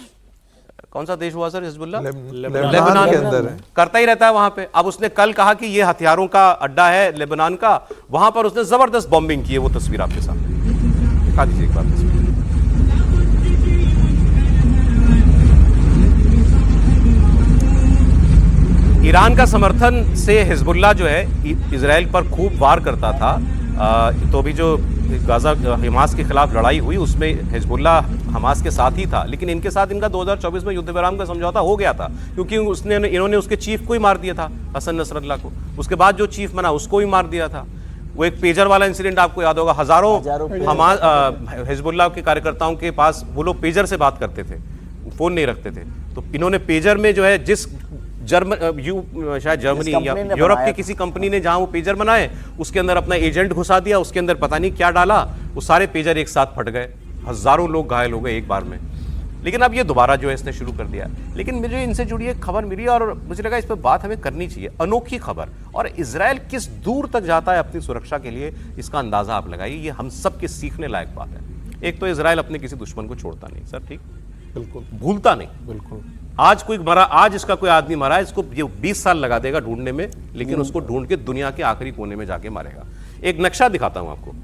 कौन सा देश हुआ सर हिजबुल्लाह? लेबनान के अंदर है, करता ही रहता है वहां पे। अब उसने कल कहा कि ये हथियारों का अड्डा है लेबनान का, वहां पर उसने जबरदस्त बॉम्बिंग की है। वो तस्वीर आपके सामने दिखा दीजिए एक बार तस्वीर। ईरान का समर्थन से हिजबुल्लाह जो है इजराइल पर खूब वार करता था। तो भी जो गाजा हमास के खिलाफ लड़ाई हुई उसमें हिजबुल्लाह हमास के साथ ही था, लेकिन इनके साथ इनका 2024 में युद्ध विराम का समझौता हो गया था, क्योंकि इन्होंने उसके चीफ को ही मार दिया था, हसन नसरल्लाह को। उसके बाद जो चीफ बना उसको ही मार दिया था। वो एक पेजर वाला इंसिडेंट आपको याद होगा, हजारों हिजबुल्लाह के कार्यकर्ताओं के पास वो लोग पेजर से बात करते थे, फोन नहीं रखते थे। तो इन्होंने पेजर में जो है जिस शायद जर्मनी या यूरोप की किसी कंपनी ने जहां वो पेजर बनाए उसके अंदर अपना एजेंट घुसा दिया, उसके अंदर पता नहीं क्या डाला, वो सारे पेजर एक साथ फट गए, हजारों लोग घायल हो गए एक बार में। लेकिन अब ये दोबारा जो है इसने शुरू कर दिया। लेकिन मुझे इनसे जुड़ी एक खबर मिली और मुझे लगा इस पर बात हमें करनी चाहिए, अनोखी खबर। और इजराइल किस दूर तक जाता है अपनी सुरक्षा के लिए, इसका अंदाजा आप लगाइए। ये हम सब के सीखने लायक बात है। एक तो इजराइल अपने किसी दुश्मन को छोड़ता नहीं सर, ठीक, बिल्कुल भूलता नहीं, बिल्कुल। आज कोई मरा, आज इसका कोई आदमी मरा, इसको ये 20 साल लगा देगा ढूंढने में, लेकिन उसको ढूंढ के दुनिया के आखिरी कोने में जाके मारेगा। एक नक्शा दिखाता हूं आपको,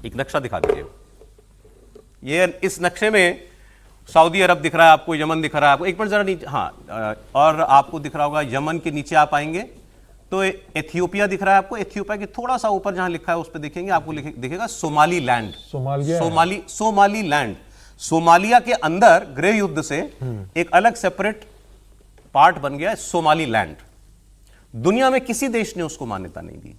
एक नक्शा दिखा दीजिए। ये इस नक्शे में सऊदी अरब दिख रहा है आपको, यमन दिख रहा है आपको, एक मिनट जरा नीचे, हाँ, और आपको दिख रहा होगा यमन के नीचे आप आएंगे तो एथियोपिया दिख रहा है आपको। एथियोपिया के थोड़ा सा ऊपर जहां लिखा है उस पर देखेंगे, आपको दिखेगा Somali land, Somali land. Somalia के अंदर गृह युद्ध से एक अलग सेपरेट पार्ट बन गया है सोमाली लैंड। दुनिया में किसी देश ने उसको मान्यता नहीं दी,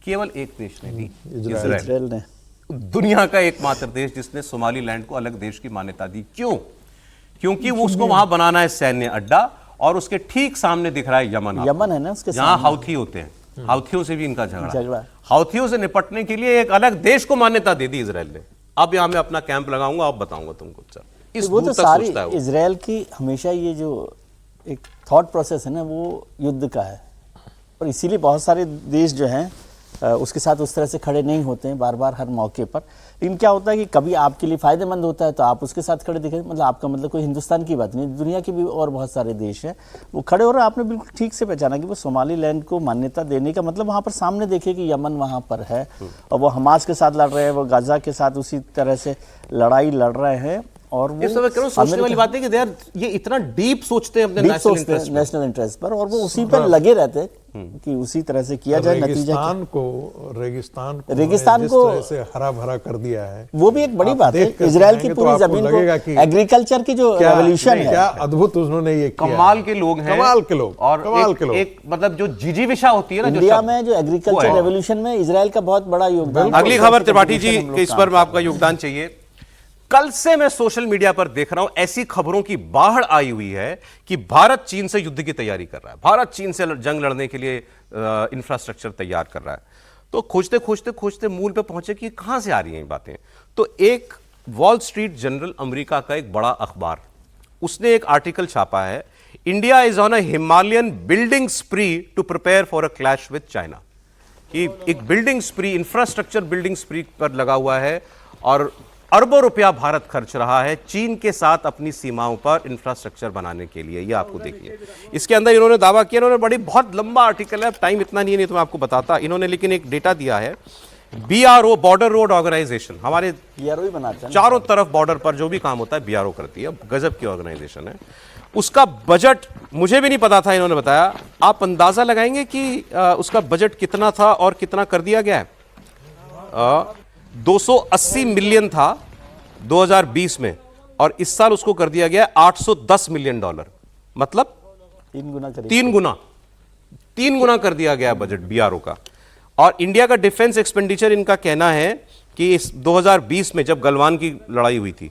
केवल एक देश ने दी, इजराइल ने। दुनिया का एकमात्र देश जिसने सोमाली लैंड को अलग देश की मान्यता दी। क्यों? क्योंकि वो उसको वहां बनाना है सैन्य अड्डा, और उसके ठीक सामने दिख रहा है यमन है ना, उसके जहां हाउथी होते हैं। हाउथियों से भी इनका झगड़ा। हाउथियों से निपटने के लिए एक अलग देश को मान्यता दे दी इजराइल ने। अब यहां मैं अपना कैंप लगाऊंगा, अब बताऊंगा तुमको। इस वो तो सारी इजराइल की हमेशा ये जो एक थॉट प्रोसेस है ना, वो युद्ध का है, और इसीलिए बहुत सारे देश जो हैं उसके साथ उस तरह से खड़े नहीं होते हैं बार बार हर मौके पर। लेकिन क्या होता है कि कभी आपके लिए फायदेमंद होता है तो आप उसके साथ खड़े दिखे। मतलब आपका मतलब कोई हिंदुस्तान की बात नहीं, दुनिया के भी और बहुत सारे देश हैं वो खड़े हो रहे हैं। आपने बिल्कुल ठीक से पहचाना कि वो सोमाली लैंड को मान्यता देने का मतलब वहाँ पर सामने देखिए कि यमन वहाँ पर है, और वो हमास के साथ लड़ रहे हैं, वो गाजा के साथ उसी तरह से लड़ाई लड़ रहे हैं। और वो सोचने वाली बात है कि यार ये इतना डीप सोचते हैं अपने नेशनल इंटरेस्ट पर, और वो उसी पर लगे रहते हैं कि उसी तरह से किया जाए। रेगिस्तान को से हरा भरा कर दिया है, वो भी एक बड़ी बात है। इजराइल की पूरी जमीन को एग्रीकल्चर की जो रेवोल्यूशन है, क्या अद्भुत उन्होंने ये किया। कमाल के लोग हैं, कमाल के लोग, और कमाल के लोग। एक मतलब जो जिजीविषा होती है ना इंडिया में, जो एग्रीकल्चर रेवोल्यूशन में इजराइल का बहुत बड़ा योगदान। अगली खबर त्रिपाठी जी इस पर आपका योगदान चाहिए। कल से मैं सोशल मीडिया पर देख रहा हूं ऐसी खबरों की बाढ़ आई हुई है कि भारत चीन से युद्ध की तैयारी कर रहा है, भारत चीन से जंग लड़ने के लिए इंफ्रास्ट्रक्चर तैयार कर रहा है। तो खोजते खोजते खोजते मूल पे पहुंचे कि कहां से आ रही हैं ये बातें। तो एक वॉल स्ट्रीट जर्नल, अमेरिका का एक बड़ा अखबार, उसने एक आर्टिकल छापा है, India is on a Himalayan building spree to prepare for a clash with China. कि एक building spree, infrastructure building spree पर लगा हुआ है, और अरबों रुपया भारत खर्च रहा है चीन के साथ अपनी सीमाओं पर इंफ्रास्ट्रक्चर बनाने के लिए। ये आपको देखिए, इसके अंदर इन्होंने दावा किया, इन्होंने बहुत लंबा आर्टिकल है, टाइम इतना नहीं है तो मैं आपको बताता। इन्होंने लेकिन एक डेटा दिया है, BRO, बॉर्डर रोड ऑर्गेनाइजेशन, हमारे BRO बनाते हैं चारों तरफ बॉर्डर पर जो भी काम होता है BRO करती है, गजब की ऑर्गेनाइजेशन है। उसका बजट मुझे भी नहीं पता था, इन्होंने बताया। आप अंदाजा लगाएंगे कि उसका बजट कितना था और कितना कर दिया गया है। 280 मिलियन था 2020 में, और इस साल उसको कर दिया गया $810 मिलियन, मतलब 3 गुना कर दिया गया बजट BRO का। और इंडिया का डिफेंस एक्सपेंडिचर, इनका कहना है कि इस 2020 में जब गलवान की लड़ाई हुई थी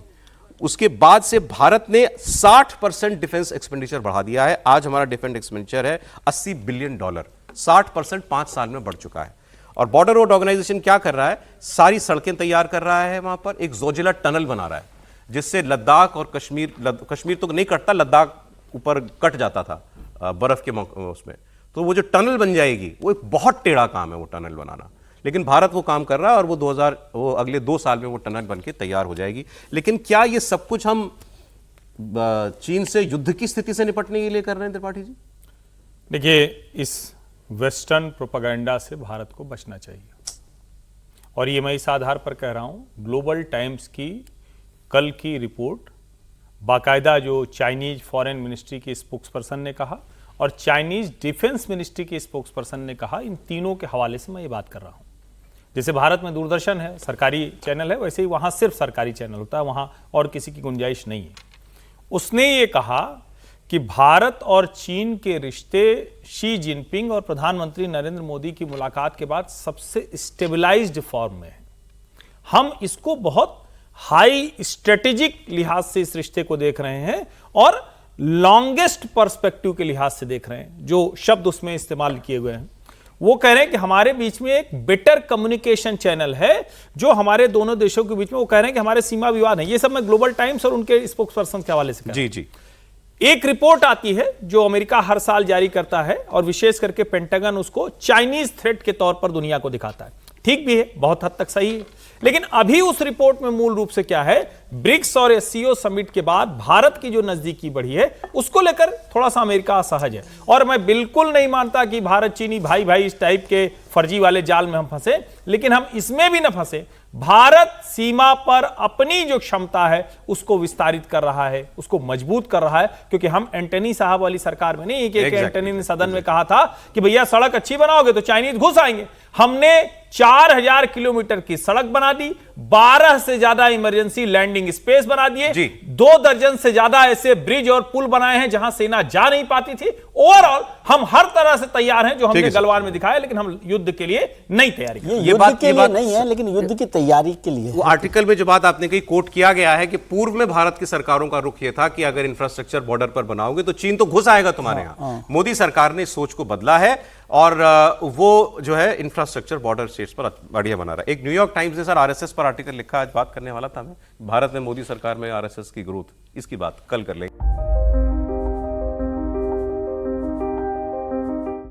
उसके बाद से भारत ने 60% डिफेंस एक्सपेंडिचर बढ़ा दिया है। आज हमारा डिफेंस एक्सपेंडिचर है $80 बिलियन, 60% 5 साल में बढ़ चुका है। और बॉर्डर रोड ऑर्गेनाइजेशन क्या कर रहा है, सारी सड़कें तैयार कर रहा है, वहां पर एक जोजिला टनल बना रहा है जिससे लद्दाख और कश्मीर तो नहीं कटता, लद्दाख ऊपर कट जाता था बर्फ के उसमें, तो वो जो टनल बन जाएगी वो एक बहुत टेढ़ा काम है वो टनल बनाना, लेकिन भारत वो काम कर रहा है, और वो अगले 2 साल में वो टनल बन के तैयार हो जाएगी। लेकिन क्या ये सब कुछ हम चीन से युद्ध की स्थिति से निपटने के लिए कर रहे हैं त्रिपाठी जी? देखिए, इस वेस्टर्न प्रोपेगेंडा से भारत को बचना चाहिए, और ये मैं इस आधार पर कह रहा हूं। ग्लोबल टाइम्स की कल की रिपोर्ट, बाकायदा जो चाइनीज फॉरेन मिनिस्ट्री के स्पोक्सपर्सन ने कहा और चाइनीज डिफेंस मिनिस्ट्री के स्पोक्सपर्सन ने कहा, इन तीनों के हवाले से मैं ये बात कर रहा हूं। जैसे भारत में दूरदर्शन है, सरकारी चैनल है, वैसे ही वहां सिर्फ सरकारी चैनल होता है, वहां और किसी की गुंजाइश नहीं है। उसने ये कहा कि भारत और चीन के रिश्ते शी जिनपिंग और प्रधानमंत्री नरेंद्र मोदी की मुलाकात के बाद सबसे स्टेबलाइज्ड फॉर्म में है। हम इसको बहुत हाई स्ट्रेटेजिक लिहाज से इस रिश्ते को देख रहे हैं, और लॉन्गेस्ट पर्सपेक्टिव के लिहाज से देख रहे हैं। जो शब्द उसमें इस्तेमाल किए गए हैं, वो कह रहे हैं कि हमारे बीच में एक बेटर कम्युनिकेशन चैनल है जो हमारे दोनों देशों के बीच में, वो कह रहे हैं कि हमारे सीमा विवाद है। ये सब मैं ग्लोबल टाइम्स और उनके स्पोक्सपर्सन के हवाले से जी। एक रिपोर्ट आती है जो अमेरिका हर साल जारी करता है, और विशेष करके पेंटागन उसको चाइनीज थ्रेट के तौर पर दुनिया को दिखाता है। ठीक भी है, बहुत हद तक सही है, लेकिन अभी उस रिपोर्ट में मूल रूप से क्या है, ब्रिक्स और SCO समिट के बाद भारत की जो नजदीकी बढ़ी है उसको लेकर थोड़ा सा अमेरिका असहज है। और मैं बिल्कुल नहीं मानता कि भारत चीनी भाई भाई इस टाइप के फर्जी वाले जाल में हम फंसे, लेकिन हम इसमें भी ना फंसे भारत सीमा पर अपनी जो क्षमता है उसको विस्तारित कर रहा है, उसको मजबूत कर रहा है, क्योंकि हम एंटनी साहब वाली सरकार में नहीं, कि एंटनी ने सदन में कहा था कि भैया सड़क अच्छी बनाओगे तो चाइनीज घुस आएंगे। हमने 4000 किलोमीटर की सड़क बना दी, 12 से ज्यादा इमरजेंसी लैंडिंग स्पेस बना दिए, 2 दर्जन से ज्यादा ऐसे ब्रिज और पुल बनाए हैं जहां सेना जा नहीं पाती थी। ओवरऑल हम हर तरह से तैयार हैं, जो हमने गलवान में दिखाया, लेकिन हम युद्ध के लिए नहीं तैयारी कर रहे। ये बात के लिए नहीं है, लेकिन युद्ध की तैयारी के लिए। वो आर्टिकल में जो बात आपने कही कोट किया गया है कि पूर्व में भारत की सरकारों का रुख यह था कि अगर इंफ्रास्ट्रक्चर बॉर्डर पर बनाओगे तो चीन तो घुस आएगा तुम्हारे यहां। मोदी सरकार ने सोच को बदला है और वो जो है इंफ्रास्ट्रक्चर बॉर्डर स्टेट्स पर बढ़िया बना रहा है। एक न्यूयॉर्क टाइम्स ने सर आरएसएस पर आर्टिकल लिखा, आज बात करने वाला था मैं, भारत में मोदी सरकार में आरएसएस की ग्रोथ, इसकी बात कल कर लेंगे।